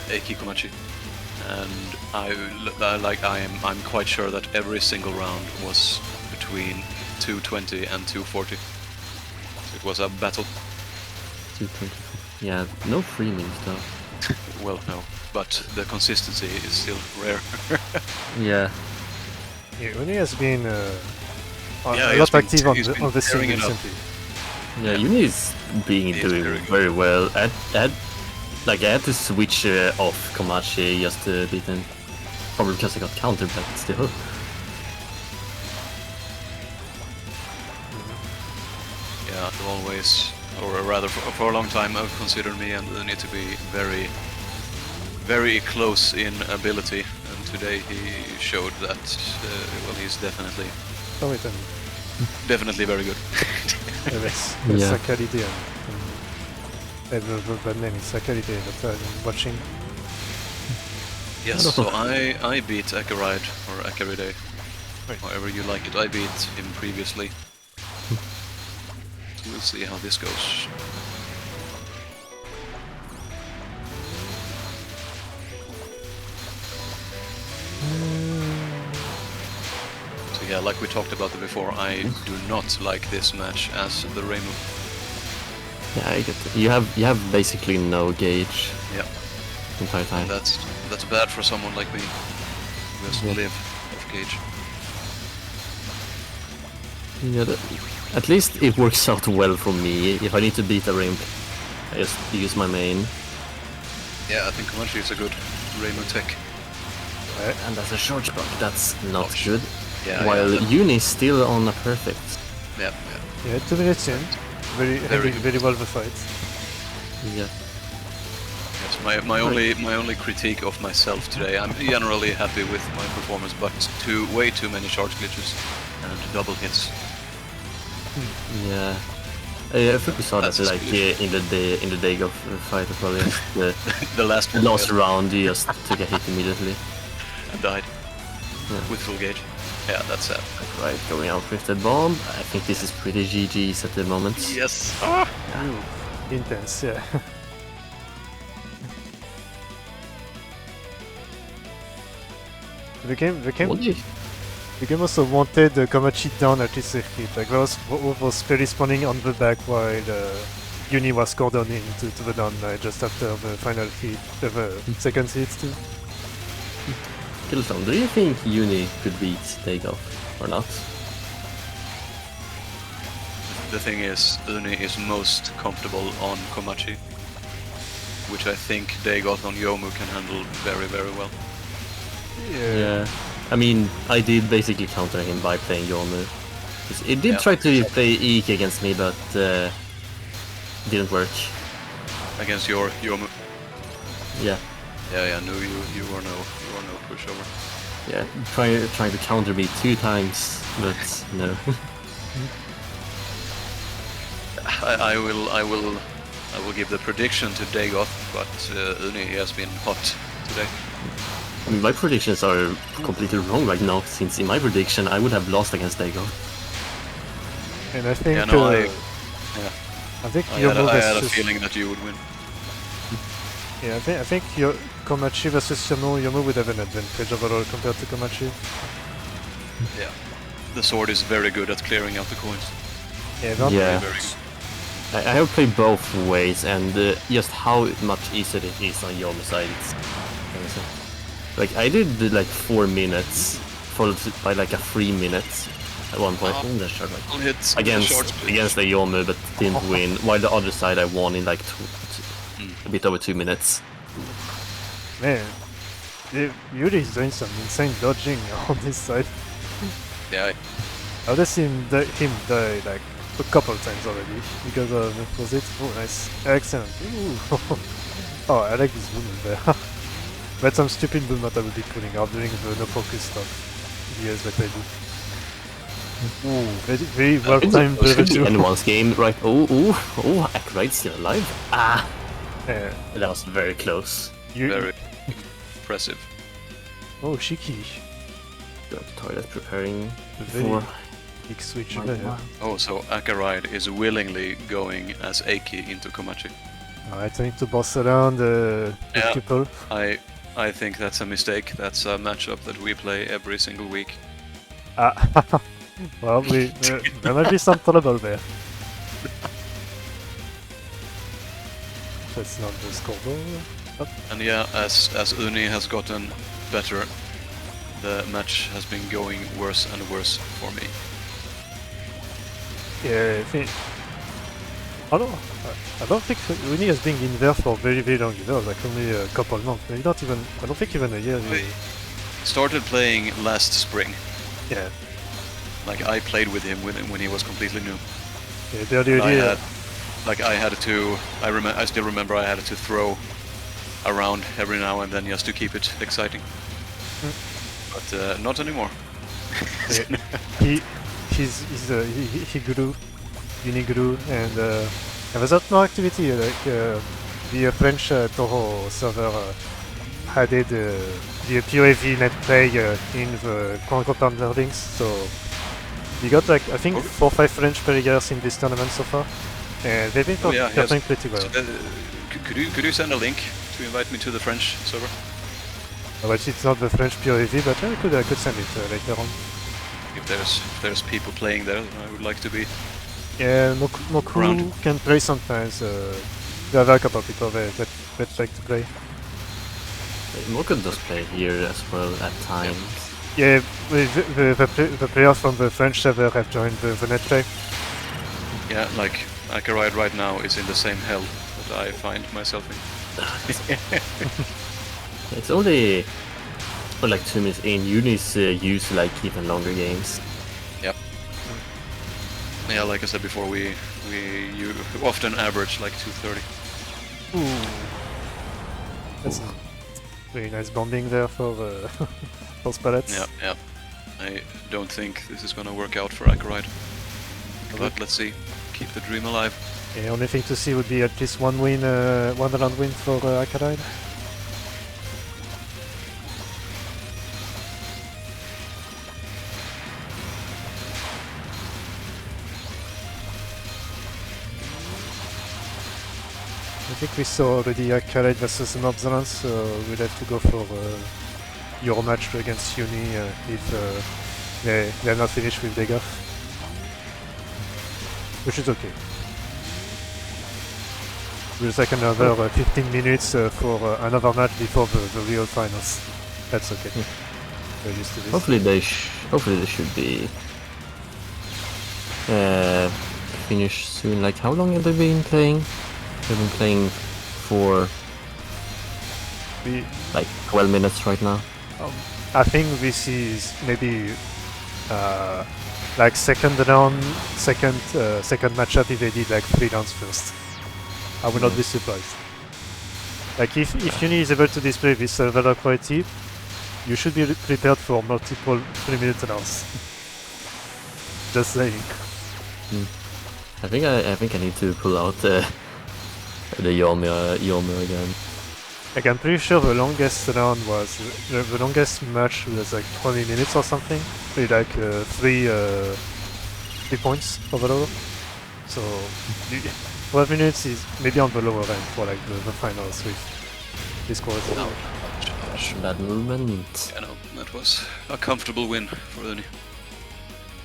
Speaker 3: Eiki Komachi. And I'm quite sure that every single round was between 220 and 240. So it was a battle.
Speaker 2: 220. Yeah, no free memes though.
Speaker 3: Well, no, but the consistency is still rare.
Speaker 2: Yeah.
Speaker 1: Yeah, Uni has been a
Speaker 3: he has
Speaker 1: lot
Speaker 3: been-
Speaker 1: active on
Speaker 3: he's
Speaker 1: the
Speaker 3: been
Speaker 1: scene
Speaker 3: tearing it up.
Speaker 1: recently.
Speaker 2: Yeah, Uni is
Speaker 3: He is
Speaker 2: doing
Speaker 3: very good.
Speaker 2: very well. I had to switch off Komachi just to beat him. Probably because I got countered, but still.
Speaker 3: Yeah, I've always, or rather for a long time, I've considered me and Uni to be very, very close in ability. And today he showed that, well, he's definitely very good.
Speaker 1: Sa qualité, bad name is sa qualité, but watching.
Speaker 3: Yes, so I beat Akaride, or Akaride,
Speaker 1: Right.
Speaker 3: however you like it. I beat him previously. So we'll see how this goes. So yeah, like we talked about it before, I do not like this match as the Reimu.
Speaker 2: Yeah, I get it. You have basically no gauge
Speaker 3: Yeah,
Speaker 2: the entire time.
Speaker 3: and that's bad for someone like me who has to
Speaker 2: Yeah.
Speaker 3: live off gauge.
Speaker 2: Yeah, at least it works out well for me. If I need to beat a Rimp, I just use my main.
Speaker 3: Yeah, I think Komachi is a good Reimu tech.
Speaker 2: And as a short spark, that's not
Speaker 3: Oh,
Speaker 2: good.
Speaker 3: Yeah,
Speaker 2: While
Speaker 3: yeah,
Speaker 2: Uni is still on a perfect.
Speaker 3: yeah.
Speaker 1: Yeah, 2 minutes in. Very
Speaker 3: Very-
Speaker 1: well the fight.
Speaker 2: Yeah.
Speaker 3: Yes, my only critique of myself today, I'm generally happy with my performance, but way too many charge glitches and double hits.
Speaker 2: Yeah. I think we saw that
Speaker 3: That's
Speaker 2: like
Speaker 3: good.
Speaker 2: in the day of fight as well. Yes.
Speaker 3: The last one
Speaker 2: Last round, you just took a hit immediately.
Speaker 3: and died
Speaker 2: Yeah.
Speaker 3: with full gauge. Yeah, that's sad.
Speaker 2: Right, going out with the bomb. I think this is pretty GG's at the moment.
Speaker 3: Yes.
Speaker 1: Intense, yeah. the game also wanted Komachi down at his circuit. Like was very spawning on the back while Uni was cordoning to the down just after the final hit, the second hit too.
Speaker 2: Killstone, do you think Uni could beat Takeoff or not?
Speaker 3: The thing is, Uni is most comfortable on Komachi, which I think Dagoth on Yomu can handle very, very well.
Speaker 2: Yeah. I mean, I did basically counter him by playing Yomu. It did try to play Eek against me, but didn't work.
Speaker 3: Against your Yomu.
Speaker 2: Yeah.
Speaker 3: Yeah, no, you are no pushover.
Speaker 2: Yeah, trying to counter me 2 times, but no.
Speaker 3: I will give the prediction to Dagoth, but Uni has been hot today.
Speaker 2: I mean, my predictions are completely wrong right now, since in my prediction I would have lost against Dago.
Speaker 1: And I think
Speaker 3: Yeah, no,
Speaker 1: I think
Speaker 3: I
Speaker 1: Yomu
Speaker 3: had a
Speaker 1: versus
Speaker 3: feeling that you would win.
Speaker 1: yeah, I think your Komachi versus Yomu would have an advantage overall compared to Komachi.
Speaker 3: Yeah. The sword is very good at clearing out the coins.
Speaker 1: Yeah, not
Speaker 2: Yeah.
Speaker 3: Very good.
Speaker 2: I have played both ways, and just how much easier it is on Yomu's side. It's amazing. Like, I did like 4 minutes, followed by like a 3 minutes at one point.
Speaker 3: Oh.
Speaker 2: That's short, like,
Speaker 3: Full hits
Speaker 2: against the Yomu, but didn't win. While the other side I won in like a bit over 2 minutes.
Speaker 1: Man, Yuri is doing some insane dodging on this side.
Speaker 3: Yeah,
Speaker 1: I've seen him die like a couple times already because of was it? Oh, nice, excellent. Ooh. Oh, I like this movement there. But some stupid movement I will be pulling out doing the no focus stuff. Yes, but I do. Ooh, very well timed
Speaker 2: It should be
Speaker 1: level 2.
Speaker 2: anyone's game, right? Oh, Akride's still alive. Ah, that was very close.
Speaker 3: Very impressive.
Speaker 1: Oh, Shiki.
Speaker 2: Going to toilet, preparing
Speaker 1: Very
Speaker 2: for.
Speaker 1: big switch
Speaker 2: my
Speaker 1: there.
Speaker 2: wow.
Speaker 3: Oh, so Akaride is willingly going as Aki into Komachi.
Speaker 1: Alright, trying to boss around the
Speaker 3: Yeah.
Speaker 1: people.
Speaker 3: I think that's a mistake. That's a matchup that we play every single week.
Speaker 1: Well, there might be some trouble there. That's not the scoreboard.
Speaker 3: And yeah, as Uni has gotten better, the match has been going worse and worse for me.
Speaker 1: Yeah, I don't think Uni has been in there for very long either, like only a couple months. Maybe not even, I don't think even a year.
Speaker 3: We started playing last spring.
Speaker 1: Yeah,
Speaker 3: Like I played with him when he was completely new.
Speaker 1: yeah, the
Speaker 3: And
Speaker 1: idea.
Speaker 3: I still remember I had to throw around every now and then just to keep it exciting. But not anymore.
Speaker 1: He grew, Uni grew, and there was a lot more activity. Like the French touhou server added the POV net play in the Conquer buildings, so we got like I think 4 or 5 French players in this tournament so far, and they've been performing pretty well.
Speaker 3: So, could you send a link to invite me to the French server?
Speaker 1: But it's not the French POV, but I could send it later on.
Speaker 3: If there's people playing there, I would like to be.
Speaker 1: Yeah, Moku
Speaker 3: Around.
Speaker 1: can play sometimes. There are a couple of people that like to play.
Speaker 2: Moku does play here as well at times.
Speaker 1: Yeah, the players from the French server have joined the net play.
Speaker 3: Yeah, like Akaride right now is in the same hell that I find myself in.
Speaker 2: It's only like 2 minutes in. Uni's used to like even longer games.
Speaker 3: Yep. Yeah, like I said before, you often average like 2:30.
Speaker 1: Ooh. That's very nice bombing there for those pallets.
Speaker 3: Yeah. I don't think this is gonna work out for Akaride. But let's see. Keep the dream alive.
Speaker 1: Yeah, only thing to see would be at least one round win for Akaride. I think we saw already Akaride versus Northern, so we'll have to go for your match against Uni if they're not finished with Dega. Which is okay. We'll take another 15 minutes for another match before the real finals. That's okay. We're used to this.
Speaker 2: Hopefully they should be finished soon. Like how long have they been playing? They've been playing for like 12 minutes right now.
Speaker 1: I think this is maybe like second matchup if they did like 3 rounds first. I would not be surprised. Like if Uni is able to display this level of quality, you should be prepared for multiple 3-minute rounds. Just saying.
Speaker 2: I think I need to pull out the Yomi again.
Speaker 1: Like I'm pretty sure the longest round was the longest match was like 20 minutes or something, with like 3 points overall. So 12 minutes is maybe on the lower end for like the finals with this quality.
Speaker 2: Bad movement.
Speaker 3: Yeah, no, that was a comfortable win for Uni.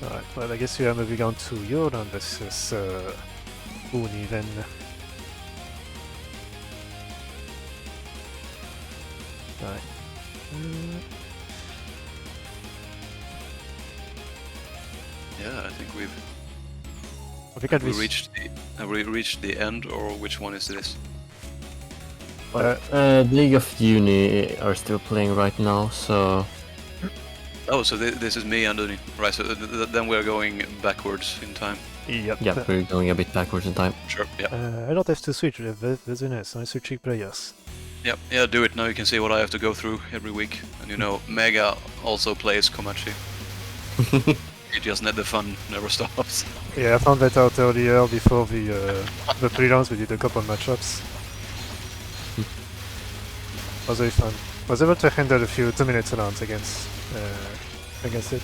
Speaker 1: Alright, well I guess we are moving on to Jordan versus Uni then. Right.
Speaker 3: Yeah, I think
Speaker 1: Have
Speaker 3: we reached the end, or which one is this?
Speaker 2: League of Uni are still playing right now, so
Speaker 3: Oh, so this is me and Uni. Right, so then we're going backwards in time.
Speaker 1: Yep.
Speaker 2: yeah, we're going a bit backwards in time.
Speaker 3: Sure, yeah.
Speaker 1: I don't have to switch, that's nice, I'm switching players.
Speaker 3: Yep, yeah, do it. Now you can see what I have to go through every week. And you know, Mega also plays Komachi. It just the fun never stops.
Speaker 1: Yeah, I found that out earlier before the pre-rounds. We did a couple matchups. Was very fun. Was able to handle a few 2-minute rounds against it.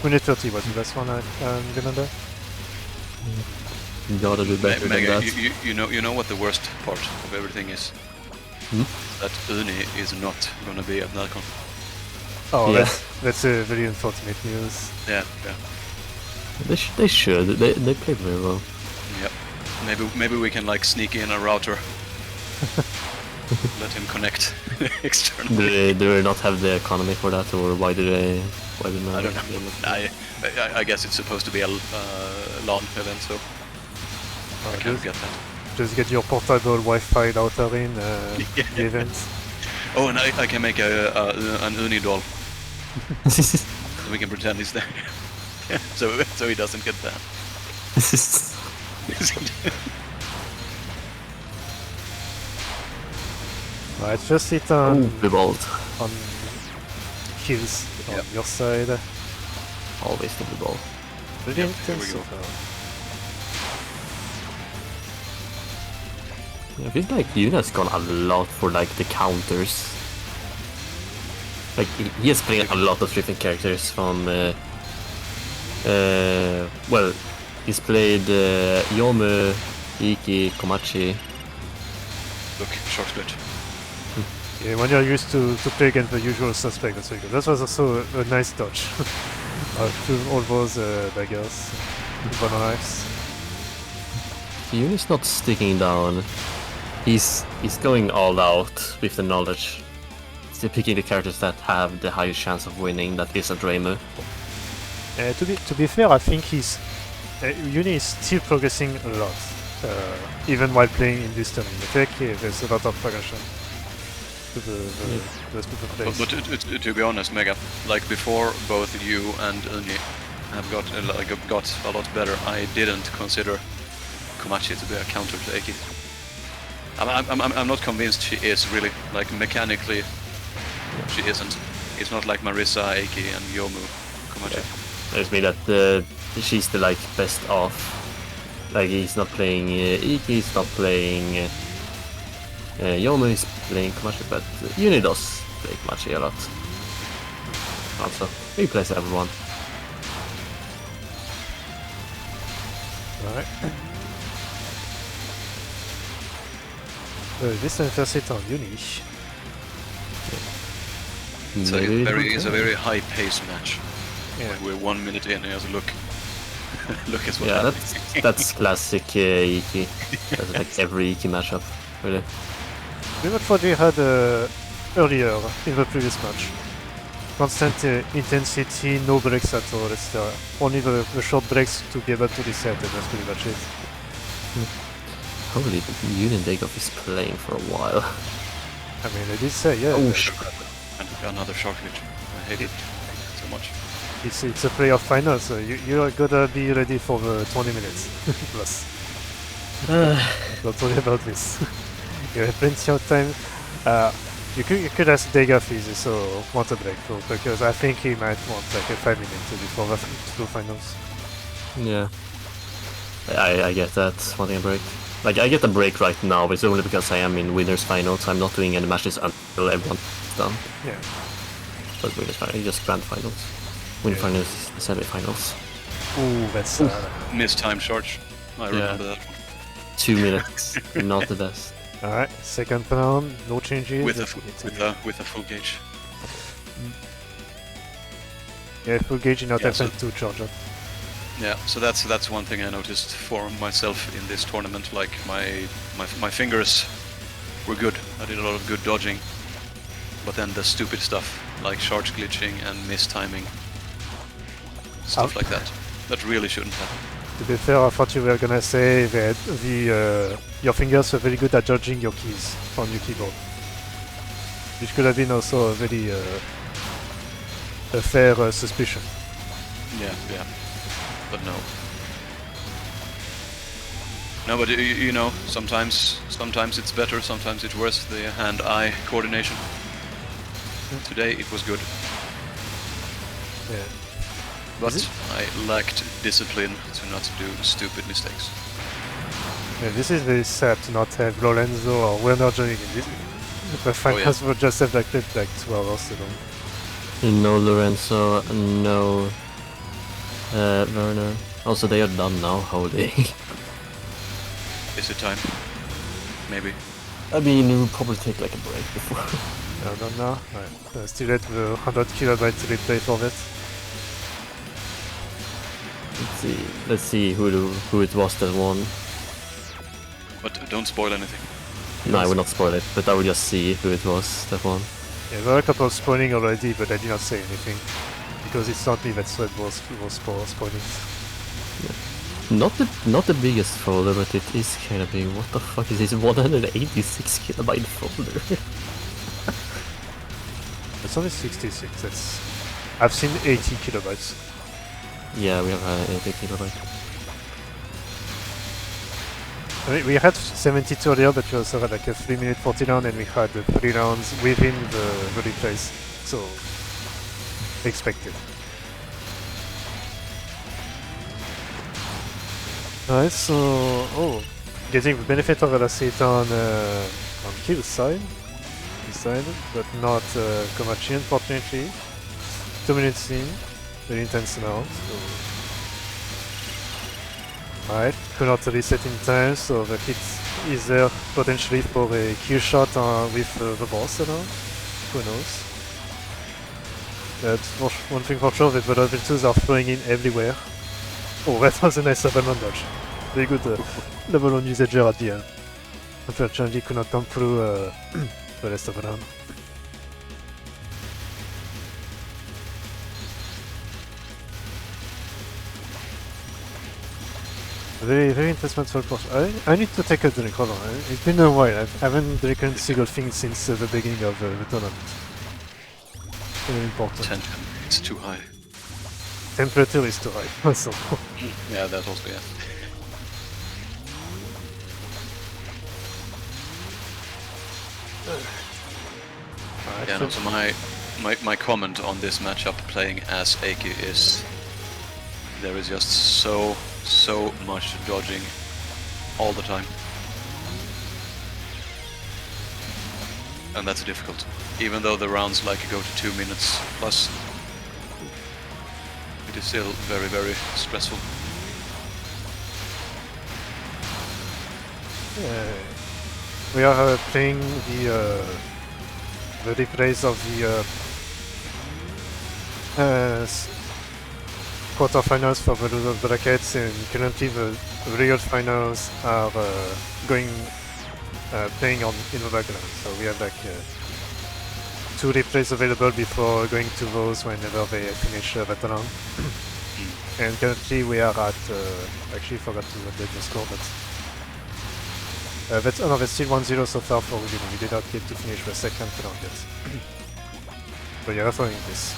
Speaker 1: Minute 30 was the last one I remember.
Speaker 2: You gotta do better than
Speaker 3: Mega,
Speaker 2: that.
Speaker 3: you know what the worst part of everything is? That Uni is not gonna be at Nalcon.
Speaker 1: Oh,
Speaker 2: Yeah.
Speaker 1: that's a very unfortunate news.
Speaker 3: Yeah.
Speaker 2: They should. They played very well.
Speaker 3: Yep. Maybe we can like sneak in a router. Let him connect externally.
Speaker 2: Do they not have the economy for that, or why do they? Why do not?
Speaker 3: I don't know. I guess it's supposed to be a LAN event, so I can't get that.
Speaker 1: Just get your portable Wi-Fi router in the event.
Speaker 3: Oh, and I can make an Uni doll. So we can pretend he's there. so he doesn't get banned.
Speaker 1: Right, just hit on
Speaker 2: Revolt.
Speaker 1: kills on your side.
Speaker 2: Always the Revolt.
Speaker 1: Really
Speaker 3: Yep,
Speaker 1: intense
Speaker 3: here we
Speaker 1: so
Speaker 3: go.
Speaker 1: far.
Speaker 2: I feel like Yuna's gone a lot for like the counters. Like he has played a lot of different characters from. Well, he's played Yomu, Iki, Komachi.
Speaker 3: Look, short split.
Speaker 1: Yeah, when you're used to play against the usual suspect, that's very good. That was also a nice dodge. To all those daggers, banana knives.
Speaker 2: Yuna's not sticking down. He's going all out with the knowledge. He's picking the characters that have the highest chance of winning. That isn't Reimu.
Speaker 1: To be fair, I think Uni is still progressing a lot, even while playing in this tournament. I think there's a lot of progression to the stupid plays.
Speaker 3: But to be honest, Mega, like before both you and Uni have got a lot better, I didn't consider Komachi to be a counter to Eiki. I'm not convinced she is really, like mechanically, she isn't. It's not like Marissa, Eiki, and Yomu Komachi.
Speaker 2: It's me that she's the like best off. Like he's not playing Iki, he's not playing Yomu, he's playing Komachi, but Uni does play Komachi a lot. Also, he plays everyone.
Speaker 1: Alright. This time first hit on Uni.
Speaker 3: So
Speaker 2: Maybe
Speaker 3: it's a very high pace match.
Speaker 1: Yeah.
Speaker 3: Like we're 1 minute in, and just look at what
Speaker 2: Yeah,
Speaker 3: happened.
Speaker 2: that's classic Iki. That's like every Iki matchup, really.
Speaker 1: Pretty much what we had earlier in the previous match. Constant intensity, no breaks at all, etc. Only the short breaks to be able to reset, and that's pretty much it.
Speaker 2: Holy, Union Dagoff is playing for a while.
Speaker 1: I mean, I did say, yeah,
Speaker 2: Oh shit.
Speaker 3: And another short glitch. I hate it so much.
Speaker 1: it's a playoff final, so you're gotta be ready for the 20 minutes plus. Don't worry about this. You have plenty of time. You could ask Dagoff if he also wants a break though, because I think he might want like a 5 minutes before the two finals.
Speaker 2: Yeah. I get that, wanting a break. Like, I get a break right now, but it's only because I am in winners finals. I'm not doing any matches until everyone's done.
Speaker 1: Yeah.
Speaker 2: But winners finals, just grand finals. Win finals is the semi-finals.
Speaker 1: Ooh, that's
Speaker 3: Missed time charge. I remember that one.
Speaker 2: 2 minutes, not the best.
Speaker 1: alright. Second round, no changes.
Speaker 3: With
Speaker 1: Let's get to
Speaker 3: with a full gauge.
Speaker 1: yeah, full gauge in not
Speaker 3: Yeah,
Speaker 1: FM to charge up.
Speaker 3: Yeah, so that's one thing I noticed for myself in this tournament. Like my fingers were good. I did a lot of good dodging, but then the stupid stuff like charge glitching and mistiming, stuff like that really shouldn't happen.
Speaker 1: To be fair, I thought you were gonna say that your fingers were very good at judging your keys on your keyboard, which could have been also a very a fair suspicion.
Speaker 3: Yeah, but no. No, but you know, sometimes it's better, sometimes it's worse. The hand-eye coordination. Today it was good.
Speaker 1: Yeah.
Speaker 3: But
Speaker 1: Is it?
Speaker 3: I lacked discipline to not do stupid mistakes.
Speaker 1: Yeah, this is very sad to not have Lorenzo or Werner joining in this. The finals were just have like 2 hours ago.
Speaker 2: No Lorenzo, no Werner. Also, they are done now, holy.
Speaker 3: Is it time? Maybe.
Speaker 2: I mean, we'll probably take like a break before.
Speaker 1: I don't know. Right. Still at the 100 kilobytes replay for that.
Speaker 2: Let's see who it was that won.
Speaker 3: But don't spoil anything.
Speaker 2: No, I will not spoil it, but I will just see who it was that won.
Speaker 1: Yeah, there were a couple of spoiling already, but I did not say anything. Because it's not me that said was spoiling.
Speaker 2: Not the biggest folder, but it is kind of big. What the fuck is this 186 kilobyte folder?
Speaker 1: It's only 66. I've seen 80 kilobytes.
Speaker 2: Yeah, we have 80 kilobyte.
Speaker 1: I mean, we had 72 earlier, but we also had like a 3-minute 40 round, and we had 3 rounds within the replays, so expected. Alright, so getting the benefit of the asset on kill side, but not Komachi, unfortunately. 2 minutes in, very intense now. So. Alright, could not reset in time, so the hit is there potentially for a kill shot with the boss around. Who knows? That's one thing for sure, that the level 2s are throwing in everywhere. Oh, that was a nice level 1 dodge. Very good level 1 usager at the end. Unfortunately, could not come through the rest of the round. Very, very interesting for course. I need to take a drink, hold on. It's been a while. I haven't drank a single thing since the beginning of the tournament. Very important.
Speaker 3: Tension. It's too high.
Speaker 1: Temperature is too high, also.
Speaker 3: Yeah, that also, yeah.
Speaker 1: Alright,
Speaker 3: Yeah, no, so my comment on this matchup playing as Aki is there is just so much dodging all the time. And that's difficult. Even though the rounds like go to 2 minutes plus, it is still very, very stressful.
Speaker 1: we are playing the replays of the quarterfinals for the loser brackets, and currently the real finals are going playing on in the background. So we have like 2 replays available before going to those whenever they finish that round. And currently we are at actually forgot to update the score, but that's still 1-0 so far for Udine. We did not get to finish the second round yet. But yeah, following this.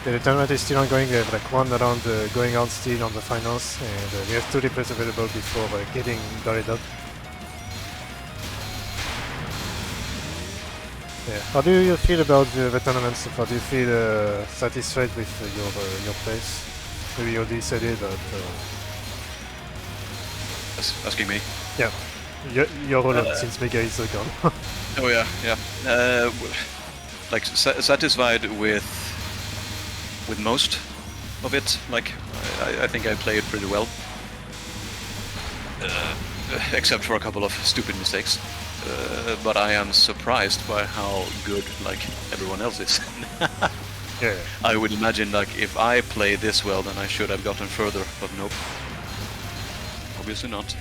Speaker 1: The tournament is still ongoing. We have like 1 round going on still on the finals, and we have 2 replays available before getting dialed up. Yeah. How do you feel about the tournament so far? Do you feel satisfied with your place? Maybe you already said it, but
Speaker 3: Asking me?
Speaker 1: yeah, your role since Mega is gone.
Speaker 3: Oh yeah, yeah. Like satisfied with most of it. Like I think I play it pretty well, except for a couple of stupid mistakes. But I am surprised by how good like everyone else is.
Speaker 1: Yeah.
Speaker 3: I would imagine like if I play this well, then I should have gotten further, but nope. Obviously not.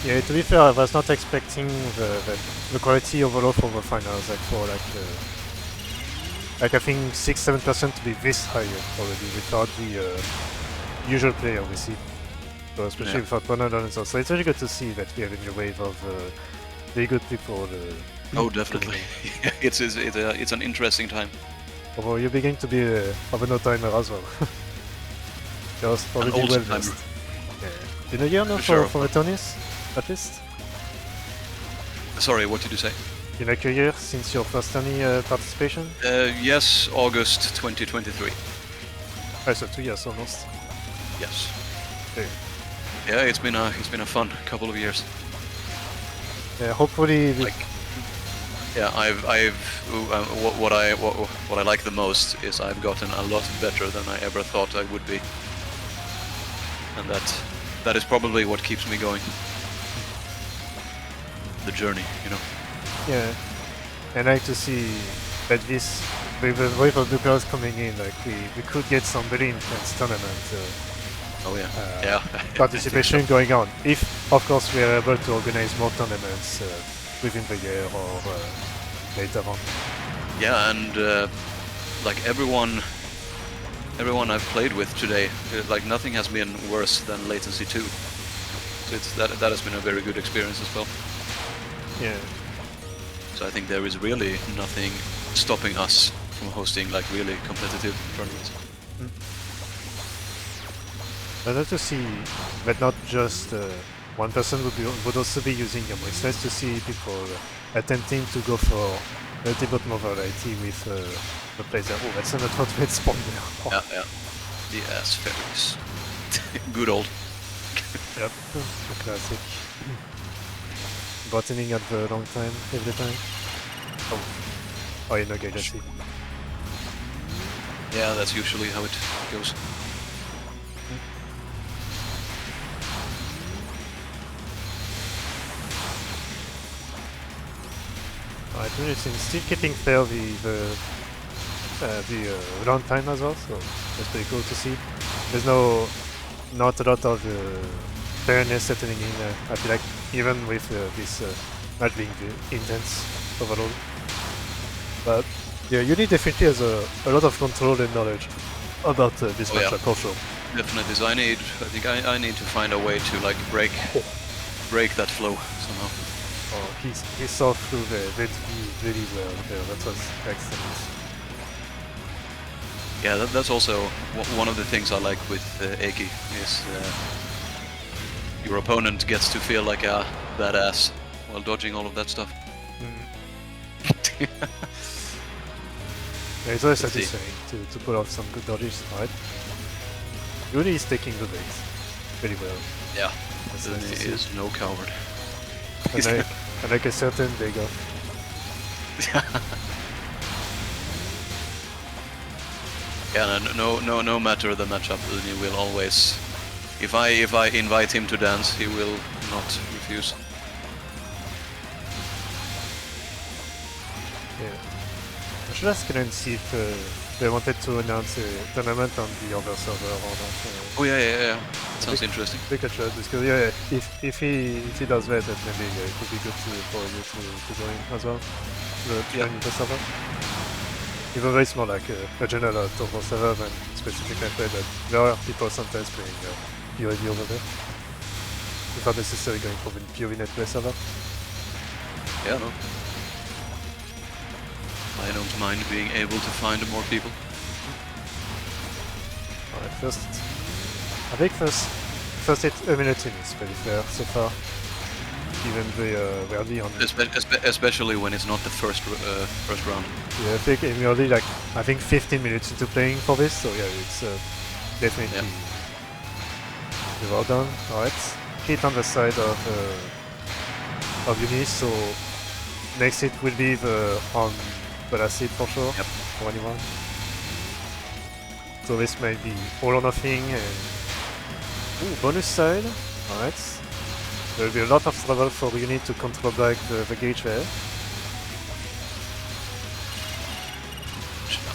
Speaker 1: Yeah, to be fair, I was not expecting the quality overall for the finals, like for like I think 6-7% to be this high already without the usual play, obviously. So especially without Ronaldo, so it's really good to see that we have a new wave of very good people.
Speaker 3: Oh, definitely. It's an interesting time.
Speaker 1: Although you're beginning to be of a no-timer as well. Just already well versed. Yeah. Been a year now for the tourneys, at least?
Speaker 3: Sorry, what did you say?
Speaker 1: in like a year since your first any participation?
Speaker 3: Yes, August 2023.
Speaker 1: Oh, so 2 years almost.
Speaker 3: Yes.
Speaker 1: Okay.
Speaker 3: Yeah, it's been a fun couple of years.
Speaker 1: Yeah, hopefully.
Speaker 3: Yeah, what I like the most is I've gotten a lot better than I ever thought I would be, and that is probably what keeps me going. The journey, you know.
Speaker 1: Yeah, and I like to see that this with the wave of new players coming in, like we could get some really intense tournament
Speaker 3: Oh yeah, yeah.
Speaker 1: participation going on. If of course we are able to organize more tournaments within the year or later on.
Speaker 3: Yeah, and like everyone I've played with today, like nothing has been worse than latency 2. So that has been a very good experience as well.
Speaker 1: Yeah.
Speaker 3: So I think there is really nothing stopping us from hosting like really competitive tournaments.
Speaker 1: I'd like to see that not just one person would also be using them. It's nice to see people attempting to go for a little bit more variety with the players. Oh, that's an automated spawn there. Oh.
Speaker 3: Yeah. The ass fairies. Good old.
Speaker 1: Yep, a classic. Bottoming at the wrong time every time. Oh, you know, I see.
Speaker 3: Yeah, that's usually how it goes.
Speaker 1: Alright, interesting. Still keeping fair the round time as well, so that's pretty cool to see. There's not a lot of fairness settling in. I feel like even with this not being intense overall, but yeah, Uni definitely has a lot of control and knowledge about this matchup for sure.
Speaker 3: Definitely. So I think I need to find a way to like break that flow somehow.
Speaker 1: Oh, he saw through the really well there. That was excellent.
Speaker 3: Yeah, that's also one of the things I like with Eki is your opponent gets to feel like a badass while dodging all of that stuff.
Speaker 1: Yeah, it's always satisfying to pull off some good dodges, right? Uni is taking the bait very well.
Speaker 3: Yeah,
Speaker 1: That's
Speaker 3: Uni
Speaker 1: nice to
Speaker 3: is no coward.
Speaker 1: And like a certain big off.
Speaker 3: Yeah, no matter the matchup, Uni will always. If I invite him to dance, he will not refuse.
Speaker 1: Yeah. I should ask and see if they wanted to announce a tournament on the other server or not.
Speaker 3: Oh yeah. Sounds interesting.
Speaker 1: We could try because yeah, if he does that, then maybe it would be good for you to join as well. The server. Even though it's more like a general turbo server than specific gameplay, but there are people sometimes playing PoE over there. Without necessarily going for the PoE netplay server.
Speaker 3: Yeah, no. I don't mind being able to find more people.
Speaker 1: Alright, I think first 8 minutes in is pretty fair so far. Even the early on.
Speaker 3: Especially when it's not the first round.
Speaker 1: Yeah, I think in early, like I think 15 minutes into playing for this, so yeah, it's definitely well done. Alright, hit on the side of Uni, so next hit will be on the last hit for sure.
Speaker 3: Yep.
Speaker 1: For anyone. So this might be all or nothing and bonus side. Alright. There will be a lot of trouble for Uni to control back the gauge there.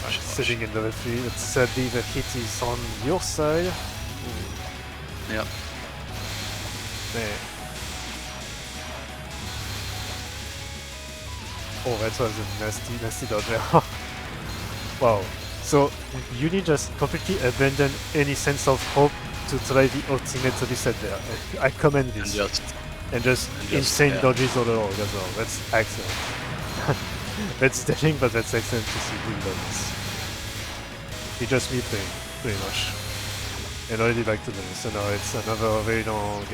Speaker 1: Sitting in level 3, but sadly the hit is on your side.
Speaker 3: Yeah.
Speaker 1: Man. Oh, that was a nasty dodge there. Wow. So Uni just completely abandoned any sense of hope to try the ultimate reset there. I commend this. And just insane dodges all around as well. That's excellent. That's telling, but that's excellent to see doing dodges. He just me playing, pretty much. And already back to this. So now it's another very long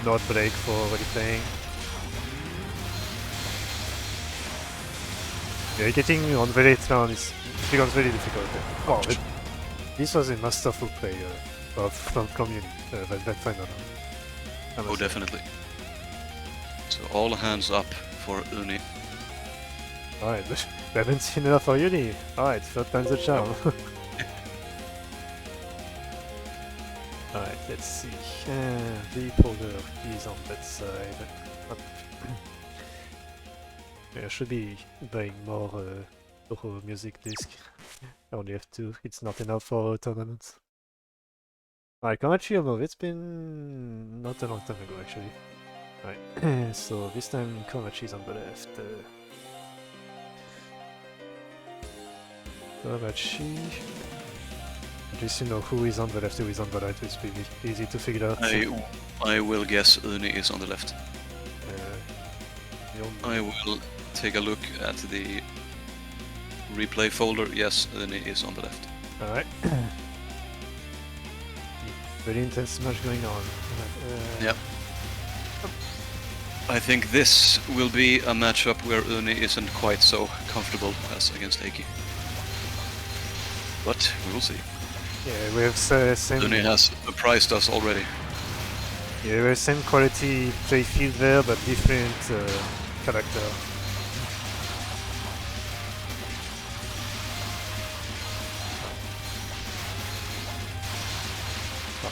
Speaker 1: node break for already playing. Yeah, getting on the late round becomes very difficult. Oh, this was a masterful play from Uni, that final round.
Speaker 3: Oh, definitely. So all hands up for Uni.
Speaker 1: Alright, we haven't seen enough for Uni. Alright, third time's a charm. Alright, let's see. The folder is on that side. Yeah, I should be buying more touhou music disc. I only have 2. It's not enough for tournaments. Alright, Komachi it's been not a long time ago actually. Alright, so this time Komachi's on the left. Komachi. At least you know who is on the left, who is on the right, it's pretty easy to figure out.
Speaker 3: I will guess Uni is on the left. I will take a look at the replay folder. Yes, Uni is on the left.
Speaker 1: Alright. Very intense match going on.
Speaker 3: Yep. I think this will be a matchup where Uni isn't quite so comfortable as against Eiki. But we will see.
Speaker 1: Yeah, we have same.
Speaker 3: Uni has surprised us already.
Speaker 1: Yeah, we have same quality play field there, but different character.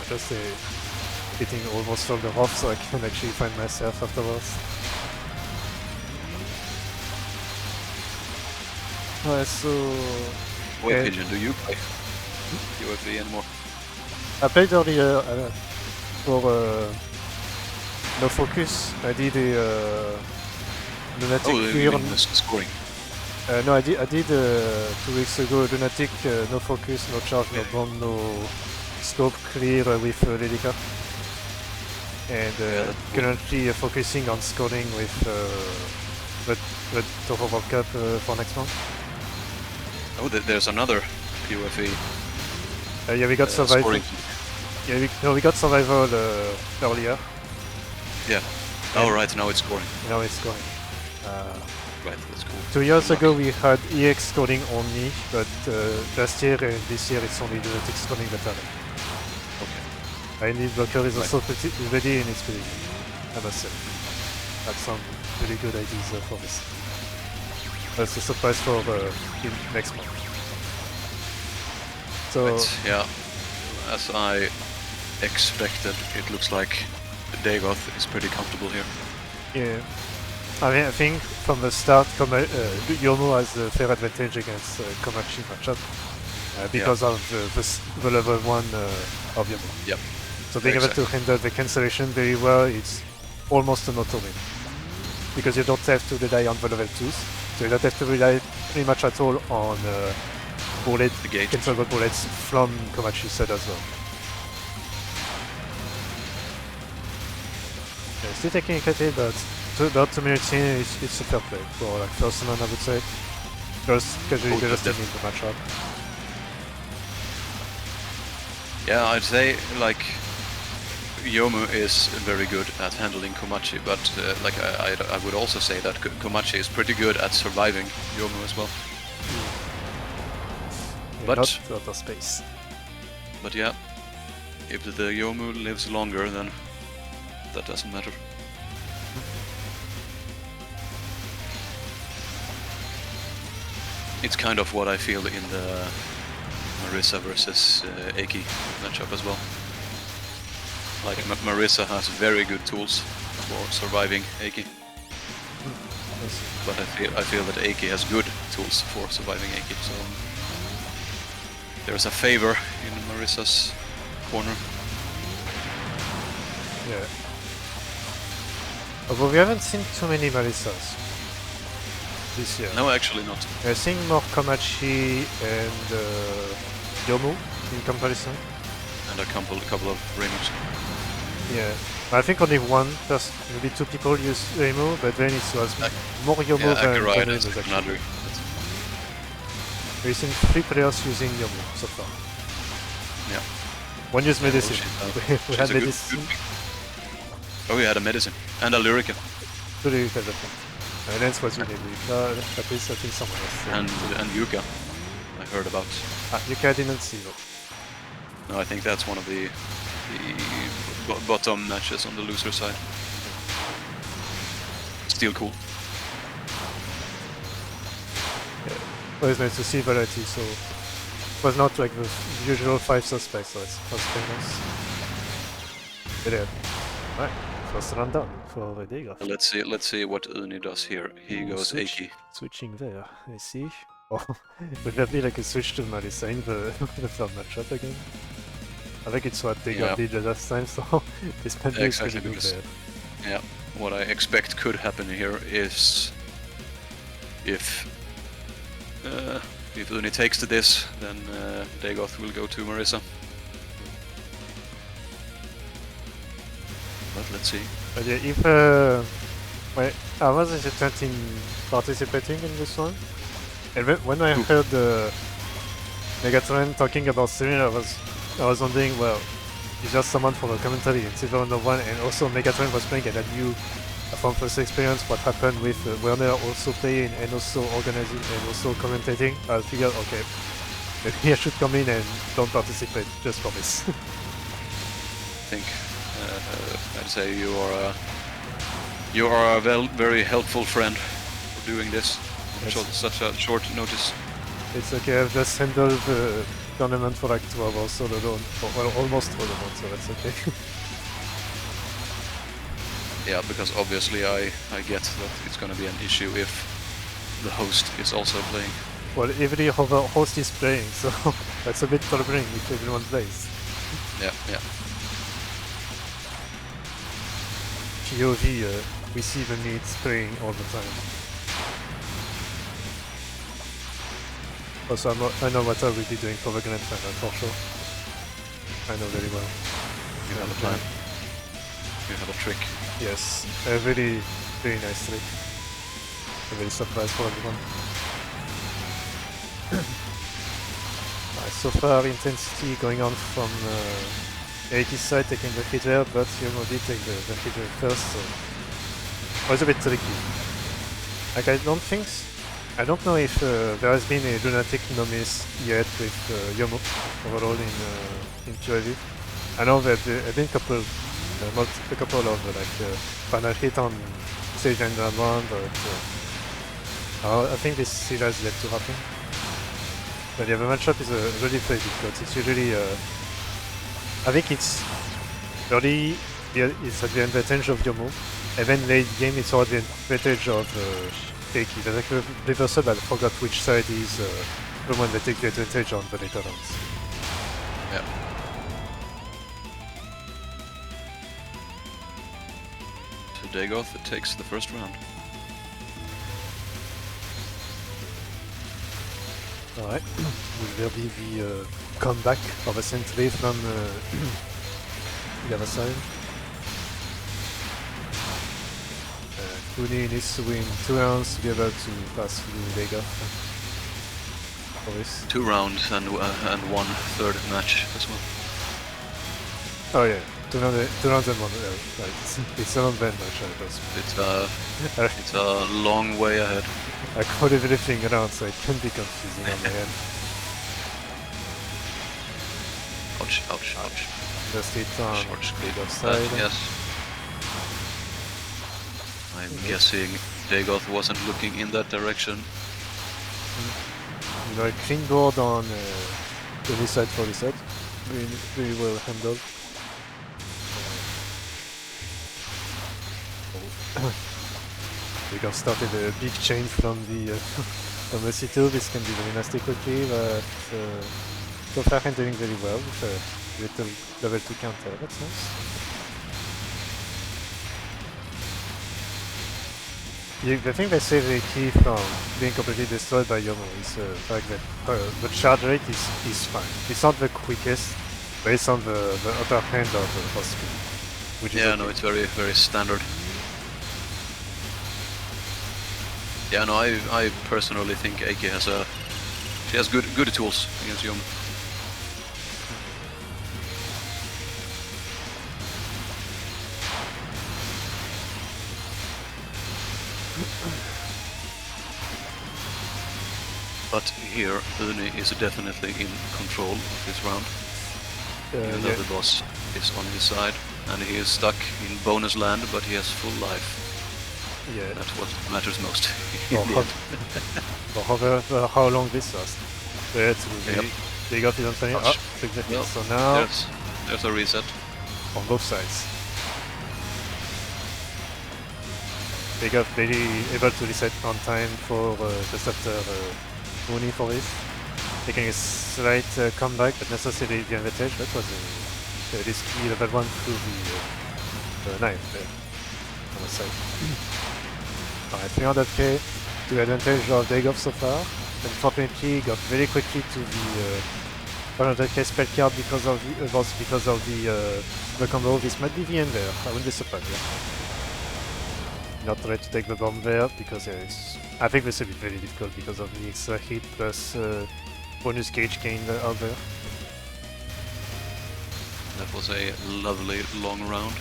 Speaker 1: Just getting almost from the off so I can actually find myself afterwards. Alright, so...
Speaker 3: What pigeon do you play? UFV anymore?
Speaker 1: I played earlier for No Focus. I did a Lunatic Clear.
Speaker 3: Scoring.
Speaker 1: No, I did 2 weeks ago Lunatic, no focus, no charge, no bomb, no scope clear with Lelica. And currently focusing on scoring with the Touhou World Cup for next month.
Speaker 3: Oh, there's another PUFE.
Speaker 1: Yeah, we got survival.
Speaker 3: Scoring.
Speaker 1: Yeah, we got survival earlier.
Speaker 3: Yeah. Oh, right, now it's scoring.
Speaker 1: Now it's scoring.
Speaker 3: Right, that's cool.
Speaker 1: 2 years ago we had EX scoring only, but last year and this year it's only Lunatic scoring that are.
Speaker 3: Okay.
Speaker 1: I need blocker is also pretty ready and it's pretty good, I must say. Had some really good ideas for this. That's a surprise for next month. So
Speaker 3: But, yeah, as I expected, it looks like Dagoth is pretty comfortable here.
Speaker 1: yeah, I mean, I think from the start, Yomo has a fair advantage against Komachi matchup because of the level 1 of Yomo.
Speaker 3: Yep.
Speaker 1: So being able to handle the cancellation very well, it's almost an auto win. Because you don't have to rely on the level 2s, so you don't have to rely pretty much at all on cancelable bullets from Komachi's side as well. Yeah, still taking a crit, but about 2 minutes in, it's a fair play for like first man, I would say. Just casually just taking the matchup.
Speaker 3: Yeah, I'd say like Yomu is very good at handling Komachi, but like I would also say that Komachi is pretty good at surviving Yomu as well.
Speaker 1: Yeah,
Speaker 3: But
Speaker 1: not out of space.
Speaker 3: But yeah, if the Yomu lives longer, then that doesn't matter. It's kind of what I feel in the Marissa versus Eiki matchup as well. Like Marissa has very good tools for surviving Eiki, but I feel that Eiki has good tools for surviving Eiki. So there's a favor in Marissa's corner.
Speaker 1: Yeah. Although we haven't seen too many Marissas this year.
Speaker 3: No, actually not.
Speaker 1: We're seeing more Komachi and Yomu in comparison.
Speaker 3: And a couple of Reimus.
Speaker 1: Yeah. I think only one, maybe 2 people use Reimu, but then it was more Yomu than
Speaker 3: Akira
Speaker 1: actually.
Speaker 3: another.
Speaker 1: We've seen 3 players using Yomu so far.
Speaker 3: Yeah.
Speaker 1: One used medicine. We had
Speaker 3: she's a
Speaker 1: medicine.
Speaker 3: Oh, we had a medicine and a Lyrica.
Speaker 1: Lyrica, Lance was really weak. At least I think someone else.
Speaker 3: And Yuka, I heard about.
Speaker 1: Yuka didn't see though.
Speaker 3: No, I think that's one of the bottom matches on the loser side. Still cool.
Speaker 1: Well, it's nice to see variety, so it was not like the usual 5 suspects, so it was very nice. But yeah, right, first round done for Dega.
Speaker 3: Let's see what Uni does here. He goes Aki.
Speaker 1: Switching there, I see. Oh, would that be like a switch to Marisa in the third matchup again? I think it's what Dega did the last time, so this might be
Speaker 3: exactly
Speaker 1: pretty good there.
Speaker 3: Yeah, what I expect could happen here is if Uni takes to this, then Dagoth will go to Marisa. But let's see.
Speaker 1: But yeah, if I was hesitant in participating in this one, and when I heard Megatron talking about Cyril, I was wondering, well, he's just someone from the commentary in Silver Under 1, and also Megatron was playing and I knew from first experience what happened with Werner also playing and also organizing and also commentating. I figured, okay, maybe I should come in and don't participate just for this.
Speaker 3: I think I'd say you are a very helpful friend for doing this on such a short notice.
Speaker 1: It's okay, I've just handled the tournament for like 2 hours all alone, well, almost all alone, so that's okay.
Speaker 3: Yeah, because obviously I get that it's gonna be an issue if the host is also playing.
Speaker 1: Well, every host is playing, so that's a bit troubling if everyone plays.
Speaker 3: Yeah.
Speaker 1: POV, we see the needs playing all the time. Also, I know what I will be doing for the Grand Final, for sure. I know very well.
Speaker 3: You have a plan. You have a trick.
Speaker 1: Yes, a very nice trick. A very surprise for everyone. So far, intensity going on from AT side taking the hit there, but Yomo did take the hit first, so it was a bit tricky. Like, I don't know if there has been a lunatic nomise yet with Yomo overall in POV. I know that there have been a couple of like final hit on stage end round 1, but I think this still has yet to happen. But yeah, the matchup is really very difficult. It's usually I think it's early it's at the advantage of Yomo, and then late game it's all the advantage of Keiki. There's like a reversal, but I forgot which side is the one that takes the advantage on the later rounds.
Speaker 3: Yeah. So Dagoth takes the first round.
Speaker 1: Alright, will there be the comeback of a Sentry from the other side? Kuni needs to win 2 rounds to be able to pass through Vega. For this.
Speaker 3: 2 rounds and 1 third match as well.
Speaker 1: Oh yeah, 2 rounds and 1. Right. It's a long bad match.
Speaker 3: It's a long way ahead.
Speaker 1: I caught everything around, so it can be confusing on my end.
Speaker 3: Ouch.
Speaker 1: Just hit on Dagoth's side.
Speaker 3: Yes. I'm guessing Dagoth wasn't looking in that direction.
Speaker 1: You know, a clean board on the side for the set. Really well handled. Dagoth started a big chain from the C2. This can be very nasty quickly, but so far handling very well with a little level 2 counter. That's nice. The thing they say the key from being completely destroyed by Yomo is the fact that the charge rate is fine. It's not the quickest, but it's on the upper hand of the boss speed. Which is okay.
Speaker 3: No, it's very standard. Yeah, no, I personally think Aki has good tools against Yomo. But here, Uni is definitely in control of this round. Even though the boss is on his side, and he is stuck in bonus land, but he has full life.
Speaker 1: Yeah.
Speaker 3: That's what matters most.
Speaker 1: For however how long this lasts. But they got it on 20.
Speaker 3: Touch.
Speaker 1: Exactly.
Speaker 3: Well,
Speaker 1: So now
Speaker 3: there's a reset.
Speaker 1: on both sides. They got very able to reset on time for just after Uni for this. Taking a slight comeback, but necessarily the advantage. That was a risky level 1 through the knife there on the side. Alright, 300k to advantage of Dagoff so far. Unfortunately, got very quickly to the 100k spell card because of the combo. This might be the end there. I wouldn't be surprised. Yeah. Not ready to take the bomb there because I think this will be very difficult because of the extra hit plus bonus gauge gain out there.
Speaker 3: That was a lovely long round.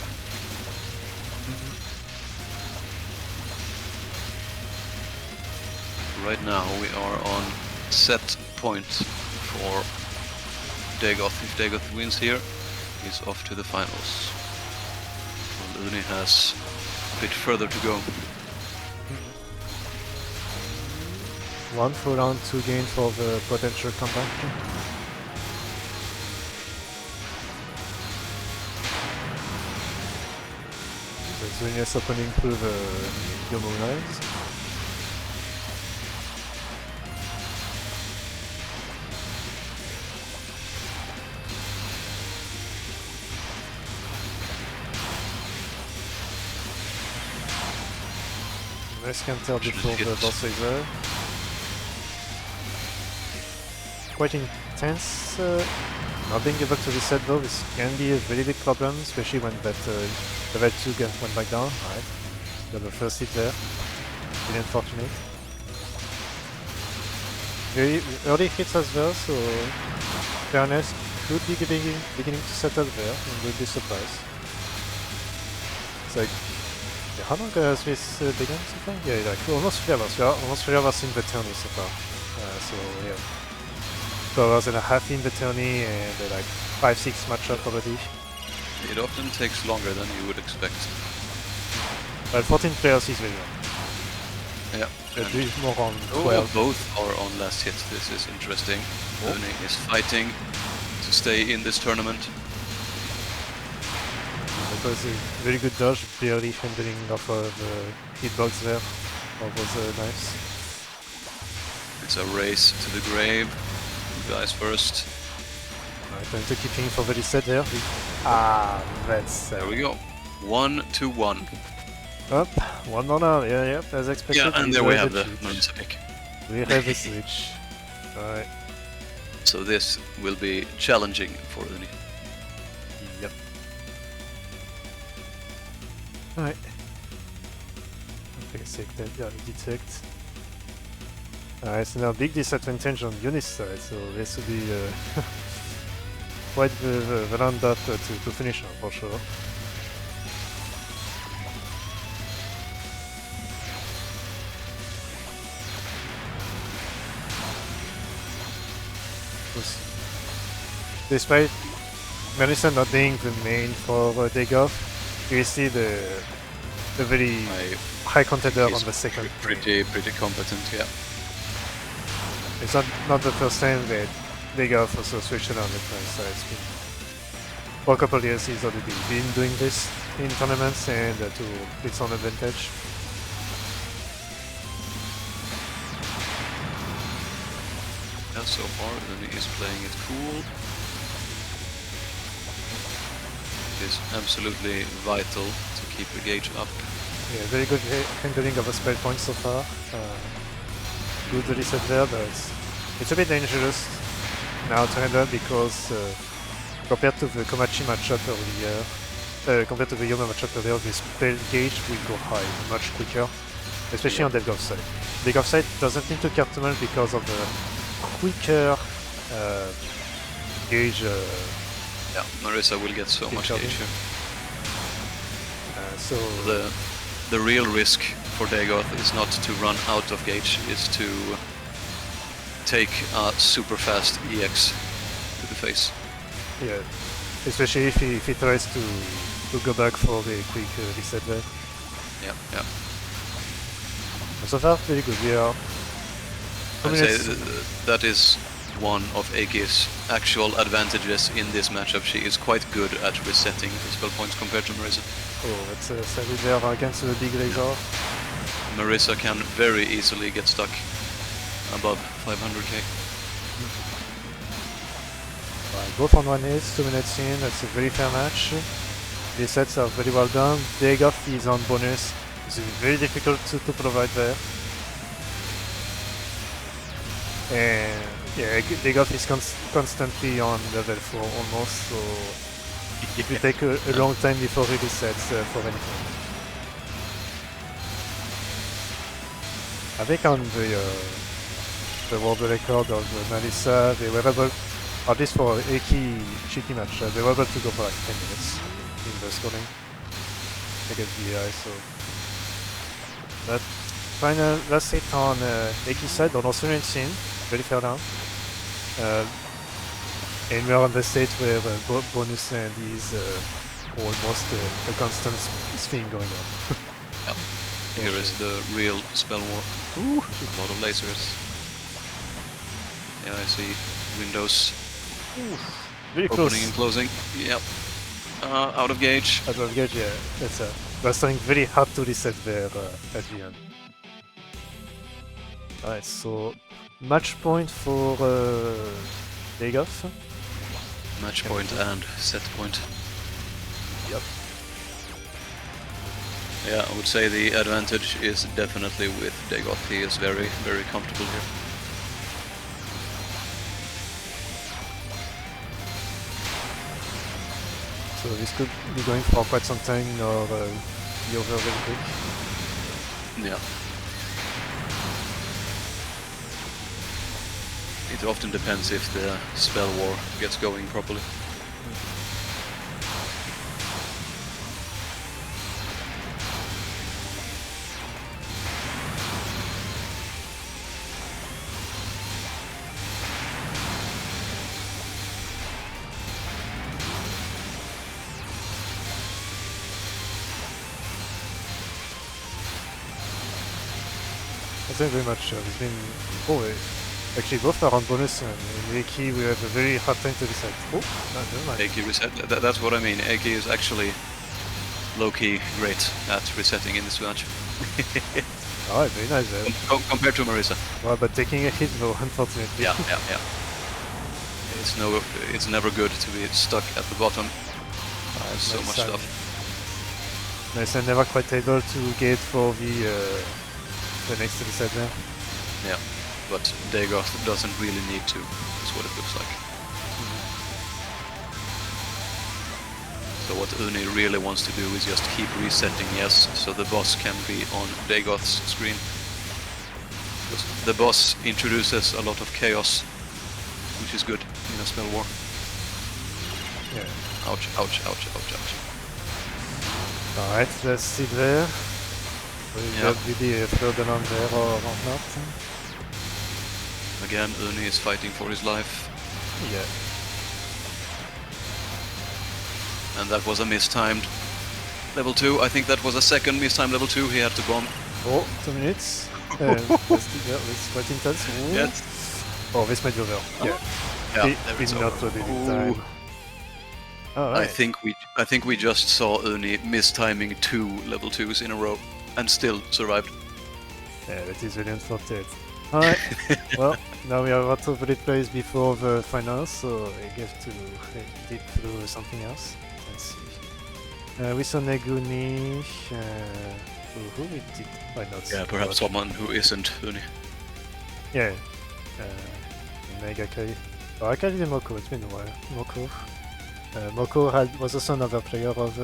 Speaker 3: Right now we are on set point for Dagoth. If Dagoth wins here, he's off to the finals. And Uni has a bit further to go.
Speaker 1: 1 full round, 2 gain for the potential comeback. So Zunius opening through the Yomo knives. Nice counter before the boss laser. Quite intense. Not being able to reset though, this can be a very big problem, especially when that level 2 gun went back down. Alright, got the first hit there. Really unfortunate. Very early hits as well, so fairness could be beginning to settle there, and we'll be surprised. It's like, yeah, how long has this begun so far? Yeah, like almost 3 hours. We are almost 3 hours in the tourney so far. So yeah. 2 hours and a half in the tourney and like 5-6 matchup already.
Speaker 3: It often takes longer than you would expect.
Speaker 1: Well, 14 players is very long.
Speaker 3: Yeah.
Speaker 1: At least more on 12.
Speaker 3: Oh, both are on last hit. This is interesting. Uni is fighting to stay in this tournament.
Speaker 1: That was a very good dodge, barely handling off of the hitbox there. All those knives.
Speaker 3: It's a race to the grave. Guys first.
Speaker 1: Alright, time to keep aiming for the reset there. That's...
Speaker 3: There we go. 1-1.
Speaker 1: Up, 1 more now. Yeah, as expected.
Speaker 3: Yeah, and there we have the Marisa pick.
Speaker 1: We have the switch. Alright.
Speaker 3: So this will be challenging for Uni.
Speaker 1: Yep. Alright. Okay, that. Yeah, detect. So now big disadvantage on Uni's side, so this will be quite the round up to finish on for sure. Despite Melissa not being the main for Dagoff, you see the very high contender on the second.
Speaker 3: Pretty competent, yeah.
Speaker 1: It's not the first time that Dagoff also switched on the front side. For a couple of years he's already been doing this in tournaments and to its own advantage.
Speaker 3: Yeah, so far Uni is playing it cool. It is absolutely vital to keep the gauge up.
Speaker 1: Yeah, very good handling of the spell points so far. Good reset there, but it's a bit dangerous now to handle because compared to the Komachi matchup earlier, compared to the Yoma matchup earlier, the spell gauge will go high much quicker, especially on Dagoff's side. Dagoff's side doesn't need to countermand because of the quicker gauge.
Speaker 3: Yeah, Marisa will get so much gauge here.
Speaker 1: So
Speaker 3: the real risk for Dagoth is not to run out of gauge, is to take a super fast EX to the face.
Speaker 1: Yeah, especially if he tries to go back for the quick reset there.
Speaker 3: Yeah, yeah.
Speaker 1: But so far, very good. We are.
Speaker 3: I'd say that is one of Eiki's actual advantages in this matchup. She is quite good at resetting the spell points compared to Marissa.
Speaker 1: Oh, that's a savage there against the big laser.
Speaker 3: Marissa can very easily get stuck above 500k.
Speaker 1: Both on 1 hit, 2 minutes in, that's a very fair match. The sets are very well done. Dagoff is on bonus. It's very difficult to provide there. And yeah, Dagoff is constantly on level 4 almost, so it will take a long time before he resets for anything. I think on the world record of Marissa, they were able, at least for Eiki cheaty match, they were able to go for like 10 minutes in the scoring against VI, so that final last hit on Eiki's side on also in very fair down. And we're on the stage where bonus land is almost a constant thing going on.
Speaker 3: Yep. Here is the real spell war. Ooh, a lot of lasers. Yeah, I see windows
Speaker 1: Very
Speaker 3: opening
Speaker 1: close.
Speaker 3: and closing. Yep. Out of gauge.
Speaker 1: Out of gauge, yeah. That's something very hard to reset there at the end. Alright, so match point for Dagoff.
Speaker 3: Match point and set point.
Speaker 1: Yep.
Speaker 3: Yeah, I would say the advantage is definitely with Dagoff. He is very, very comfortable here.
Speaker 1: So this could be going for quite some time or be over very quick.
Speaker 3: Yeah. It often depends if the spell war gets going properly.
Speaker 1: Thank you very much. It's been actually both are on bonus and in Eiki we have a very hard time to reset. Oh, no, never mind.
Speaker 3: Eiki reset. That's what I mean. Eiki is actually low-key great at resetting in this match.
Speaker 1: Alright, very nice there.
Speaker 3: Compared to Marissa.
Speaker 1: Well, but taking a hit though, unfortunately.
Speaker 3: Yeah. It's never good to be stuck at the bottom. So much stuff.
Speaker 1: Nice, and never quite able to get for the next reset there.
Speaker 3: Yeah, but Dagoff doesn't really need to, is what it looks like. So what Uni really wants to do is just keep resetting, yes, so the boss can be on Dagoff's screen. Because the boss introduces a lot of chaos, which is good in a spell war.
Speaker 1: Yeah.
Speaker 3: Ouch, ouch, ouch, ouch, ouch.
Speaker 1: Alright, let's sit there.
Speaker 3: Yeah.
Speaker 1: Really further on there or not.
Speaker 3: Again, Uni is fighting for his life.
Speaker 1: Yeah.
Speaker 3: And that was a mistimed level 2. I think that was a second mistimed level 2 he had to bomb.
Speaker 1: Oh, 2 minutes. That's quite intense. Ooh.
Speaker 3: Yes.
Speaker 1: Oh, this might be over. Yeah.
Speaker 3: Yeah,
Speaker 1: Did not load it in time. Alright.
Speaker 3: I think we just saw Uni mistiming 2 level 2s in a row and still survived.
Speaker 1: Yeah, that is really unfortunate. Alright, well, now we are out of replays before the finals, so I get to dip through something else. Let's see. We saw Neguni. Who we did? Why not?
Speaker 3: Yeah, perhaps someone who isn't Uni.
Speaker 1: Yeah. Mega Kai. Oh, I carried Moko, it's been a while. Moko. Moko was also another player of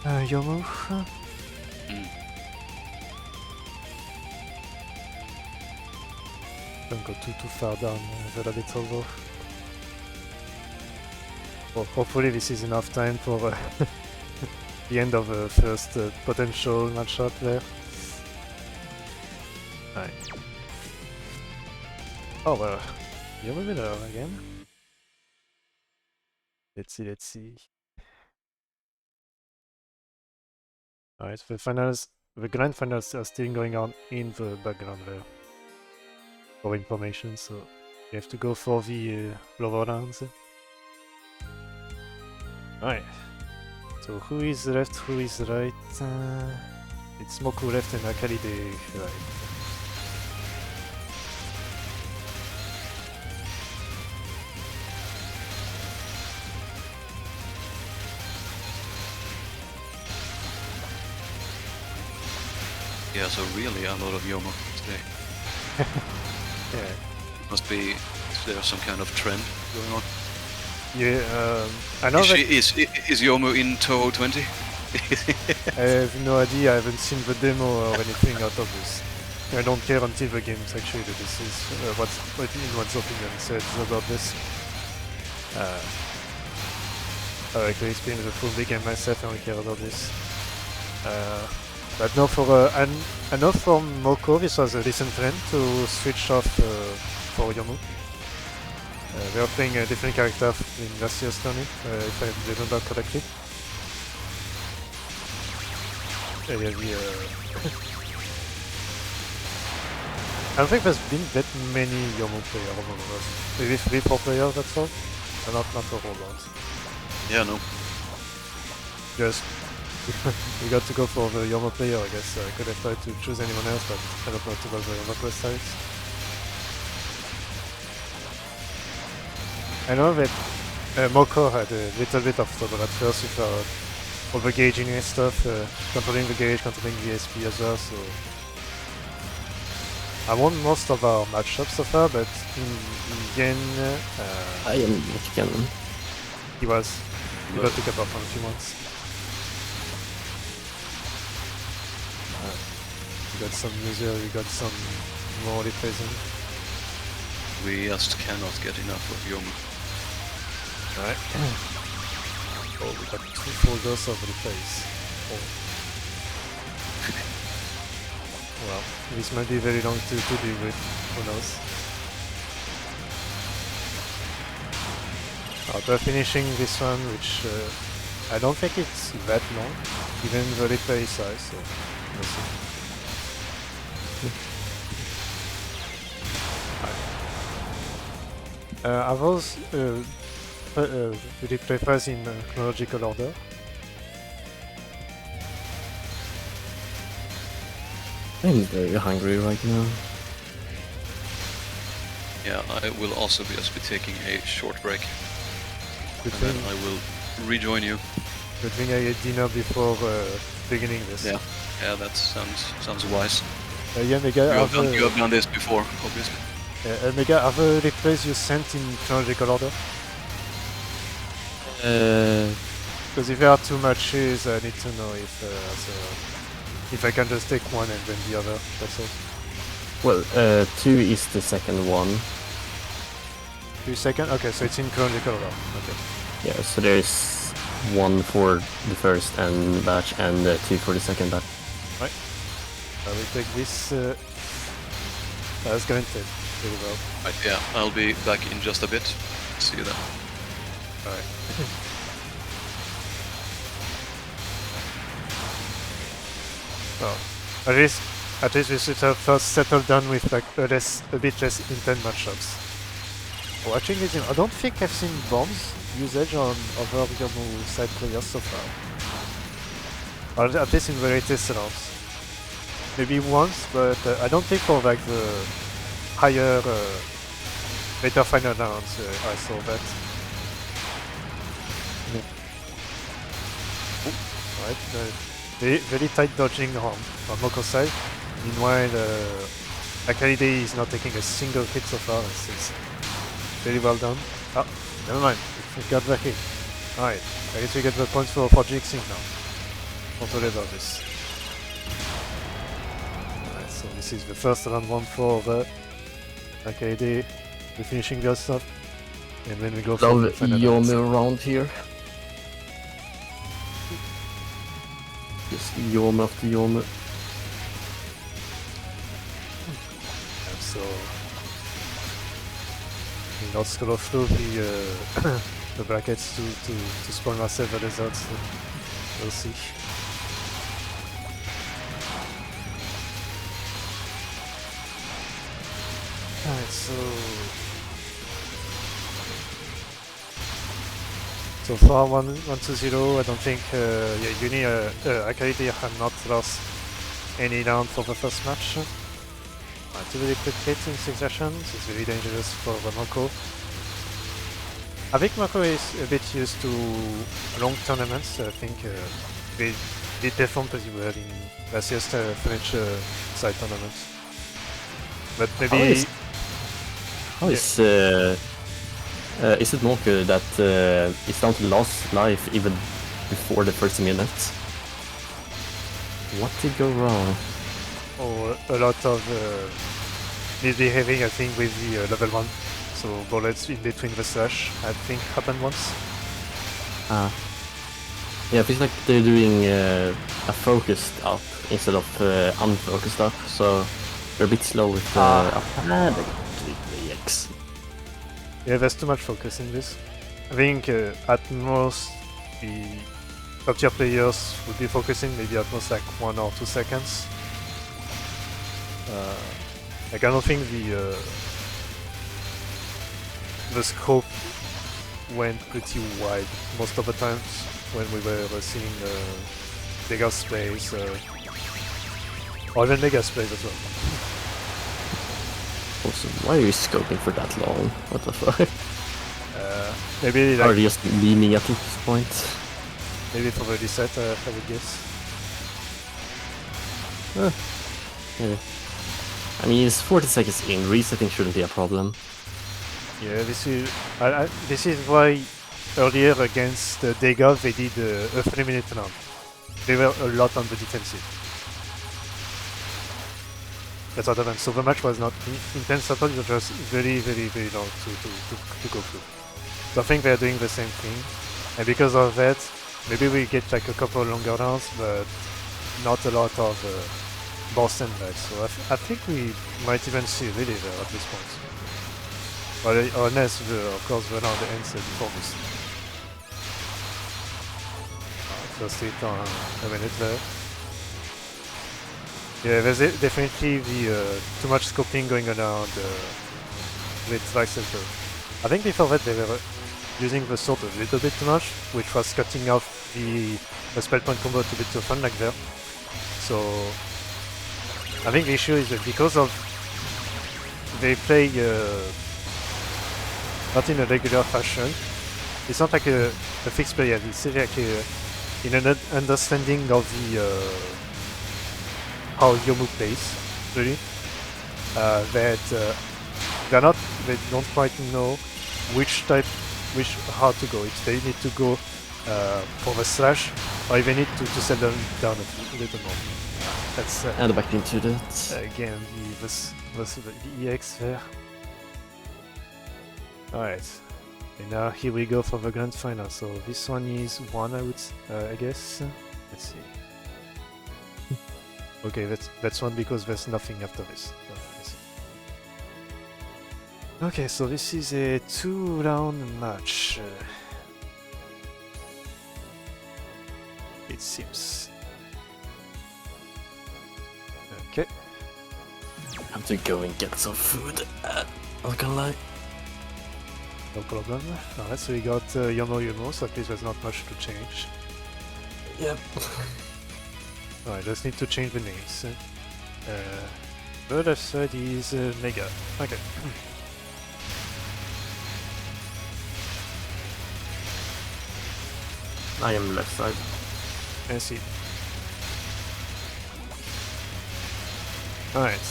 Speaker 1: Yomu. Don't go too far down the rabbit hole though. Well, hopefully this is enough time for the end of the first potential matchup there. Alright. Oh, you're the winner again. Let's see. Alright, the grand finals are still going on in the background there. For information, so you have to go for the lower rounds. Alright. So who is left, who is right? It's Moku left and Akalide right.
Speaker 3: Yeah, so really a lot of Yomo today.
Speaker 1: Yeah.
Speaker 3: Must be there's some kind of trend going on.
Speaker 1: Yeah, I know that...
Speaker 3: Is Yomo in touhou 20?
Speaker 1: I have no idea, I haven't seen the demo or anything out of this. I don't care until the game's actually this is what's in one's opinion said about this. I like to experience the full big game myself, I don't care about this. But no, I know for Moko this was a recent trend to switch off for Yomu. They were playing a different character in last year's tournament, if I remember correctly. I don't think there's been that many Yomu players, maybe 3-4 players, that's all. Not a whole lot.
Speaker 3: Yeah, no.
Speaker 1: Just we got to go for the Yomo player, I guess. I could have tried to choose anyone else, but I don't know too about the Yomo quest types. I know that Moko had a little bit of trouble at first with overgauging and stuff, controlling the gauge, controlling the SP as well, so... I won most of our matchups so far, but in Yen...
Speaker 2: I am Mexican.
Speaker 1: He got to cap off on a few months. We got some user, we got some more replacement.
Speaker 3: We just cannot get enough of Yomu.
Speaker 1: Alright. Oh, we got 2 folders of replace. Oh. Well, this might be very long to deal with, who knows. They're finishing this one, which I don't think it's that long, given the replay size, so we'll see. Are those replay files in chronological order?
Speaker 2: I'm very hungry right now.
Speaker 3: Yeah, I will also just be taking a short break.
Speaker 1: Good
Speaker 3: and then
Speaker 1: thing,
Speaker 3: I will rejoin you.
Speaker 1: good thing I ate dinner before beginning this.
Speaker 3: Yeah, that sounds wise.
Speaker 1: Yeah, Mega,
Speaker 3: You have done this before, obviously.
Speaker 1: Mega, are the replays you sent in chronological order? Because if there are 2 matches, I need to know if I can just take one and then the other, that's all.
Speaker 2: Well, 2 is the second one.
Speaker 1: 2 seconds? Okay, so it's in chronological order. Okay.
Speaker 2: Yeah, so there's 1 for the first and batch and 2 for the second batch.
Speaker 1: Right. I will take this as granted. Very well.
Speaker 3: Right, yeah, I'll be back in just a bit. See you then.
Speaker 1: Alright. Oh, at least we should have first settled down with like a bit less intense matchups. Watching this game, I don't think I've seen bombs usage on other Yomu side players so far. Or at least in the latest rounds. Maybe once, but I don't think for like the higher later final rounds I saw that. Right, very tight dodging on Moko's side. Meanwhile, Akalide is not taking a single hit so far. It's very well done. Ah, never mind. We got the hit. Alright, I guess we get the points for Jinxing now. Don't worry about this. Alright, so this is the first round 1 for Akalide. We're finishing the stuff. And then we go for
Speaker 2: Love
Speaker 1: the final rounds.
Speaker 2: Yomu around here. Just Yomu after Yomu.
Speaker 1: So not scroll through the brackets to spawn myself the results. We'll see. Alright, so far 1-0. I don't think Uni Akari have not lost any round for the first match. Two really quick hits in succession. It's very dangerous for Moko. I think Moko is a bit used to long tournaments. I think they performed pretty well in last year's French side tournaments. But maybe...
Speaker 2: How is it Moko that it's down to last life even before the first minute? What did go wrong?
Speaker 1: Or a lot of misbehaving, I think, with the level 1. So bullets in between the slash, I think, happened once.
Speaker 2: Yeah, it feels like they're doing a focused up instead of unfocused up, so they're a bit slow with the up. Yikes.
Speaker 1: Yeah, there's too much focus in this. I think at most the top tier players would be focusing maybe at most like 1 or 2 seconds. Like I don't think the scope went pretty wide most of the times when we were seeing Mega sprays or even Mega sprays as well.
Speaker 2: Also, why are you scoping for that long? What the fuck?
Speaker 1: Maybe like,
Speaker 2: are you just leaning at this point?
Speaker 1: Maybe for the reset, I would guess.
Speaker 2: Maybe. I mean, it's 40 seconds in, resetting shouldn't be a problem.
Speaker 1: Yeah, this is why earlier against Degov they did a 3-minute round. They were a lot on the defensive. That's what happened. So the match was not intense at all, it was just very, very, very long to go through. So I think they're doing the same thing. And because of that, maybe we get like a couple longer rounds, but not a lot of boss and back. So I think we might even see really there at this point. But unless, of course, the round ends before this. First hit on a minute there. Yeah, there's definitely the too much scoping going around with Vice Center. I think before that they were using the sword a little bit too much, which was cutting off the spell point combo a bit too often like there. So I think the issue is that because of they play not in a regular fashion, it's not like a fixed player, it's like in an understanding of the how Yomu plays, really. They don't quite know how to go. If they need to go for the slash, or if they need to settle down a little more. That's
Speaker 2: and back into that.
Speaker 1: Again, the EX there. Alright, and now here we go for the grand final. So this one is 1, I guess. Let's see. Okay, that's 1 because there's nothing after this. Okay, so this is a 2-round match. It seems. Okay.
Speaker 2: I have to go and get some food. Not gonna lie.
Speaker 1: No problem. Alright, so we got Yomo, so at least there's not much to change.
Speaker 2: Yep.
Speaker 1: Alright, just need to change the names. The left side is Mega. Okay.
Speaker 2: I am left side.
Speaker 1: I see. Alright.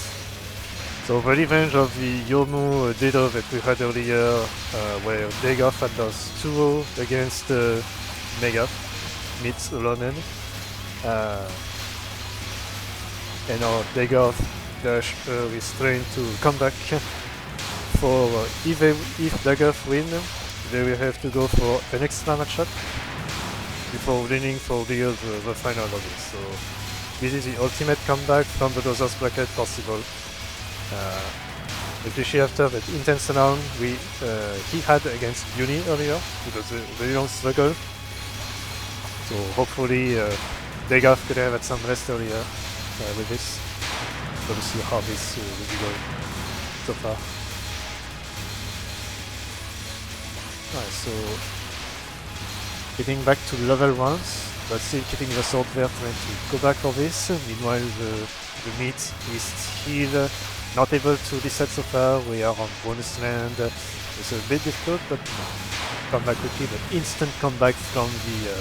Speaker 1: So the revenge of the Yomu Dido that we had earlier, where Degov had lost 2-0 against Mega, meets Lonen. And now Degov dash Restream to come back for if Degov win, they will have to go for an extra matchup before winning for the final of it. So this is the ultimate comeback from the losers bracket possible. especially after that intense round he had against Uni earlier. It was a very long struggle. So hopefully Degaf could have had some rest earlier with this. So we'll see how this will be going so far. Alright, so getting back to level 1s, but still keeping the sword there, trying to go back for this. Meanwhile the meat is still not able to reset so far. We are on bonus land. It's a bit difficult, but come back quickly. But instant comeback from the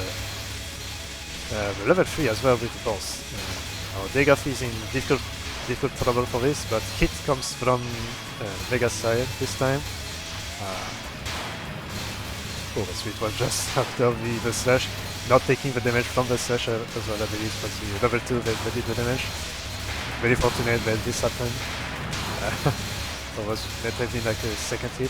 Speaker 1: level 3 as well with the boss. Degaf is in difficult trouble for this, but hit comes from Vega's side this time. Oh, so it was just after the slash, not taking the damage from the slash as well, I believe, but the level 2 that did the damage. Very fortunate that this happened. That had been like a second hit.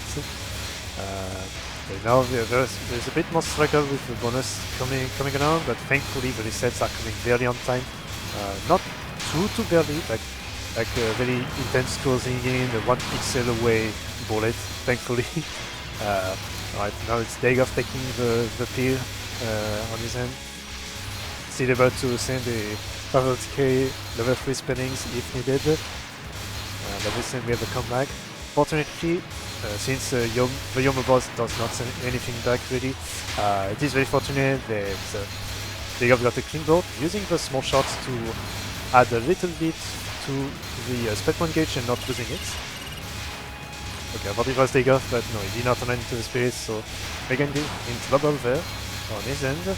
Speaker 1: But now there's a bit more struggle with the bonus coming around, but thankfully the resets are coming very on time. Not too barely, like a very intense closing in, a 1 pixel away bullet, thankfully. Right, now it's Degaf taking the peel on his hand. Still able to send a 500k level 3 spellings if needed. But this time we have a comeback. Fortunately, since the Yomo boss does not send anything back really, it is very fortunate that Degaf got a clean board, using the small shots to add a little bit to the spec 1 gauge and not losing it. Okay, I thought it was Degaf, but no, he did not run into the spirit, so Megan in trouble there on his end.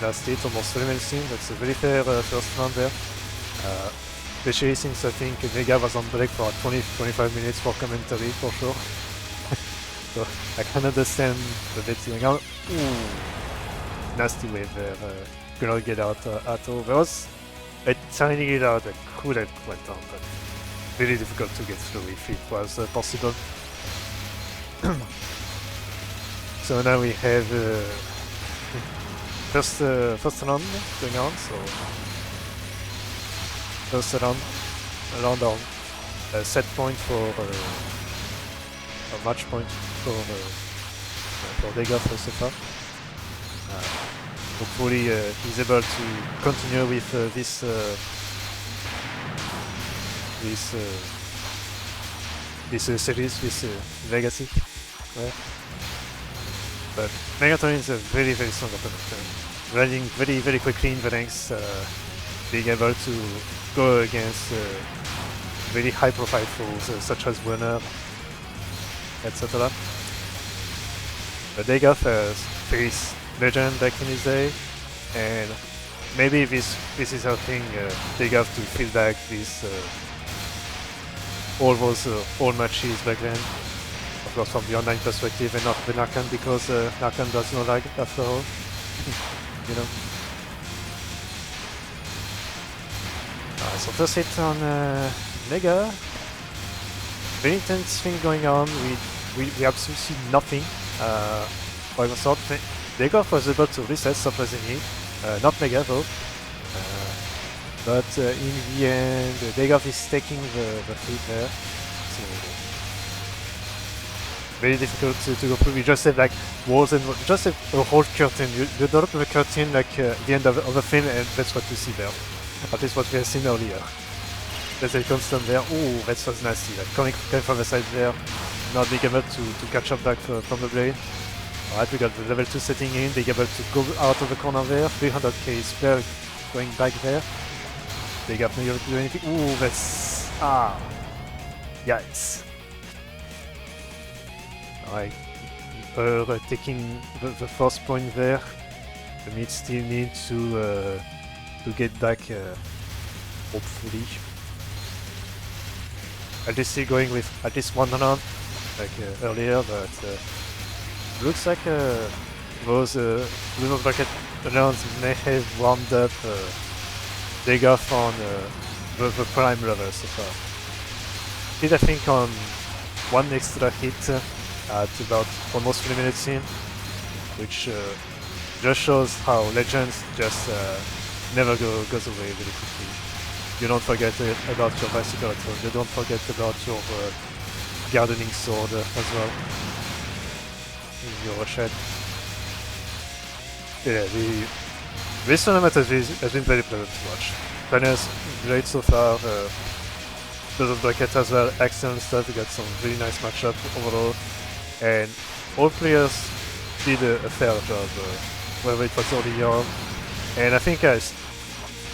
Speaker 1: Last hit almost 3 minutes in, that's a very fair first round there. Especially since I think Vega was on break for 20-25 minutes for commentary for sure. So I can understand the bit going on. Ooh, nasty wave there. Could not get out at all. There was a tiny hit out that could have went on, but very difficult to get through if it was possible. So now we have first round going on. So first round on a set point for a match point for Degaf so far. Hopefully he's able to continue with this series, this legacy. Yeah. But Megatron is a very strong opponent, running very quickly in the ranks, being able to go against very high profile foes such as Werner, etc. But Degaf has faced Legend back in his day, and maybe this is helping Degaf to feel back this all those old matches back then. Of course, from the online perspective and not the Narcan, because Narcan does no lag after all. You know. So first hit on Mega. Very intense thing going on. We absolutely see nothing. By the sort, Degaf was able to reset surprisingly. Not Mega though. But in the end, Degaf is taking the lead there. So very difficult to go through. We just have like walls and just have a whole curtain. You drop the curtain like at the end of the film, and that's what you see there. At least what we have seen earlier. There's a constant there. Ooh, that was nasty. Like coming from the side there, not being able to catch up back from the blade. Alright, we got the level 2 setting in, being able to go out of the corner there. 300k spell going back there. They got not able to do anything. Ooh, that's... Yikes. Alright, taking the first point there. The mid still need to get back, hopefully. At least still going with at least one round, like earlier, but looks like those little bracket rounds may have warmed up Degaf on the prime level so far. Did I think on one extra hit at about almost 3 minutes in, which just shows how Legends just never goes away really quickly. You don't forget about your bicycle at all. You don't forget about your gardening sword as well. In your shed. Yeah, this tournament has been very pleasant to watch. Players great so far. Those of bracket as well, excellent stuff. We got some really nice matchup overall, and all players did a fair job, whether it was early on. And I think there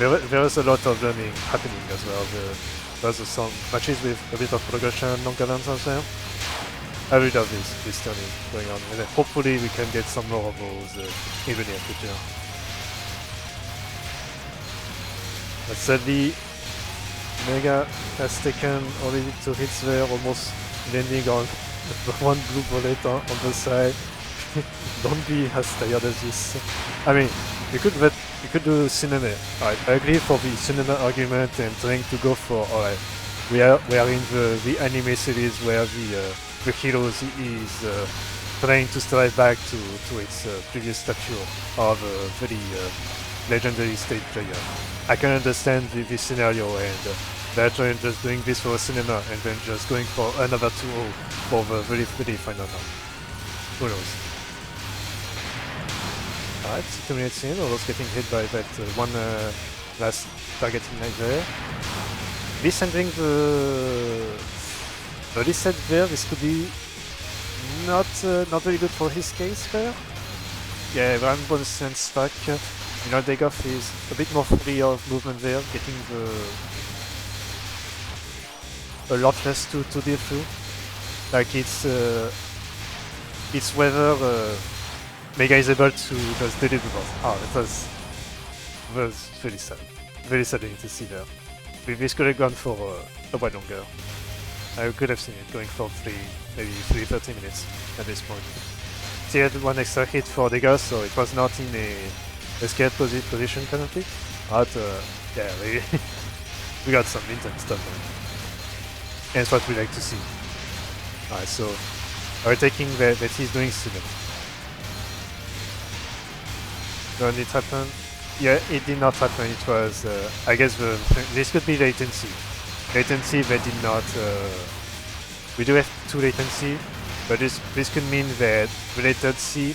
Speaker 1: was a lot of learning happening as well. There was some matches with a bit of progression, non-balance as well. I really love this tournament going on, and hopefully we can get some more of those in the near future. But sadly, Mega has taken already 2 hits there, almost landing on one blue bullet on the side. Don't be as tired as this. I mean, you could do cinema. Alright, I agree for the cinema argument and trying to go for alright. We are in the anime series where the hero is trying to strive back to its previous stature of a very legendary state player. I can understand this scenario, and they're just doing this for a cinema and then just going for another 2-0 for the very final round. Who knows? Alright, 2 minutes in, almost getting hit by that one last targeting knife there. This entering the reset there, this could be not very good for his case there. Yeah, 1 sense back. You know, Dagoff is a bit more free of movement there, getting a lot less to deal through. Like it's whether Mega is able to just deliver the boss. Oh, that was very sad. Very saddening to see there. This could have gone for a while longer. I could have seen it going for maybe 30 minutes at this point. He had 1 extra hit for Degas, so it was not in a scared position currently. But yeah, we got some intense stuff there. And it's what we like to see. Alright, so we're taking that he's doing similar. When it happened? Yeah, it did not happen. It was, I guess, this could be latency. Latency, they did not. We do have 2 latency, but this could mean that the latency,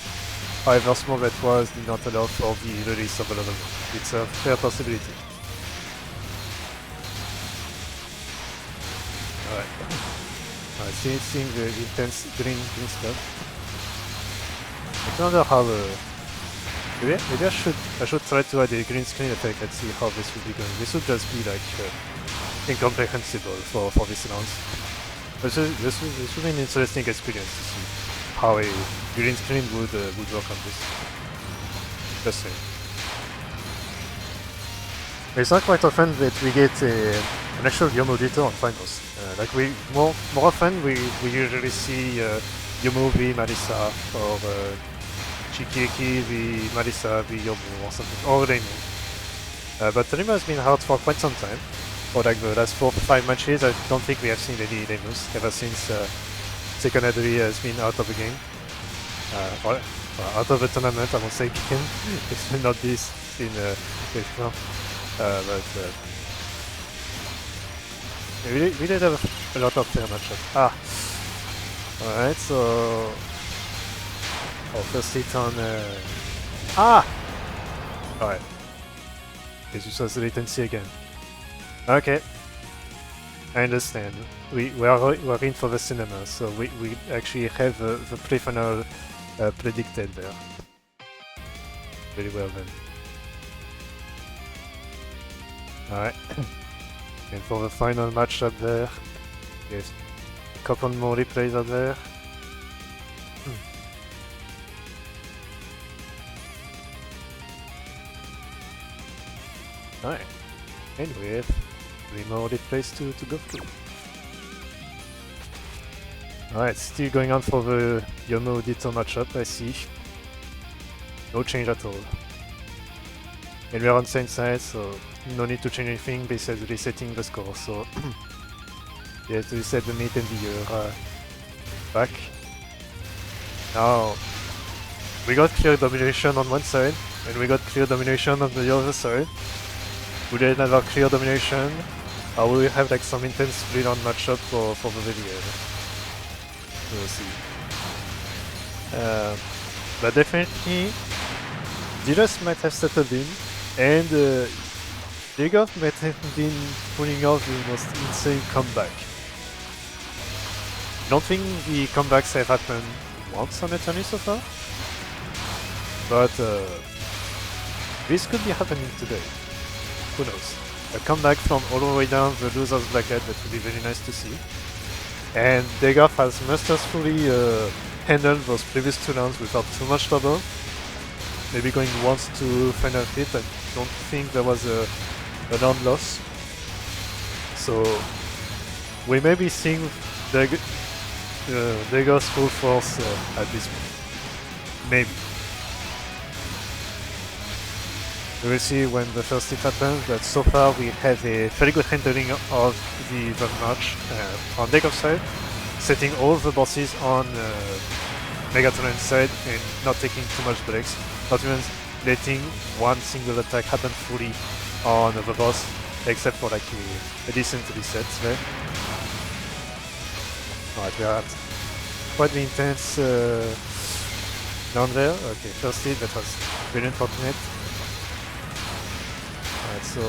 Speaker 1: however small that was, did not allow for the release of a level. It's a fair possibility. Alright, seeing the intense green stuff. I wonder how. Maybe I should try to add a green screen effect and see how this would be going. This would just be like incomprehensible for this round. This would be an interesting experience to see how a green screen would work on this. Just saying. It's not quite often that we get an actual Yomo editor on finals. Like more often we usually see Yomo v Marisa or Shikeki v Marisa v Yomo or something, or Reino. But Rima has been hard for quite some time. For like the last 4 or 5 matches, I don't think we have seen any Remus ever since Second Adri has been out of the game. Or out of the tournament, I won't say game. It's not this in but we did have a lot of fair matchups. Alright, so first hit on alright. This was the latency again. Okay. I understand. We're in for the cinema, so we actually have the pre-final predicted there. Very well then. Alright. And for the final matchup there, yes, a couple more replays are there. Alright. And we have 3 more replays to go through. Alright, still going on for the Yomo Ditto matchup, I see. No change at all. And we are on same side, so no need to change anything besides resetting the score, so you have to reset the meat and the back. Now, we got clear domination on one side, and we got clear domination on the other side. Would they have a clear domination, or will we have like some intense 3-round matchup for the video? we'll see. But definitely, Diras might have settled in, and Degov might have been pulling off the most insane comeback. Don't think the comebacks have happened once on Eternity so far, but this could be happening today. Who knows? A comeback from all the way down the loser's bracket, that would be very nice to see. And Degov has masterfully handled those previous 2 rounds without too much trouble. Maybe going once to final hit, I don't think there was a round loss. So we may be seeing Degov's full force at this point. Maybe. We will see when the first hit happens, but so far we have a very good handling of the match on Degov's side, setting all the bosses on Megatron's side and not taking too much breaks, not even letting one single attack happen fully on the boss, except for like a decent reset there. Alright, we are at quite the intense down there. Okay, first hit, that was very unfortunate. Alright, so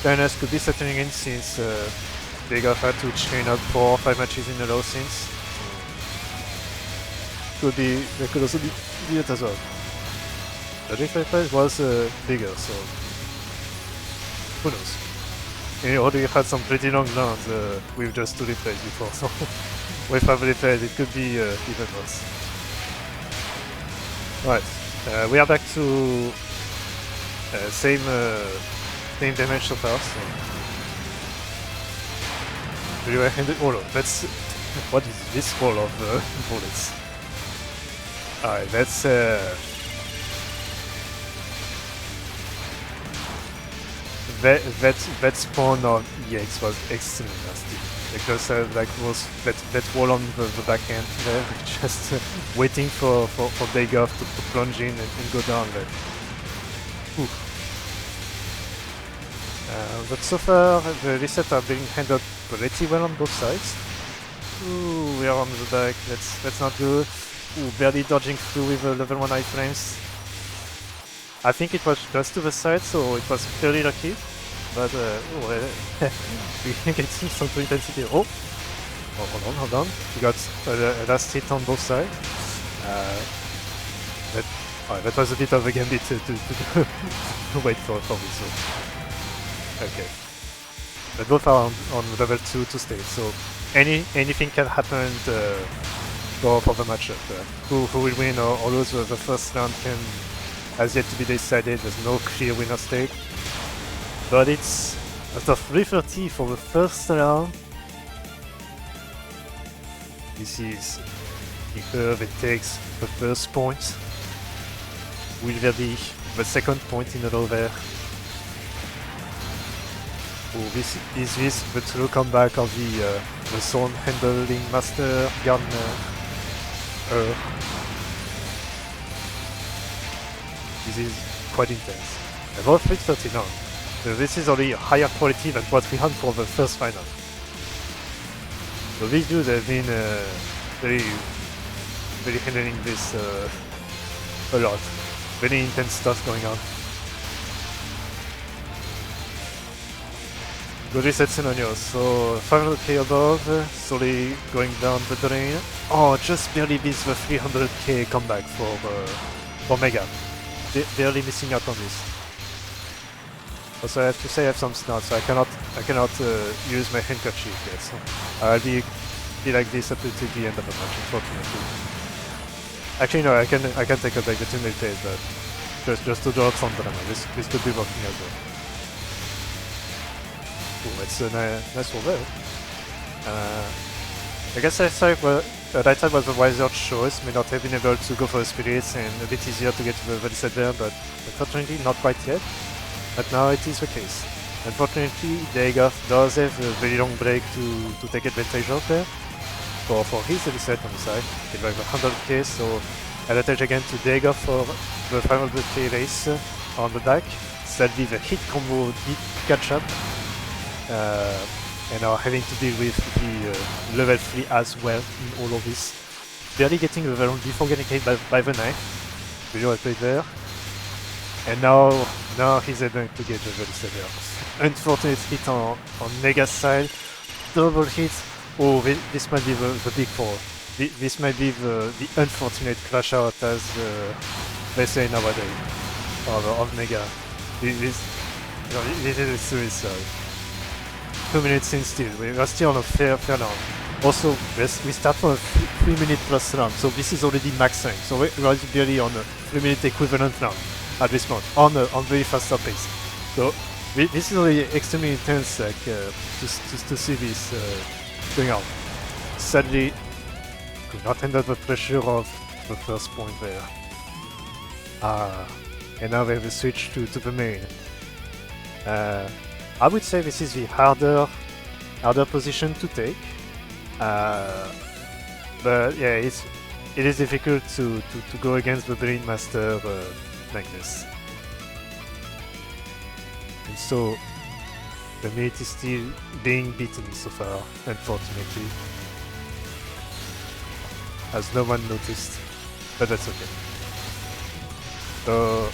Speaker 1: fairness could be settling in since Degov had to chain up 4 or 5 matches in a row since. There could also be it as well. The J5 was bigger, so who knows? He already had some pretty long rounds with just 2 replays before, so with 5 replays it could be even worse. Right, we are back to same damage so far. So we were handed. Oh no, that's what is this wall of bullets? Alright, that's that spawn of EX was extremely nasty. Because like was that wall on the back end there, just waiting for Degov to plunge in and go down there. But so far the resets are being handled pretty well on both sides. Ooh, we are on the back. That's not good. Ooh, barely dodging through with level 1 iframes. I think it was just to the side, so it was fairly lucky. But we can get some to intensity. Oh, hold on. We got a last hit on both sides. That was a bit of a gambit to wait for this one. Okay. But both are on level 2 to stay, so anything can happen for the matchup. Who will win or lose the first round has yet to be decided. There's no clear winner stake. But it's after 330 for the first round. This is the curve it takes the first point. Will there be the second point in a row there? Oh, this is the true comeback of the sound handling master Gardner. This is quite intense. About 330 now. This is already higher quality than what we had for the first final. So these dudes have been very handling this a lot. Very intense stuff going on. Good reset scenarios. So 500k above, slowly going down the drain. Oh, just barely beats the 300k comeback for Mega. Barely missing out on this. Also, I have to say I have some snot, so I cannot use my handkerchief yet. So I'll be like this up to the end of the match, unfortunately. Actually, no, I can take a break between the plays, but just to draw some drama. This could be working as well. Ooh, it's a nice roll there. I guess right side was the wiser choice. May not have been able to go for the spirits and a bit easier to get to the reset there, but unfortunately not quite yet. But now it is the case. Unfortunately, Degov does have a very long break to take advantage of there. For his reset on the side, he drives 100k, so advantage again to Degov for the 500k race on the back. Sadly, the hit combo did catch up. and are having to deal with the level 3 as well in all of this. Barely getting the Valorant before getting hit by the knife. Video I played there. And now he's able to get the very severe. Unfortunate hit on Nega's side. Double hit. Oh, this might be the big fall. This might be the unfortunate crash out, as they say nowadays, of Nega. This is suicide. 2 minutes in still. We are still on a fair round. Also, we start from a 3 minute plus round, so this is already max rank. So we are barely on a 3 minute equivalent round at this point, on very faster pace. So this is already extremely intense, like to see this going on. Sadly, could not handle the pressure of the first point there. And now we have a switch to the main. I would say this is the harder position to take. But yeah, it is difficult to go against the Brain Master like this. And so the mate is still being beaten so far, unfortunately. As no one noticed, but that's okay. So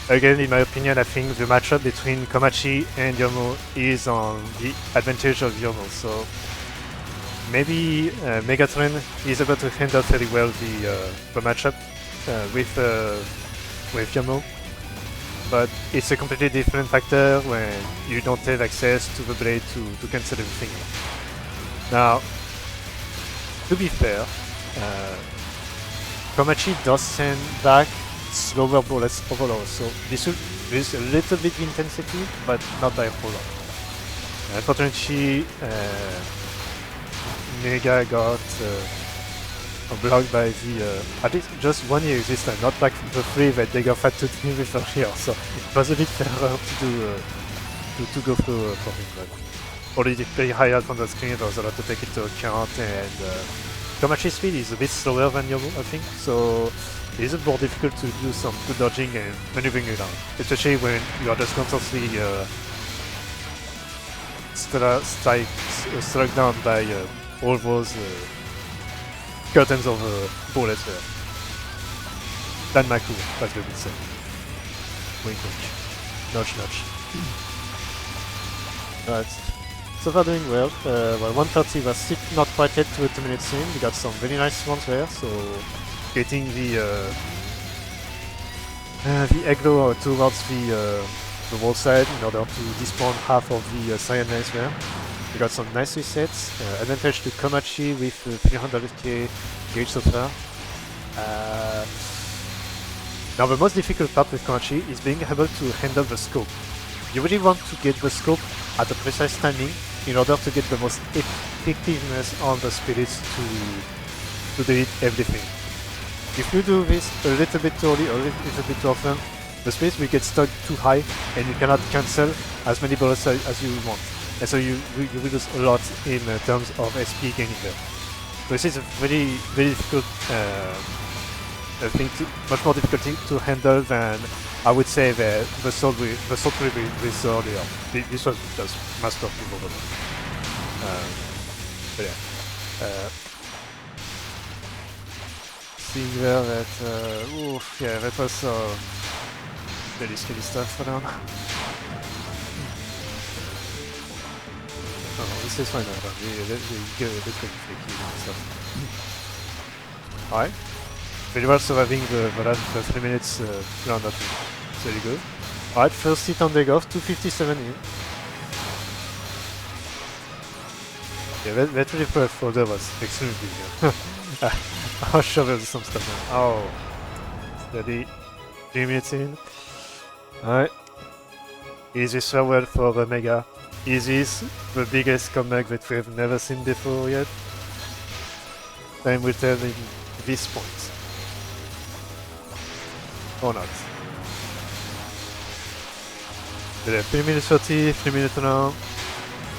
Speaker 1: again, in my opinion, I think the matchup between Komachi and Yomo is on the advantage of Yomo. So maybe Megatron is able to handle very well the matchup with Yomo, but it's a completely different factor when you don't have access to the blade to cancel everything. Now, to be fair, Komachi does send back slower bullets overall, so this will reduce a little bit the intensity, but not by a whole lot. Unfortunately, Mega got blocked by the at least just 1 year this time, not like the 3 that they got had to deal with earlier, so it was a bit fairer to go through for him, but already very high up on the screen, there was a lot to take into account, and Komachi's speed is a bit slower than Yomo, I think, so it is more difficult to do some good dodging and maneuvering around, especially when you are just constantly struck down by all those curtains of bullets there. Danmaku, as we would say. Wink wink. Notch notch. Alright. So far doing well. Well, 130 was still not quite yet to a 2 minutes in. We got some very nice ones there, so getting the aggro towards the wall side in order to despawn half of the cyanide there. We got some nice resets. Advantage to Komachi with 300k gauge so far. Now the most difficult part with Komachi is being able to handle the scope. You really want to get the scope at the precise timing in order to get the most effectiveness on the spirits to delete everything. If you do this a little bit too early or a little bit too often, the spirits will get stuck too high and you cannot cancel as many bullets as you want. And so you will lose a lot in terms of SP gaining there. So this is a very, very difficult thing, much more difficult thing to handle than I would say the sword we earlier. This was just masterful overall. But yeah. Seeing there that, yeah, that was very scary stuff for now. Oh, this is fine now, we go flaky and stuff. Alright. Very well surviving the last 3 minutes round up. It's very good. Alright, first hit on Degoff, 257 in. Yeah, that really for there was extremely big. I'll shovel some stuff now. Oh. Steady. 3 minutes in. Alright. Easy farewell for the Mega. Easy is the biggest comeback that we have never seen before yet. Time will tell in this point. Or not. But yeah, 3 minutes 30, 3 minutes now.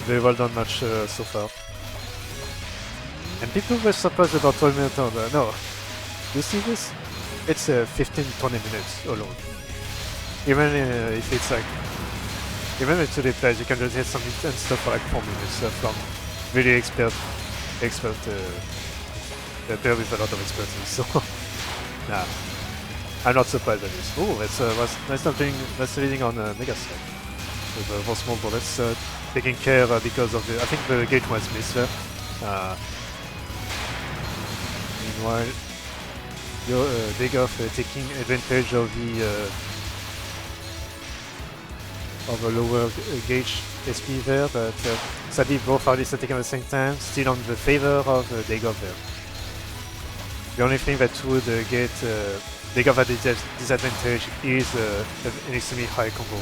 Speaker 1: Very well done match so far. And people were surprised about 12 minutes on no. You see this? It's 15-20 minutes alone. Even if it's like even with 2D players, you can just hit some intense stuff like forming stuff from really expert player with a lot of expertise. So, nah, I'm not surprised by this. Oh, that's something that's leading on Mega Strike with for small bullets, taking care because of the. I think the gate was missed there. Meanwhile, Degoff taking advantage of the of a lower gauge SP there, but sadly both are resetting at the same time, still on the favor of Degoff there. The only thing that would get Degoff at a disadvantage is an extremely high combo.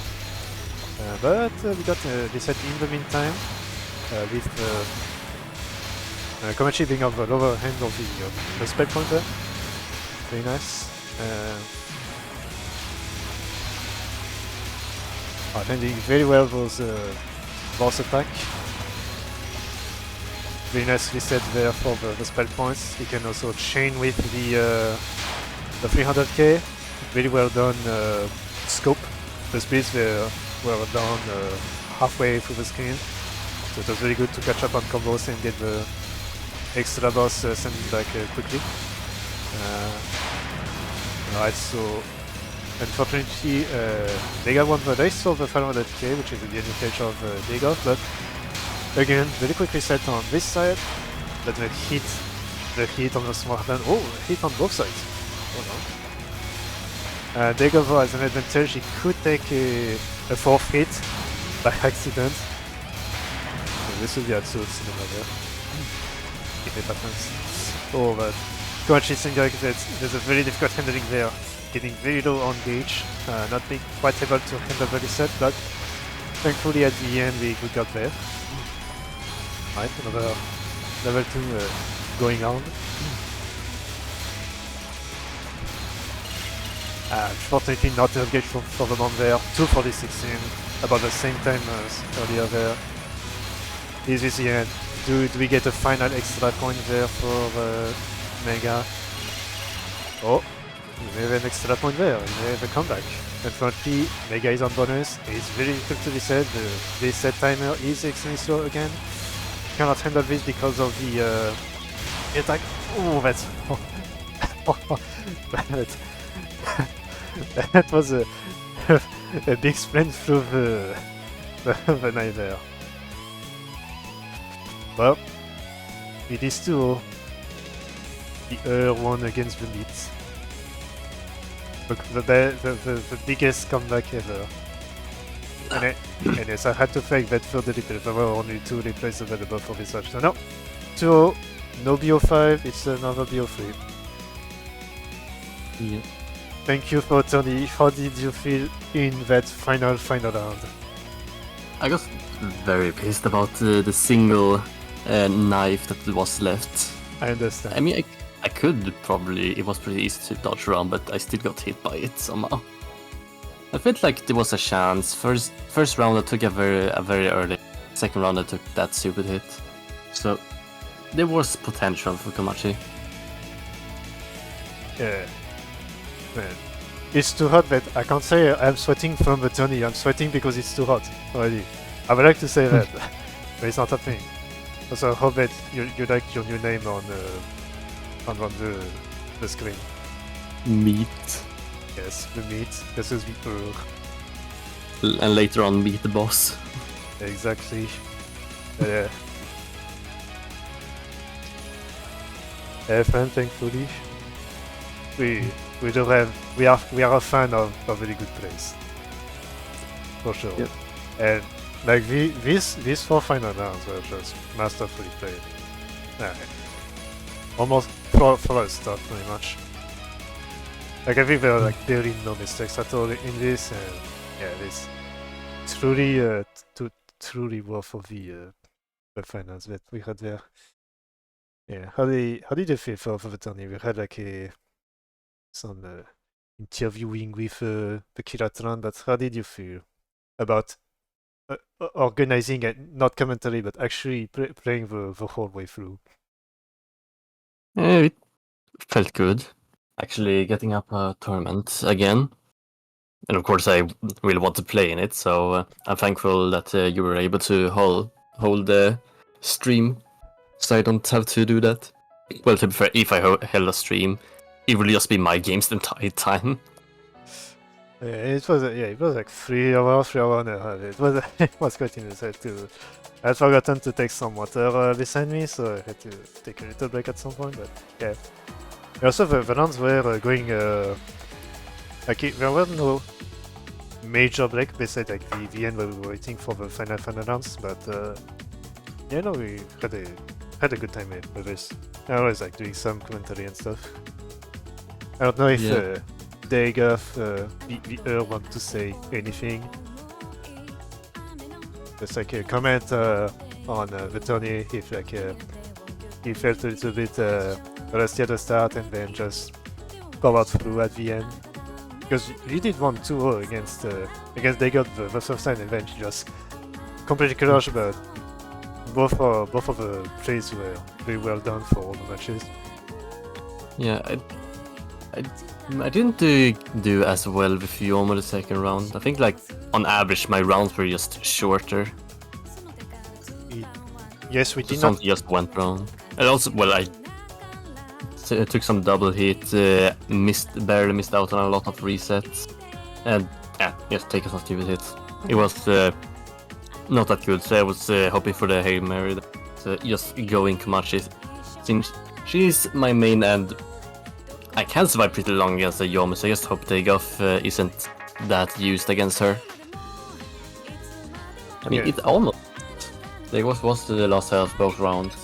Speaker 1: But we got reset in the meantime, with Komachi being on the lower hand of the spell pointer. Very nice. Handling very well those boss attack. Very nice reset there for the spell points. You can also chain with the 300k. Very well done scope. The speeds were down halfway through the screen. So it was really good to catch up on combos and get the extra boss sent back quickly. Alright, so unfortunately, Dega won the race for the 500k, which is the advantage of Degoff, but again, very quick reset on this side, but the hit on the smart land. Oh, hit on both sides. Oh no. Degoff has an advantage, he could take a fourth hit by accident. So this will be absolute cinema there. If it happens. Oh, but Komachi seems like there's a very difficult handling there. Getting very low on gauge, not being quite able to handle the reset, but thankfully at the end we got there. Right, another level 2 going on. Unfortunately not enough gauge for the bomb there, 246 in, about the same time as earlier there. Is this the end? Do we get a final extra point there for Mega? Oh! You may have an extra point there, you may have a comeback. Unfortunately, Mega is on bonus, it's very difficult to reset, the reset timer is extremely slow again. Cannot handle this because of the attack. Oh, that's... that was a big sprint through the knife there. Well, it is 2-0. The won against the meat. The biggest comeback ever. And yes, I had to fake that for the replay. There were only 2 replays available for this match. So no, 2-0, no BO5, it's another BO3.
Speaker 2: Yeah.
Speaker 1: Thank you for Tony. How did you feel in that final round?
Speaker 2: I got very pissed about the single knife that was left.
Speaker 1: I understand.
Speaker 2: I mean, I could probably, it was pretty easy to dodge around, but I still got hit by it somehow. I felt like there was a chance. First round I took a very early. Second round I took that stupid hit. So there was potential for Komachi.
Speaker 1: Yeah. Man. It's too hot that I can't say I'm sweating from the Tony. I'm sweating because it's too hot already. I would like to say that, but it's not happening. Also, I hope that you like your new name on the screen.
Speaker 2: Meat.
Speaker 1: Yes, the meat. This is the
Speaker 2: And later on meet the boss.
Speaker 1: Exactly. Fun, thankfully. We are a fan of really good plays. For sure.
Speaker 2: Yep.
Speaker 1: And like these 4 final rounds were just masterfully played. Almost flawless stuff, pretty much. Like I think there are like barely no mistakes at all in this, and yeah, this truly worth of the finals that we had there. Yeah, how did you feel for the tourney? We had like some interviewing with the Kiratron, but how did you feel about organizing it, not commentary, but actually playing the whole way through?
Speaker 2: It felt good. Actually getting up a tournament again. and of course I really want to play in it. So I'm thankful that you were able to hold the stream, so I don't have to do that. Well, to be fair, if I held a stream, it would just be my games the entire time.
Speaker 1: Yeah, it was like 3 hours, 3 hours and a half. It was quite insane too. I had forgotten to take some water beside me, so I had to take a little break at some point. But yeah, also the rounds were going like there were no major break beside like the end where we were waiting for the final rounds. But yeah, no, we had a good time with this. I was like doing some commentary and stuff. I don't know if Dagoff, the want to say anything. Just like a comment on the tourney if like he felt a little bit rusty at the start and then just powered through at the end. Because he did 1-2 against Dagoff the first time and then he just completely crushed, but both of the plays were very well done for all the matches.
Speaker 2: Yeah, I didn't do as well with Yomo the second round. I think like on average my rounds were just shorter.
Speaker 1: Yes, we did not.
Speaker 2: Something just went wrong. And also, well, I took some double hit, barely missed out on a lot of resets, and just taking some stupid hits. It was not that good, so I was hoping for the Hail Mary. Just going Komachi, since she's my main and I can survive pretty long against the Yomi, so I just hope Takeoff isn't that used against her. I mean, it almost... They was the last health both rounds.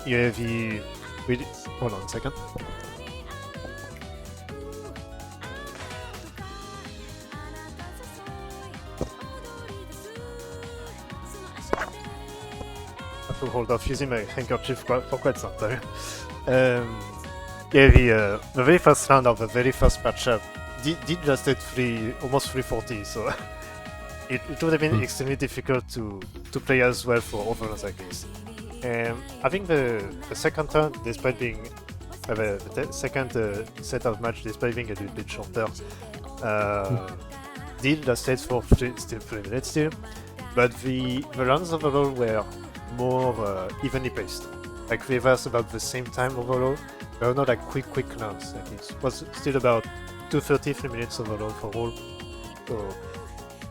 Speaker 1: Yeah, hold on a second. I have to hold off using my handkerchief for quite some time. Yeah, the very first round of the very first matchup did just hit almost 340, so it would have been extremely difficult to play as well for overruns like this. I think the second turn, despite being the second set of match, despite being a little bit shorter, did just hit for still 3 minutes still, but the rounds overall were more evenly paced. Like they were about the same time overall. They were not like quick rounds. Like it was still about 2:30, 3 minutes overall for all. So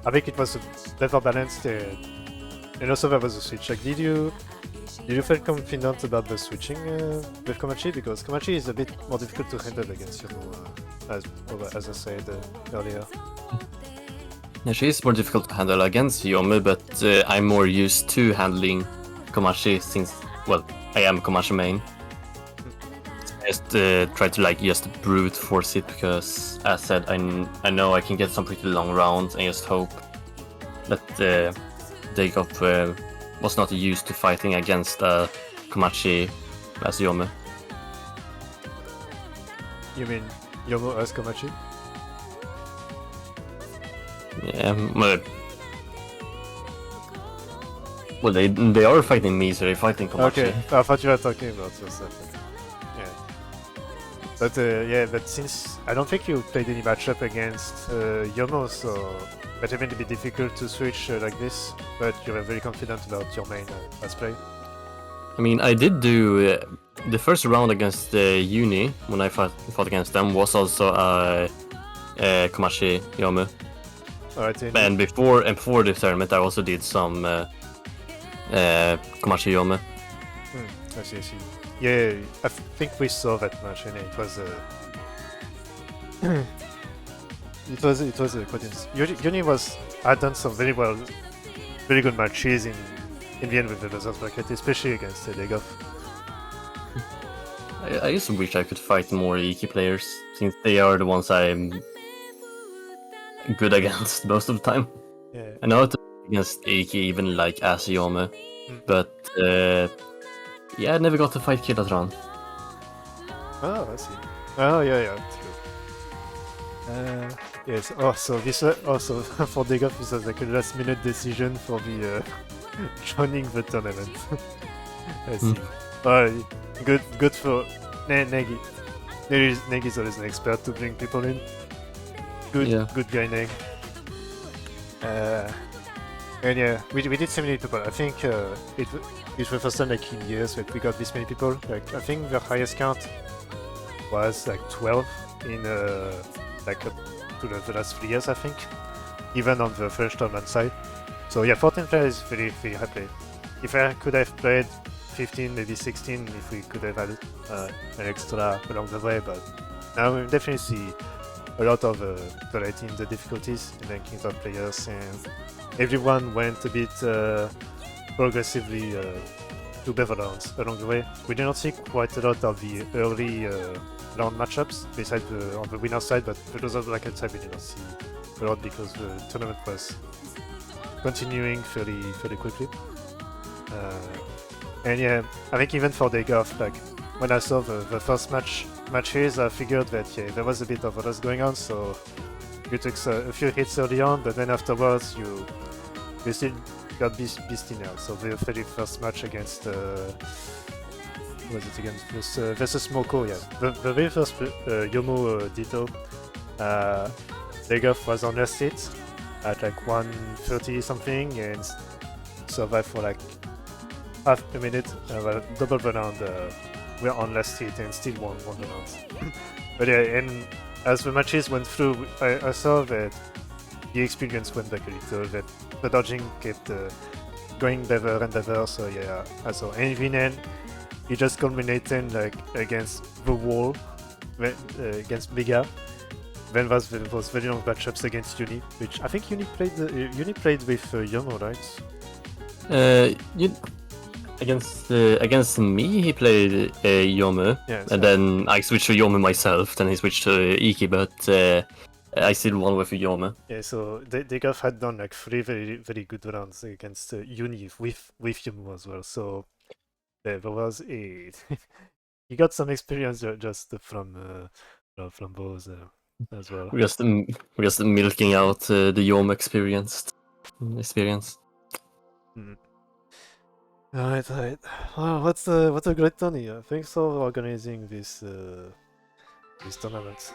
Speaker 1: I think it was better balanced, and also there was a switch. Like, did you feel confident about the switching with Komachi? Because Komachi is a bit more difficult to handle against, as I said earlier.
Speaker 2: Yeah, she is more difficult to handle against Yomi, but I'm more used to handling Komachi since, well, I am Komachi main. I just try to just brute force it because, as said, I know I can get some pretty long rounds and just hope that Dagoff was not used to fighting against Komachi as Yomi.
Speaker 1: You mean Yomo as Komachi?
Speaker 2: Yeah, well, they are fighting me, so they're fighting Komachi.
Speaker 1: Okay, I thought you were talking about yourself. Yeah. But but since I don't think you played any matchup against Yomo, so it may be difficult to switch like this, but you were very confident about your main last play.
Speaker 2: I mean, I did do the first round against Uni when I fought against them was also Komachi Yomi.
Speaker 1: Alright,
Speaker 2: and before the tournament, I also did some Komachi Yomi.
Speaker 1: I see. Yeah, I think we saw that match, and it was quite interesting. Uni had done some very good matches in the end with the losers bracket, especially against Dagoff.
Speaker 2: I just wish I could fight more Iki players, since they are the ones I'm good against most of the time.
Speaker 1: Yeah.
Speaker 2: I know it's against Iki even like as Yomi, but I never got to fight Kiratron.
Speaker 1: Oh, I see. Oh, yeah, true. Yes. Oh, so this also for Dagoff, this was like a last-minute decision for the joining the tournament. I see. Oh, good for Negi. Neg is always an expert to bring people in. Good guy Neg. And yeah, we did so many people. I think it was the first time like in years that we got this many people. Like I think the highest count was like 12 in like up to the last 3 years, I think, even on the first tournament side. So yeah, 14 players is very happy. If I could have played 15, maybe 16, if we could have had an extra along the way, but now we definitely see a lot of variety in the difficulties in rankings of players, and everyone went a bit progressively to better rounds along the way. We did not see quite a lot of the early round matchups besides on the winner side, but for those of the bracket side we did not see a lot because the tournament was continuing fairly quickly. And yeah, I think even for day off, like when I saw the first matches, I figured that yeah, there was a bit of what was going on, so you took a few hits early on, but then afterwards you still got beastie now. So the very first match against who was it against versus Moko, yeah. The very first Yomo Ditto Legoff was on last hit at like 130 something and survived for like half a minute. Double round, we're on last hit and still won the round. But yeah, and as the matches went through, I saw that the experience went back a little, that the dodging kept going better and better. So yeah, I saw. And in the end, he just culminated like against the wall, against Mega. Then was those very long matchups against Uni, which I think Uni played with Yomo, right?
Speaker 2: Against me, he played Yomu,
Speaker 1: Yeah,
Speaker 2: and then I switched to Yomu myself. Then he switched to Iki, but I still won with Yomu.
Speaker 1: Yeah, so Degaf had done like 3 very good rounds against Uni with Yomu as well. So there was a he got some experience just from those as well.
Speaker 2: We're just milking out the Yomu experience.
Speaker 1: Mm. Alright. Oh, what's a great tourney. Thanks for organizing this tournament.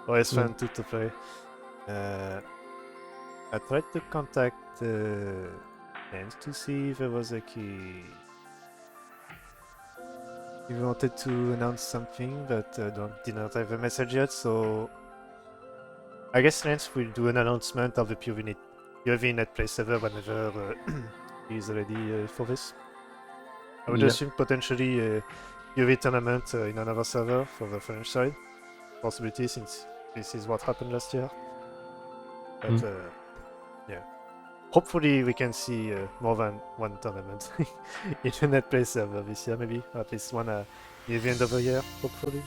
Speaker 1: Always fun to play. I tried to contact Lens to see if there was a key. He wanted to announce something, but did not have a message yet. So I guess Lens will do an announcement of the POV net play server whenever he's ready for this. I would assume potentially a UV tournament in another server for the French side. Possibility, since this is what happened last year. But yeah, hopefully we can see more than one tournament in a net play server this year, maybe at least one near the end of the year, hopefully.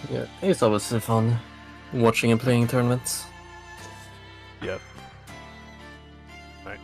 Speaker 2: Yeah, it's always fun watching and playing tournaments.
Speaker 1: Yeah. Right.